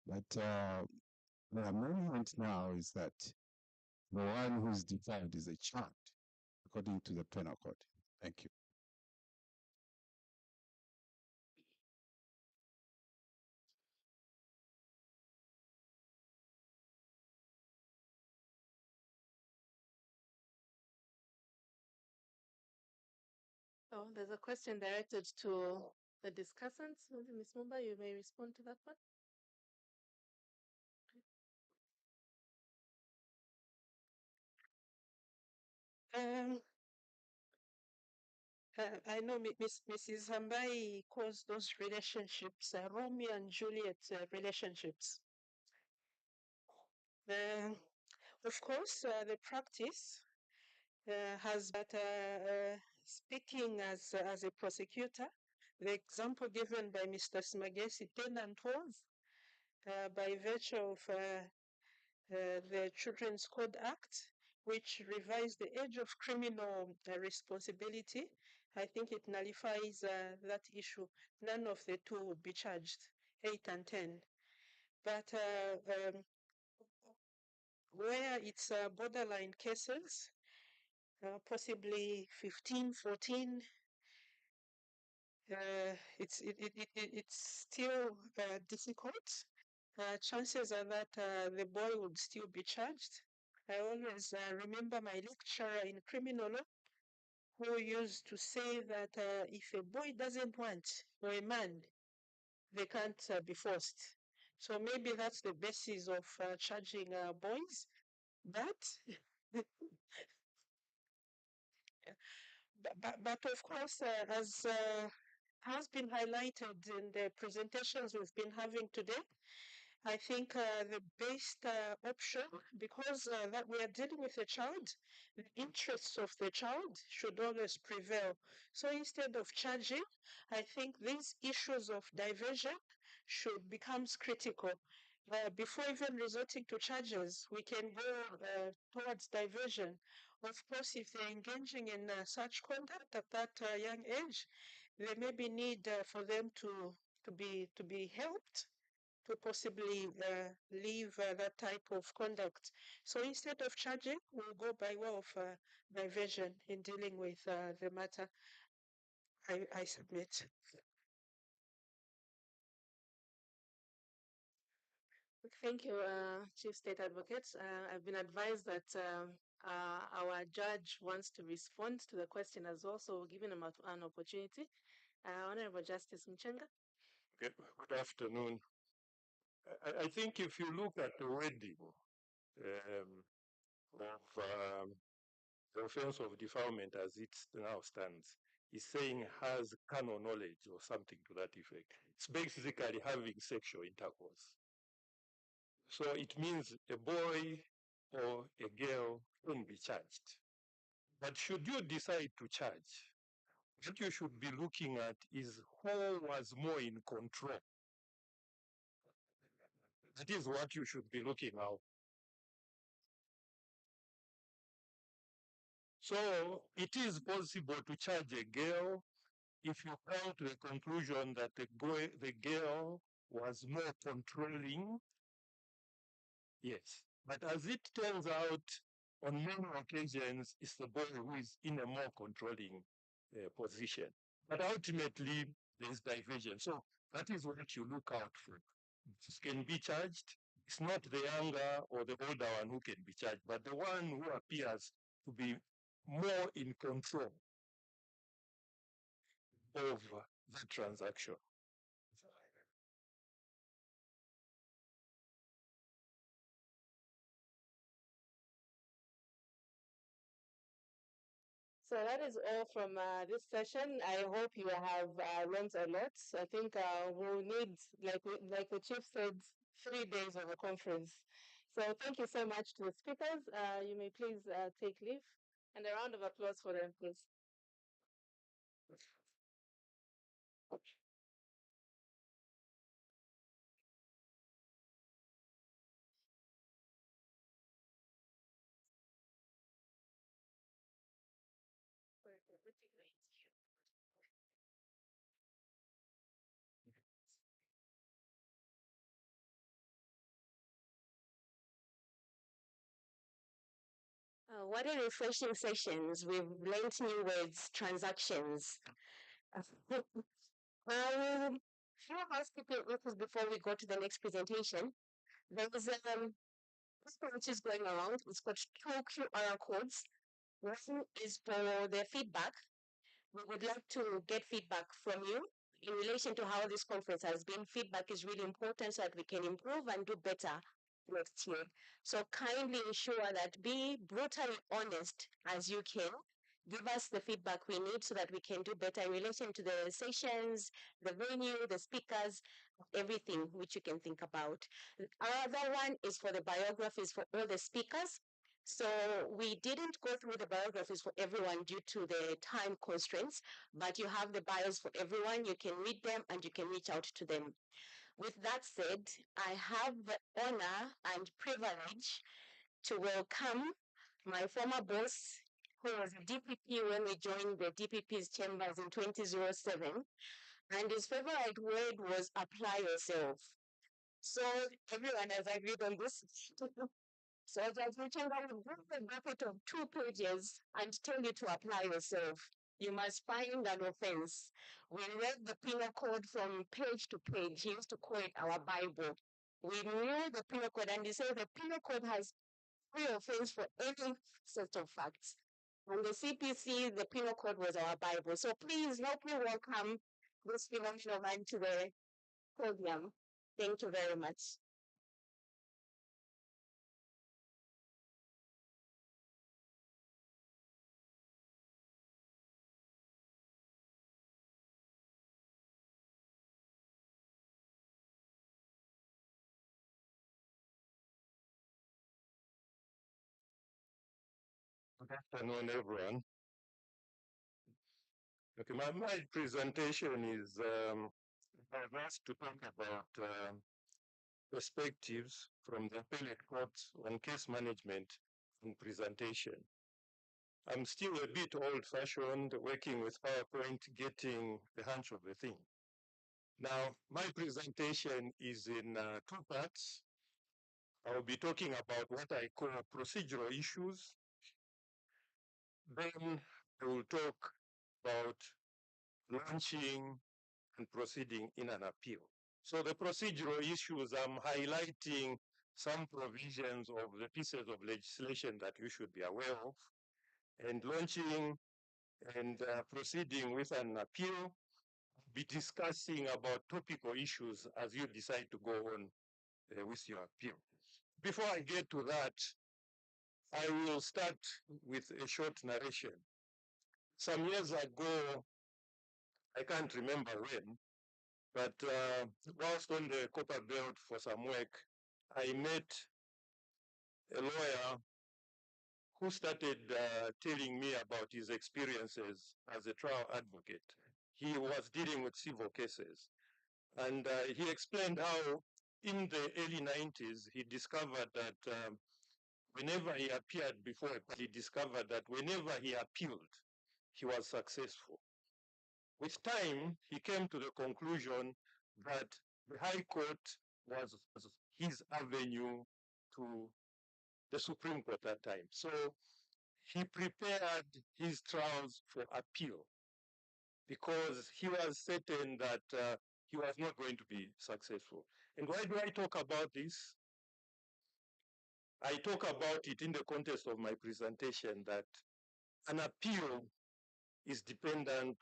but the amendment now is that the one who is defiled is a child, according to the penal code. Thank you. Oh, there's a question directed to the discussants. Ms. Mumba, you may respond to that one. I know Mrs. Hambai calls those relationships Romeo and Juliet relationships. Of course, the practice has, but speaking as a prosecutor, the example given by Mr. Smagesi, 10 and 12, by virtue of the Children's Code Act, which revised the age of criminal responsibility, I think it nullifies that issue. None of the two would be charged, 8 and 10. But where it's borderline cases, possibly 15, 14, it's still difficult. Chances are that the boy would still be charged. I always remember my lecturer in criminal law who used to say that if a boy doesn't want, or a man, they can't be forced. So maybe that's the basis of charging boys. But of course, as has been highlighted in the presentations we've been having today, I think the best option, because that we are dealing with a child, the interests of the child should always prevail. So instead of charging, I think these issues of diversion should become critical. Before even resorting to charges, we can go towards diversion. Of course, if they're engaging in such conduct at that young age, there may be need for them to be helped to possibly leave that type of conduct. So instead of charging, we'll go by way of diversion in dealing with the matter. I submit. Thank you, Chief State Advocate. I've been advised that our judge wants to respond to the question as well, so we'll give him an opportunity. Honorable Justice Mchenga. Okay, good afternoon. I think if you look at the wording of the offense of defilement as it now stands, is saying has carnal knowledge or something to that effect. It's basically having sexual intercourse. So it means a boy or a girl can be charged. But should you decide to charge, what you should be looking at is who was more in control. That is what you should be looking at. So it is possible to charge a girl if you come to the conclusion that the girl was more controlling. Yes. But as it turns out, on many occasions, it's the boy who is in a more controlling position. But ultimately, there's diversion. So that is what you look out for. It can be charged. It's not the younger or the older one who can be charged, but the one who appears to be more in control of the transaction. So that is all from this session. I hope you have learned a lot. I think we'll need, like the chief said, 3 days of a conference. So thank you so much to the speakers. You may please take leave, and a round of applause for them, please. What a refreshing sessions. We've learned new words, transactions. Few housekeeping issues before we go to the next presentation. There is which is going around. It's got two QR codes. One is for the feedback. We would like to get feedback from you in relation to how this conference has been. Feedback is really important so that we can improve and do better next year. So kindly ensure that be brutally honest as you can. Give us the feedback we need so that we can do better in relation to the sessions, the venue, the speakers, everything which you can think about. Our other one is for the biographies for all the speakers. So we didn't go through the biographies for everyone due to the time constraints, but you have the bios for everyone. You can read them and you can reach out to them. With that said, I have the honor and privilege to welcome my former boss, who was a DPP when we joined the DPP's chambers in 2007, and his favorite word was apply yourself. So everyone has agreed on this. So Judge Muchanga will give the bucket of 2 pages and tell you to apply yourself. You must find an offense. We read the penal code from page to page. He used to call it our Bible. We knew the penal code, and he said the penal code has 3 offenses for any set of facts. On the CPC, the penal code was our Bible. So please help me welcome this phenomenal man to the podium. Thank you very much. Good afternoon, everyone. Okay, my presentation is I've asked to talk about perspectives from the appellate courts on case management and presentation. I'm still a bit old-fashioned, working with PowerPoint, getting the hunch of the thing. Now, my presentation is in 2 parts. I'll be talking about what I call procedural issues. Then I will talk about launching and proceeding in an appeal. So the procedural issues, I'm highlighting some provisions of the pieces of legislation that you should be aware of, and launching and proceeding with an appeal, be discussing about topical issues as you decide to go on with your appeal. Before I get to that, I will start with a short narration. Some years ago, I can't remember when, but whilst on the Copper Belt for some work, I met a lawyer who started telling me about his experiences as a trial advocate. He was dealing with civil cases. And he explained how in the early 90s, he discovered that whenever he appeared before a court, he discovered that whenever he appealed, he was successful. With time, he came to the conclusion that the High Court was his avenue to the Supreme Court at that time. So he prepared his trials for appeal because he was certain that he was not going to be successful. And why do I talk about this? I talk about it in the context of my presentation that an appeal is dependent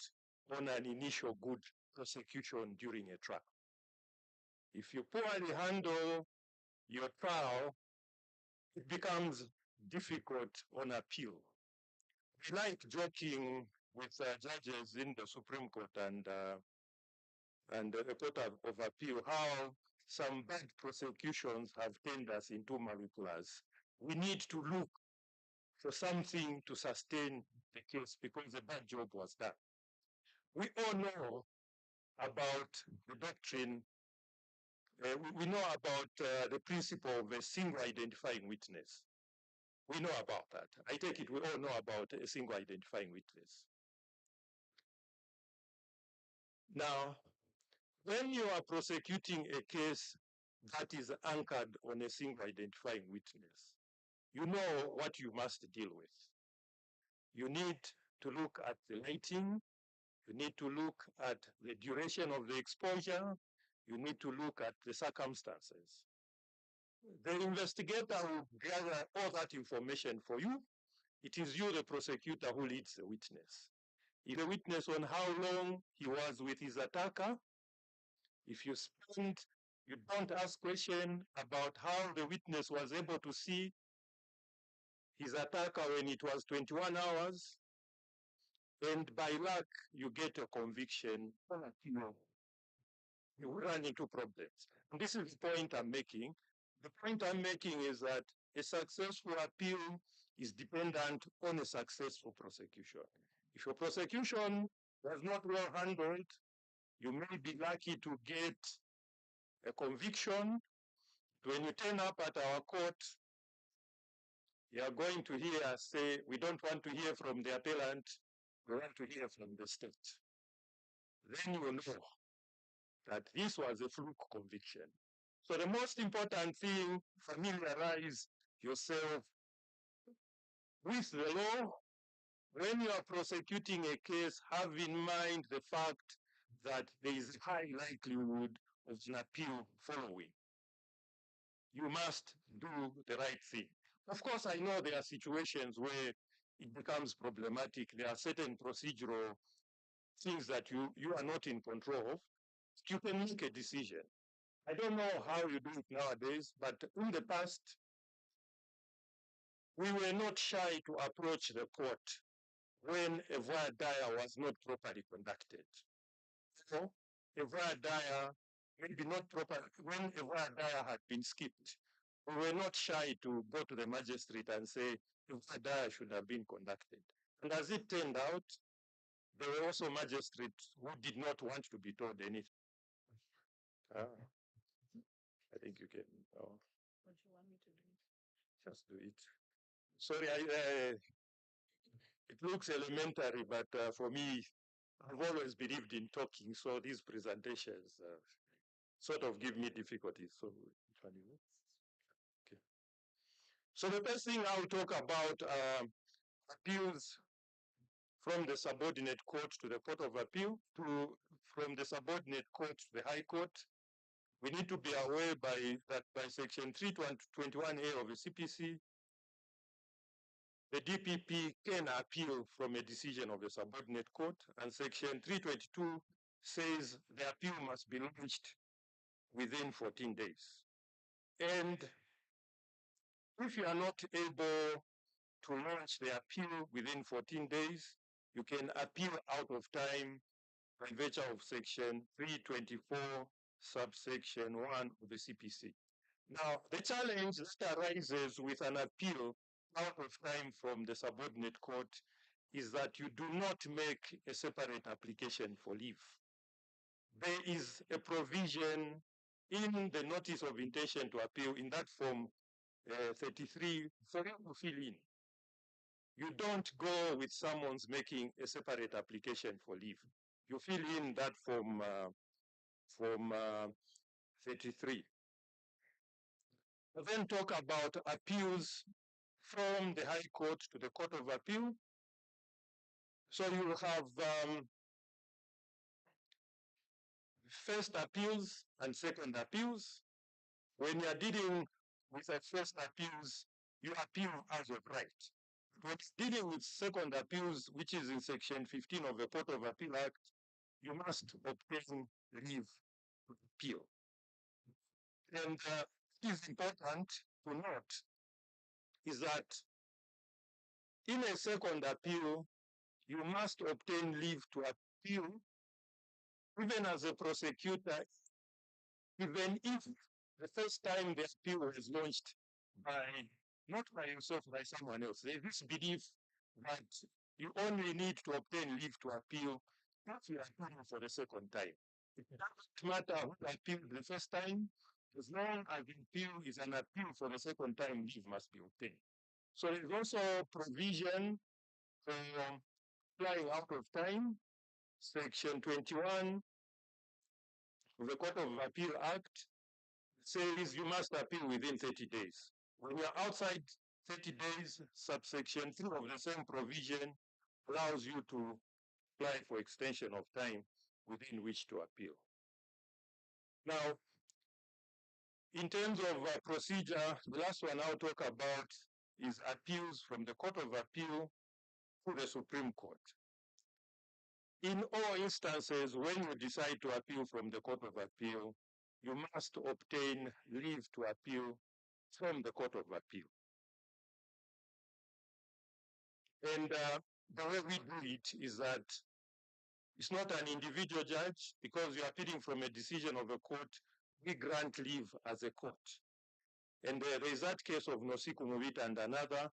on an initial good prosecution during a trial. If you poorly handle your trial, it becomes difficult on appeal. We like joking with judges in the Supreme Court and the Court of Appeal how some bad prosecutions have turned us into malukulas. We need to look for something to sustain the case because a bad job was done. We all know about the doctrine, we know about the principle of a single identifying witness. We know about that. I take it we all know about a single identifying witness. Now, when you are prosecuting a case that is anchored on a single identifying witness, you know what you must deal with. You need to look at the lighting, you need to look at the duration of the exposure, you need to look at the circumstances. The investigator will gather all that information for you. It is you, the prosecutor, who leads the witness. If the witness on how long he was with his attacker, if you don't ask questions about how the witness was able to see his attacker when it was 21 hours, and by luck, you get a conviction, you run into problems. And this is the point I'm making. The point I'm making is that a successful appeal is dependent on a successful prosecution. If your prosecution was not well handled, you may be lucky to get a conviction. When you turn up at our court, you are going to hear us say, we don't want to hear from the appellant, we want to hear from the state. Then you will know that this was a fluke conviction. So the most important thing, familiarize yourself with the law. When you are prosecuting a case, have in mind the fact that there is high likelihood of an appeal following. You must do the right thing. Of course, I know there are situations where it becomes problematic. There are certain procedural things that you are not in control of. You can make a decision. I don't know how you do it nowadays, but in the past, we were not shy to approach the court when a voir dire was not properly conducted. So, a voir dire, maybe not proper, when a voir dire had been skipped, we were not shy to go to the magistrate and say, the voir dire should have been conducted. And as it turned out, there were also magistrates who did not want to be told anything. I think you can. Oh. What do you want me to do? Just do it. Sorry, it looks elementary, but for me, I've always believed in talking, so these presentations sort of give me difficulties. So, which one is it? Okay. So the first thing I'll talk about appeals from the subordinate court to the Court of Appeal, from the subordinate court to the High Court. We need to be aware that by Section 321A of the CPC, the DPP can appeal from a decision of the subordinate court, and Section 322 says the appeal must be launched within 14 days. And if you are not able to launch the appeal within 14 days, you can appeal out of time by virtue of Section 324, subsection 1 of the CPC. Now, the challenge that arises with an appeal out of time from the subordinate court is that you do not make a separate application for leave. There is a provision in the notice of intention to appeal in that form 33 for you to fill in. You don't go with someone's making a separate application for leave. You fill in that form 33. We'll then talk about appeals from the High Court to the Court of Appeal. So you will have first appeals and second appeals. When you are dealing with a first appeals, you appeal as of right. When dealing with second appeals, which is in Section 15 of the Court of Appeal Act, you must obtain leave to appeal. And it is important to note is that in a second appeal, you must obtain leave to appeal, even as a prosecutor, even if the first time the appeal was launched by, not by yourself, by someone else, there is this belief that you only need to obtain leave to appeal if you are appealing for the second time. It doesn't matter who appealed the first time, as long as the appeal is an appeal for the second time, leave must be obtained. So there is also provision for flying out of time, Section 21 of the Court of Appeal Act says you must appeal within 30 days. When you're outside 30 days, subsection 3 of the same provision allows you to apply for extension of time within which to appeal. Now, in terms of procedure, the last one I'll talk about is appeals from the Court of Appeal to the Supreme Court. In all instances, when you decide to appeal from the Court of Appeal, you must obtain leave to appeal from the Court of Appeal. And the way we do it is that it's not an individual judge, because you're appealing from a decision of a court. We grant leave as a court. And there is that case of Nosiku Muvita and another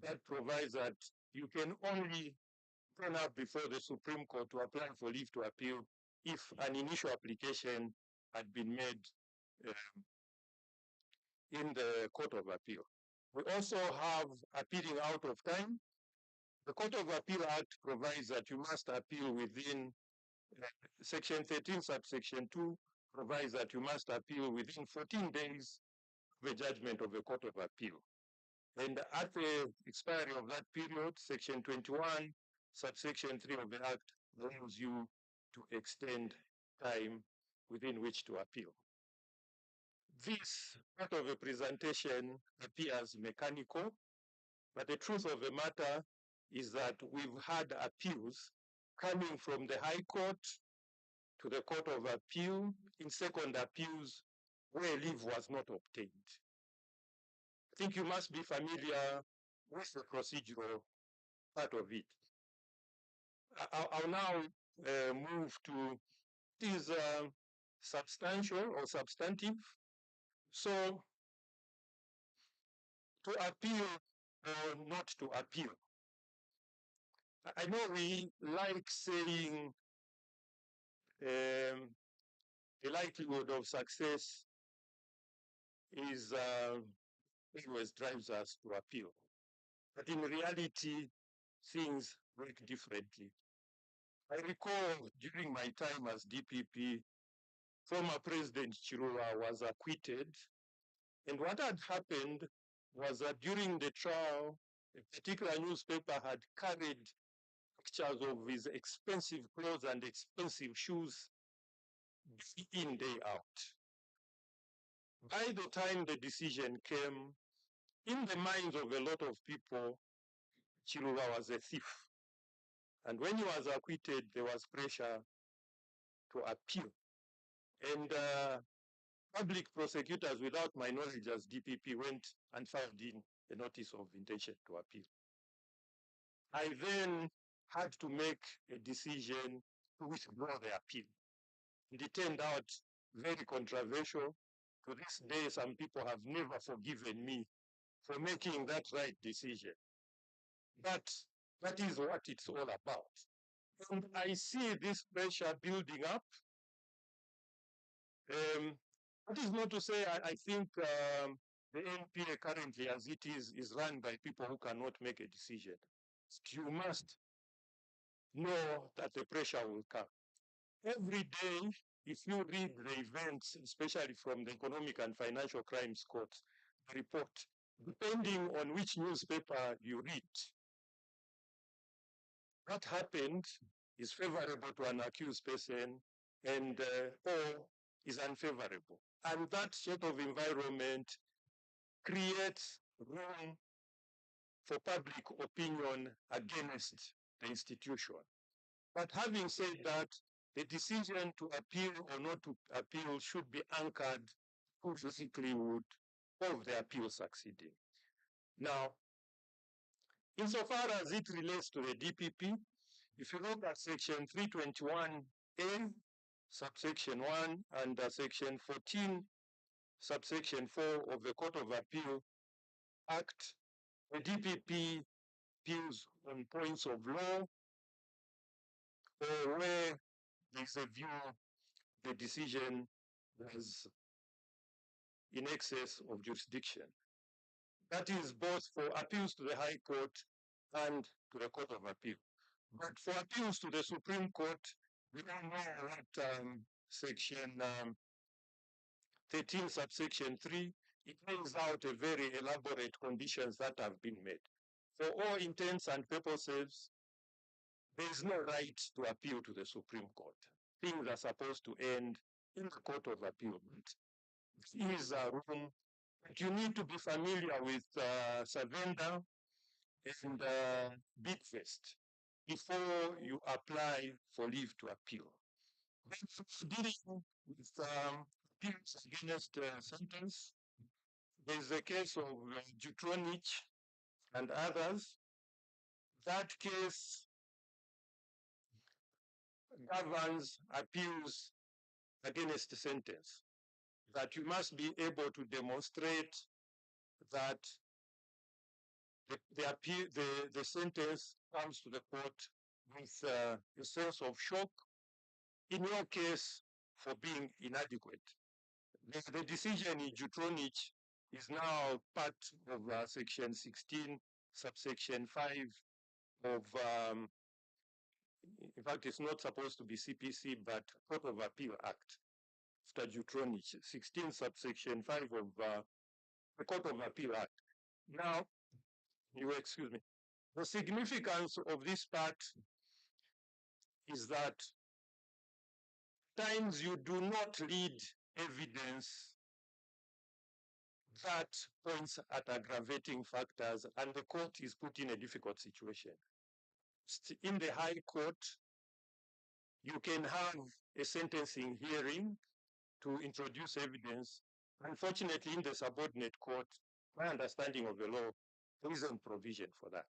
that provides that you can only turn up before the Supreme Court to apply for leave to appeal if an initial application had been made in the Court of Appeal. We also have appealing out of time. The Court of Appeal Act provides that you must appeal within Section 13, subsection 2 provides that you must appeal within 14 days of the judgment of the Court of Appeal. And at the expiry of that period, Section 21, subsection 3 of the Act allows you to extend time within which to appeal. This part of the presentation appears mechanical, but the truth of the matter is that we've had appeals coming from the High Court to the Court of Appeal in second appeals where leave was not obtained. I think you must be familiar with the procedural part of it. I'll now move to is substantial or substantive. So to appeal or not to appeal. I know we like saying the likelihood of success is always drives us to appeal. But in reality, things work differently. I recall during my time as DPP, former President Chirula was acquitted. And what had happened was that during the trial, a particular newspaper had carried pictures of his expensive clothes and expensive shoes day in, day out. By the time the decision came, in the minds of a lot of people, Chirula was a thief. And when he was acquitted, there was pressure to appeal. And public prosecutors, without my knowledge as DPP, went and filed in a notice of intention to appeal. I then had to make a decision to withdraw the appeal. It turned out very controversial. To this day, some people have never forgiven me for making that right decision. But that is what it's all about. And I see this pressure building up. That is not to say I think the NPA currently, as it is run by people who cannot make a decision. You must know that the pressure will come. Every day, if you read the events, especially from the Economic and Financial Crimes Court, the report, depending on which newspaper you read, what happened is favorable to an accused person and or is unfavorable. And that sort of environment creates room for public opinion against the institution. But having said that, the decision to appeal or not to appeal should be anchored to the likelihood of the appeal succeeding. Now, insofar as it relates to the DPP, if you look at section 321A, subsection 1 and section 14, subsection 4 of the Court of Appeal Act, the DPP appeals on points of law or where there is a view the decision was in excess of jurisdiction. That is both for appeals to the High Court and to the Court of Appeal. But for appeals to the Supreme Court, we don't know what section 13, subsection 3, it lays out a very elaborate conditions that have been made. For all intents and purposes, there is no right to appeal to the Supreme Court. Things are supposed to end in the Court of Appeal. There is a room, but you need to be familiar with Savenda and Bidfest before you apply for leave to appeal. Dealing with appeals against sentence, there is a case of Jutronich and others. That case governs appeals against the sentence, that you must be able to demonstrate that the sentence comes to the court with a sense of shock, in your case, for being inadequate. The decision in Jutronich is now part of section 16, subsection 5 of, in fact, it's not supposed to be CPC, but Court of Appeal Act, after Jutronich, 16, subsection 5 of the Court of Appeal Act. Now, you excuse me. The significance of this part is that times you do not lead evidence that points at aggravating factors, and the court is put in a difficult situation. In the High Court, you can have a sentencing hearing to introduce evidence. Unfortunately, in the subordinate court, my understanding of the law, there isn't provision for that.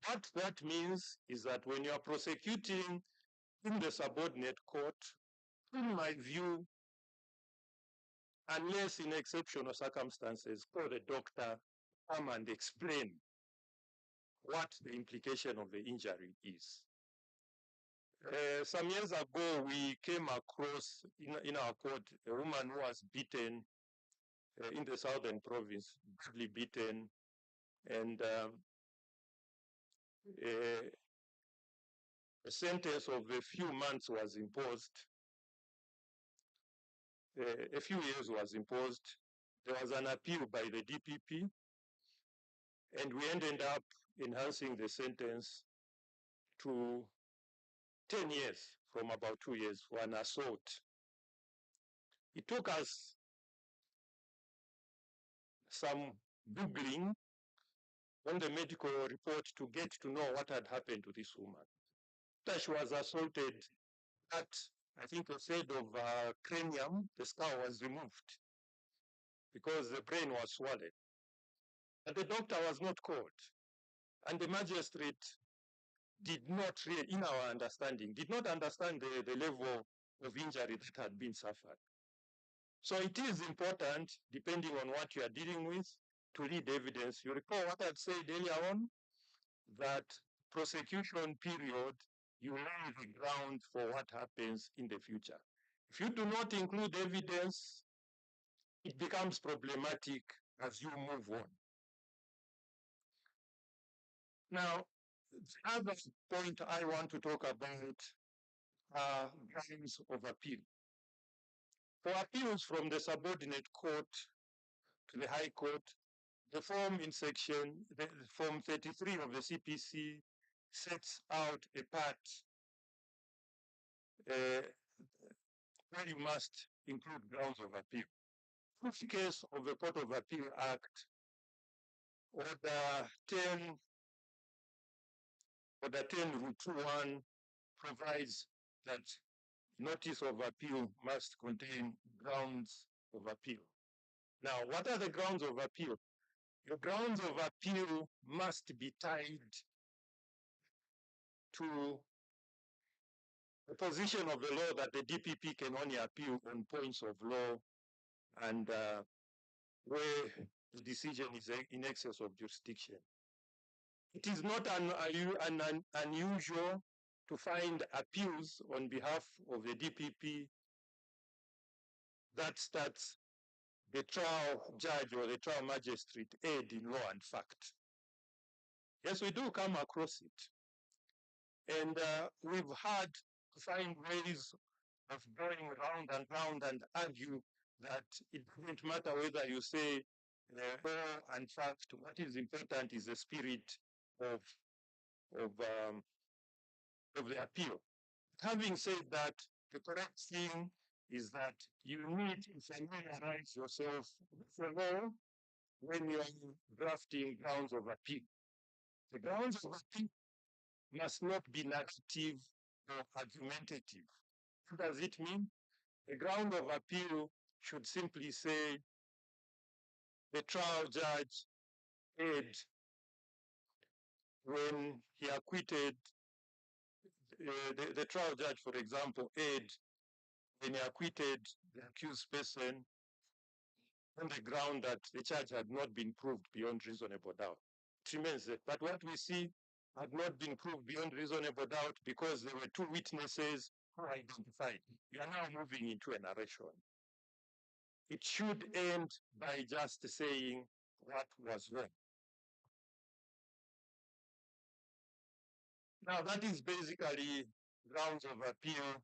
What that means is that when you are prosecuting in the subordinate court, in my view, unless in exceptional circumstances, call the doctor, come and explain what the implication of the injury is. Some years ago, we came across in our court a woman who was beaten in the southern province, badly beaten, and a sentence of a few months was imposed. A few years was imposed. There was an appeal by the DPP, and we ended up enhancing the sentence to 10 years from about 2 years for an assault. It took us some Googling on the medical report to get to know what had happened to this woman. After she was assaulted, that I think they said of cranium, the skull was removed because the brain was swollen. But the doctor was not called. And the magistrate did not really, in our understanding, did not understand the level of injury that had been suffered. So it is important, depending on what you are dealing with, to read evidence. You recall what I said earlier on, that prosecution period, you lay the ground for what happens in the future. If you do not include evidence, it becomes problematic as you move on. Now, the other point I want to talk about are grounds of appeal. For appeals from the subordinate court to the High Court, the form in form 33 of the CPC sets out a part where you must include grounds of appeal. In the case of the Court of Appeal Act, Order 10 Root 21 provides that notice of appeal must contain grounds of appeal. Now, what are the grounds of appeal? Your grounds of appeal must be tied to the position of the law that the DPP can only appeal on points of law and where the decision is in excess of jurisdiction. It is not unusual to find appeals on behalf of the DPP that starts the trial judge or the trial magistrate aid in law and fact. Yes, we do come across it. And we've had to find ways of going round and argue that it doesn't matter whether you say law and fact. What is important is the spirit of the appeal. Having said that, the correct thing is that you need to familiarize yourself with the law when you are drafting grounds of appeal. The grounds of appeal must not be narrative or argumentative. What does it mean? The ground of appeal should simply say the trial judge erred when he acquitted, the trial judge, for example, erred when he acquitted the accused person on the ground that the charge had not been proved beyond reasonable doubt. It remains that. But what we see had not been proved beyond reasonable doubt because there were two witnesses who identified. We are now moving into a narration. It should end by just saying what was wrong. Now that is basically grounds of appeal.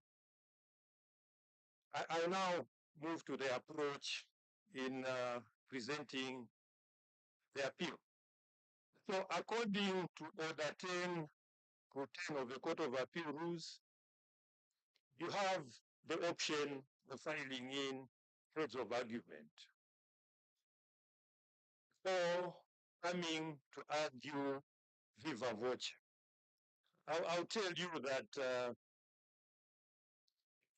I now move to the approach in presenting the appeal. So according to Order 10 of the Court of Appeal rules, you have the option of filing in heads of argument or coming to argue viva voce. I'll tell you that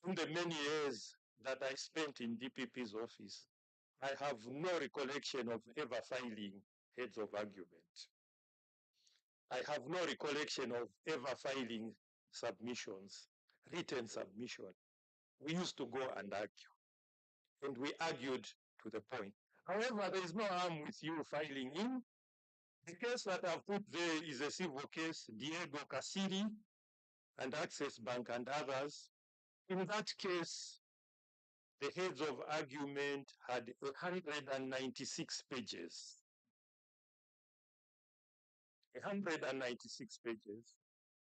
in the many years that I spent in DPP's office, I have no recollection of ever filing heads of argument. I have no recollection of ever filing submissions, written submission. We used to go and argue, and we argued to the point. However, there is no harm with you filing in. The case that I've put there is a civil case, Diego Casiri and Access Bank and others. In that case, the heads of argument had 196 pages. 196 pages.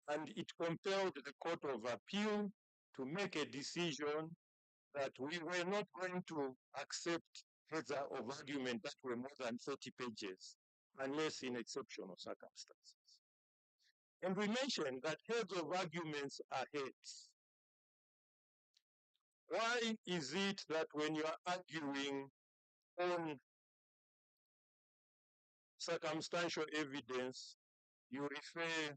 And it compelled the Court of Appeal to make a decision that we were not going to accept heads of argument that were more than 30 pages, unless in exceptional circumstances. And we mentioned that heads of arguments are heads. Why is it that when you are arguing on circumstantial evidence, you refer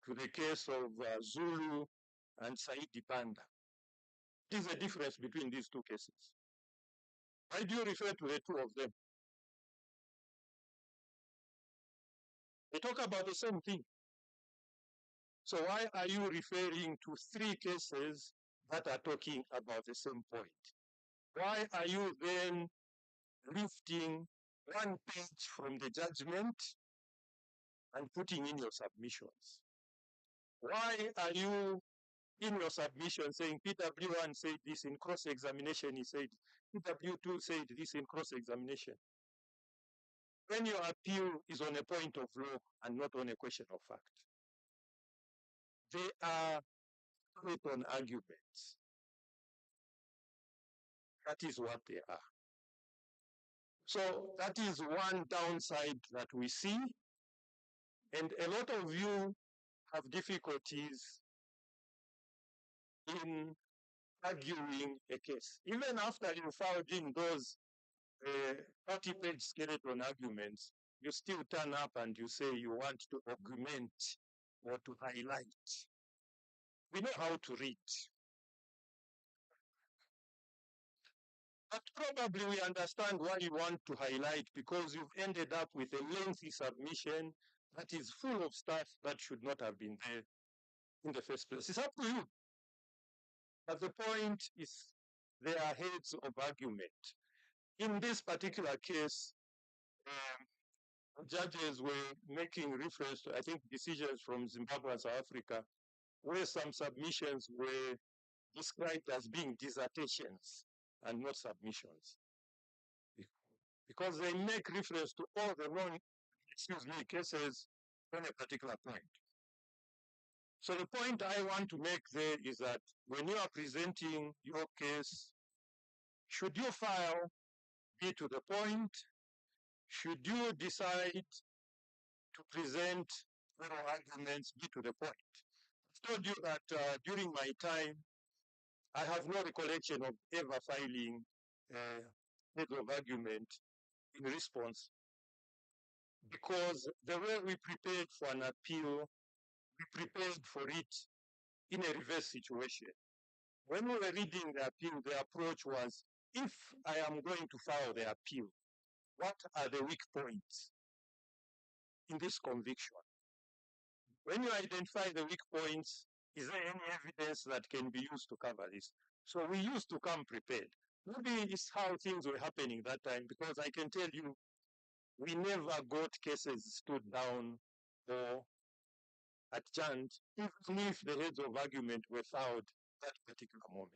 to the case of Zulu and Saidi Panda? What is the difference between these two cases? Why do you refer to the two of them? They talk about the same thing. So why are you referring to three cases that are talking about the same point? Why are you then lifting one page from the judgment and putting in your submissions? Why are you in your submission saying PW1 said this in cross-examination, he said, PW2 said this in cross-examination? When your appeal is on a point of law and not on a question of fact. They are written arguments. That is what they are. So that is one downside that we see. And a lot of you have difficulties in arguing a case. Even after you filed in those 30-page skeleton arguments, you still turn up and you say you want to augment or to highlight. We know how to read. But probably we understand why you want to highlight, because you've ended up with a lengthy submission that is full of stuff that should not have been there. in the first place. It's up to you. But the point is, there are heads of argument. In this particular case, judges were making reference to, I think, decisions from Zimbabwe and South Africa, where some submissions were described as being dissertations and not submissions. Because they make reference to all the wrong, cases on a particular point. So the point I want to make there is that when you are presenting your case, should your file be to the point? Should you decide to present oral arguments be to the point? I've told you that during my time, I have no recollection of ever filing head of argument in response, because the way we prepared for an appeal, we prepared for it in a reverse situation. When we were reading the appeal, the approach was, if I am going to file the appeal, what are the weak points in this conviction? When you identify the weak points, is there any evidence that can be used to cover this? So we used to come prepared. Maybe it's how things were happening that time, because I can tell you, we never got cases stood down or adjourned, even if the heads of argument were filed that particular moment.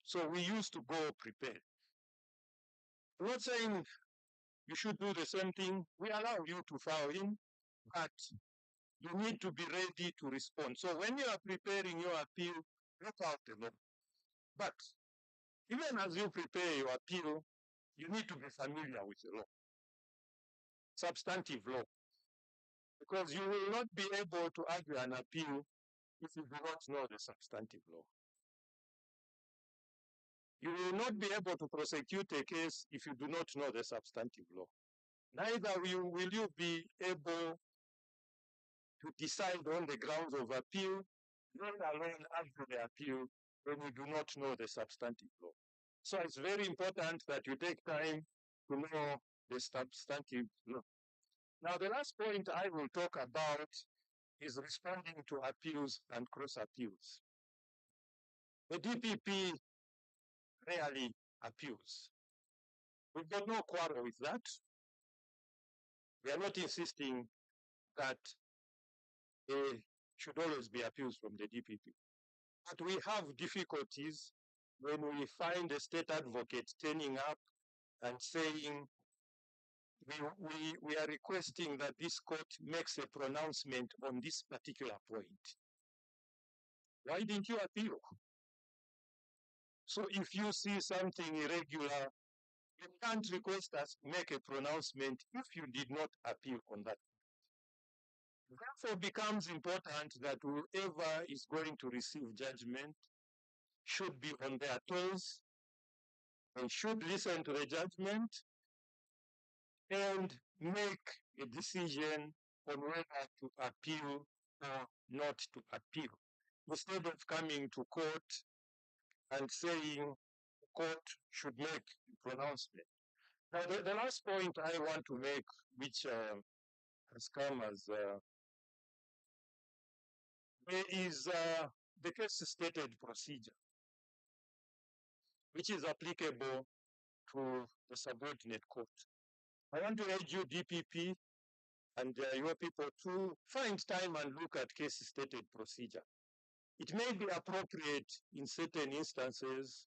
So we used to go prepared. I'm not saying you should do the same thing. We allow you to file in, but you need to be ready to respond. So when you are preparing your appeal, look out the law. But even as you prepare your appeal, you need to be familiar with the law, substantive law, because you will not be able to argue an appeal if you do not know the substantive law. You will not be able to prosecute a case if you do not know the substantive law. Neither will you be able to decide on the grounds of appeal, let alone argue the appeal when you do not know the substantive law. So it's very important that you take time to know the substantive law. Now, the last point I will talk about is responding to appeals and cross appeals. The DPP rarely appeals. We've got no quarrel with that. We are not insisting that there should always be appeals from the DPP. But we have difficulties when we find a state advocate turning up and saying, we are requesting that this court makes a pronouncement on this particular point. Why didn't you appeal? So if you see something irregular, you can't request us make a pronouncement if you did not appeal on that. Therefore, it becomes important that whoever is going to receive judgment should be on their toes and should listen to the judgment and make a decision on whether to appeal or not to appeal, instead of coming to court and saying the court should make a pronouncement. Now, the last point I want to make, which has come as there is the case stated procedure, which is applicable to the subordinate court. I want to urge you, DPP, and your people to find time and look at case stated procedure. It may be appropriate in certain instances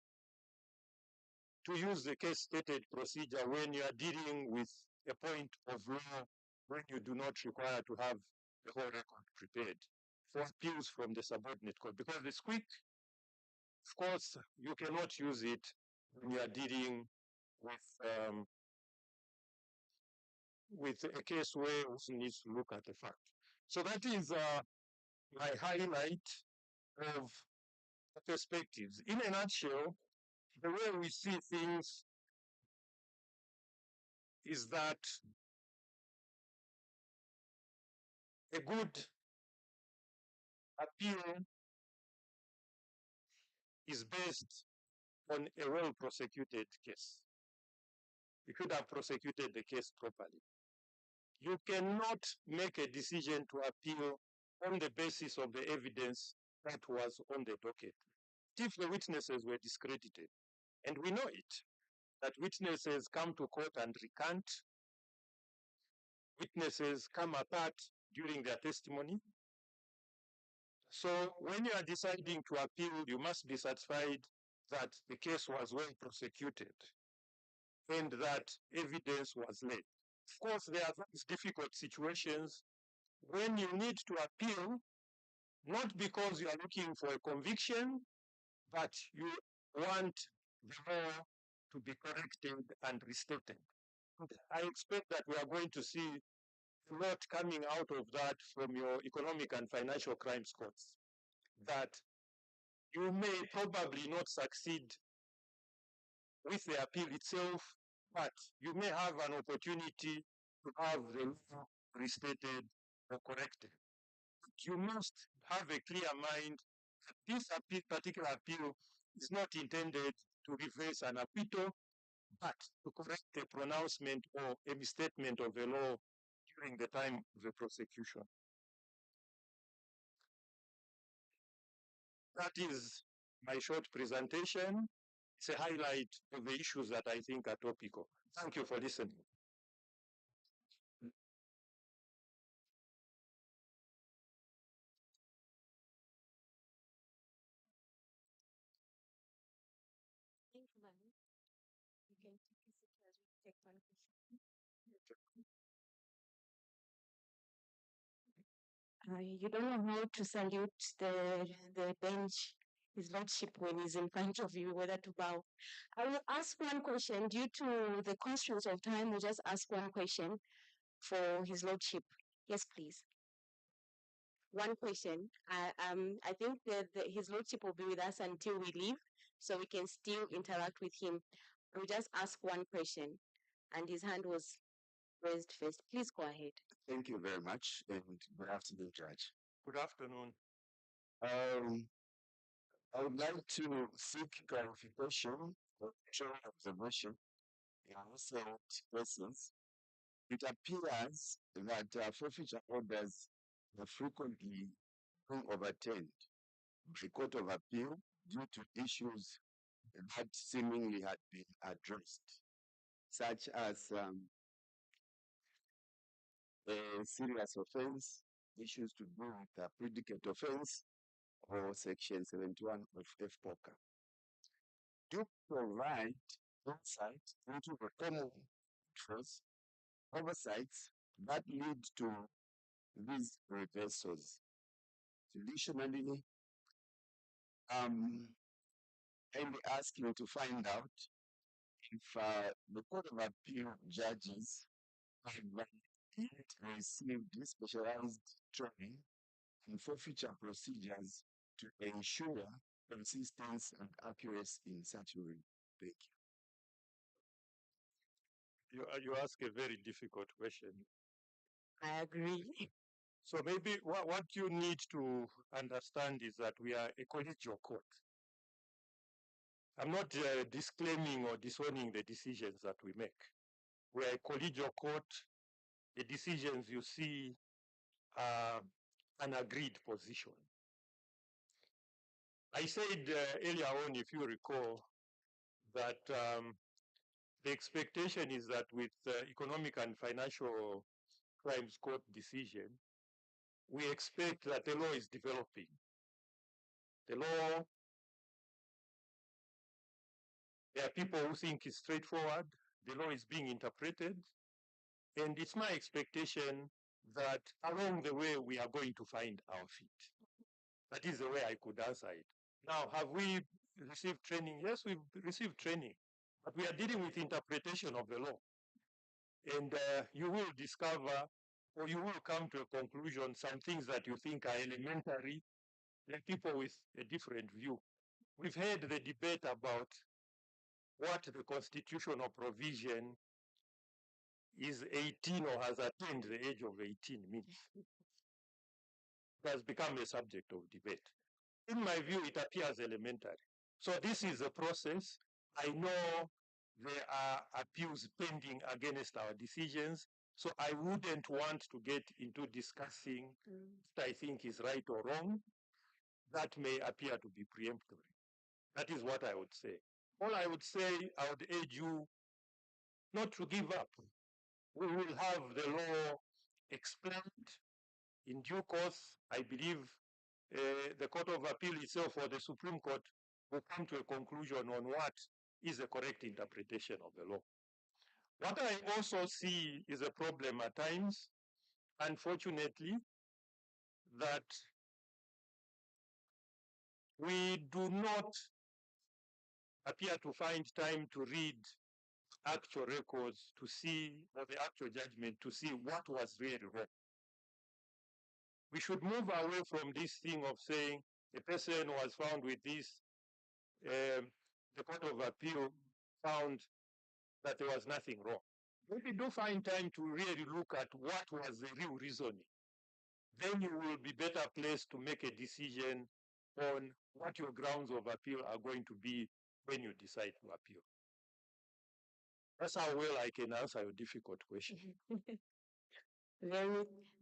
to use the case stated procedure when you are dealing with a point of law when you do not require to have the whole record prepared for appeals from the subordinate court, because it's quick. Of course, you cannot use it when you are dealing with a case where one needs to look at the fact. So that is my highlight of the perspectives. In a nutshell, the way we see things is that a good appeal is based on a well prosecuted case. You could have prosecuted the case properly. You cannot make a decision to appeal on the basis of the evidence that was on the docket. If the witnesses were discredited, and we know it, that witnesses come to court and recant, witnesses come apart during their testimony. So when you are deciding to appeal, you must be satisfied that the case was well prosecuted and that evidence was laid. Of course, there are those difficult situations when you need to appeal, not because you are looking for a conviction, but you want the law to be corrected and restated. I expect that we are going to see a lot coming out of that from your economic and financial crimes courts, that you may probably not succeed with the appeal itself, but you may have an opportunity to have the law restated or corrected. But you must have a clear mind that this particular appeal is not intended to reverse an acquittal, but to correct a pronouncement or a misstatement of the law during the time of the prosecution. That is my short presentation. It's a highlight of the issues that I think are topical. Thank you for listening. You don't know how to salute the bench, his lordship, when he's in front of you, whether to bow. I will ask one question. Due to the constraints of time, we'll just ask one question for his lordship. Yes, please. One question. I think that his lordship will be with us until we leave, so we can still interact with him. We'll just ask one question, and his hand was raised first. Please go ahead. Thank you very much, and good afternoon, Judge. Good afternoon. I would like to seek clarification or observation in recent questions. It appears that forfeiture orders are frequently being overturned by the Court of Appeal due to issues that seemingly had been addressed, such as a serious offense, issues to do with a predicate offense, or Section 71 of FPOCA. Do provide insight into the common interests, oversights that lead to these reversals. Additionally, I'm asking to find out if the Court of Appeal judges have received specialized training in forfeiture procedures to ensure consistency and accuracy in such a way. Thank you. You ask a very difficult question. I agree. So maybe what you need to understand is that we are a collegial court. I'm not disclaiming or disowning the decisions that we make. We are a collegial court. The decisions you see are an agreed position. I said earlier on, if you recall, that the expectation is that with economic and financial crimes court decision, we expect that the law is developing. The law, there are people who think it's straightforward. The law is being interpreted. And it's my expectation that along the way, we are going to find our feet. That is the way I could answer it. Now, have we received training? Yes, we've received training. But we are dealing with interpretation of the law. And you will discover, or you will come to a conclusion, some things that you think are elementary, like people with a different view. We've had the debate about what the constitutional provision is 18 or has attained the age of 18 means. It has become a subject of debate. In my view, it appears elementary. So this is a process. I know there are appeals pending against our decisions, so I wouldn't want to get into discussing what I think is right or wrong. that may appear to be preemptory. That is what I would say. All I would say, I would urge you not to give up. We will have the law explained in due course. I believe the Court of Appeal itself or the Supreme Court will come to a conclusion on what is the correct interpretation of the law. What I also see is a problem at times, unfortunately, that we do not appear to find time to read actual records to see, or the actual judgment to see what was really wrong. We should move away from this thing of saying a person was found with this, the Court of Appeal found that there was nothing wrong. Maybe do find time to really look at what was the real reasoning. Then you will be better placed to make a decision on what your grounds of appeal are going to be when you decide to appeal. That's how well I can answer your difficult question.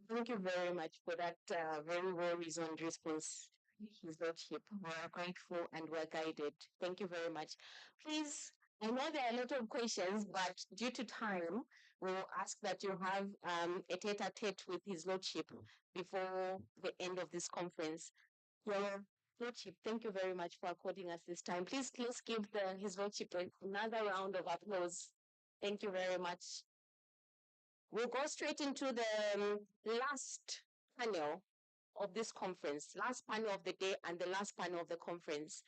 Thank you very much for that very well-reasoned response, His Lordship. We're grateful and we're guided. Thank you very much. Please, I know there are a lot of questions, but due to time, we'll ask that you have a tete-a-tete with His Lordship before the end of this conference. Your Lordship, thank you very much for according us this time. Please give His Lordship another round of applause. Thank you very much. We'll go straight into the last panel of this conference, last panel of the day and the last panel of the conference.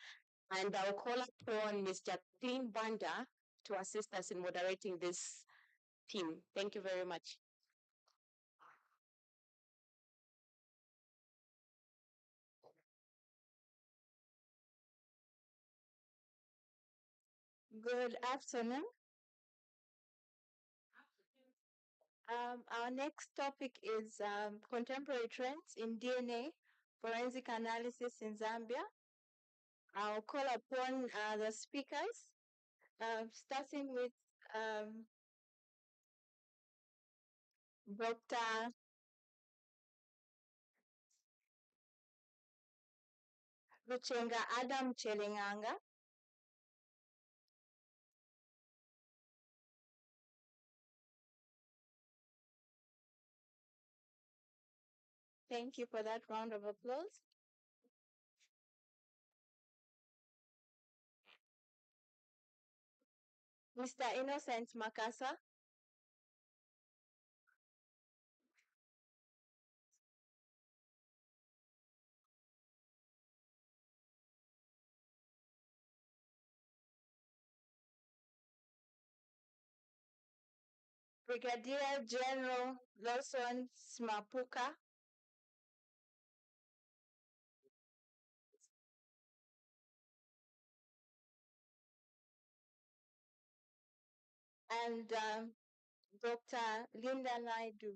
And I'll call upon Mr. Clean Banda to assist us in moderating this team. Thank you very much. Good afternoon. Our next topic is contemporary trends in DNA forensic analysis in Zambia. I'll call upon the speakers, starting with Dr. Ruchenga Adam Chelenganga. Thank you for that round of applause. Mr. Innocent Makasa. Brigadier General Lawson Smapuka. And Dr. Linda Naidu.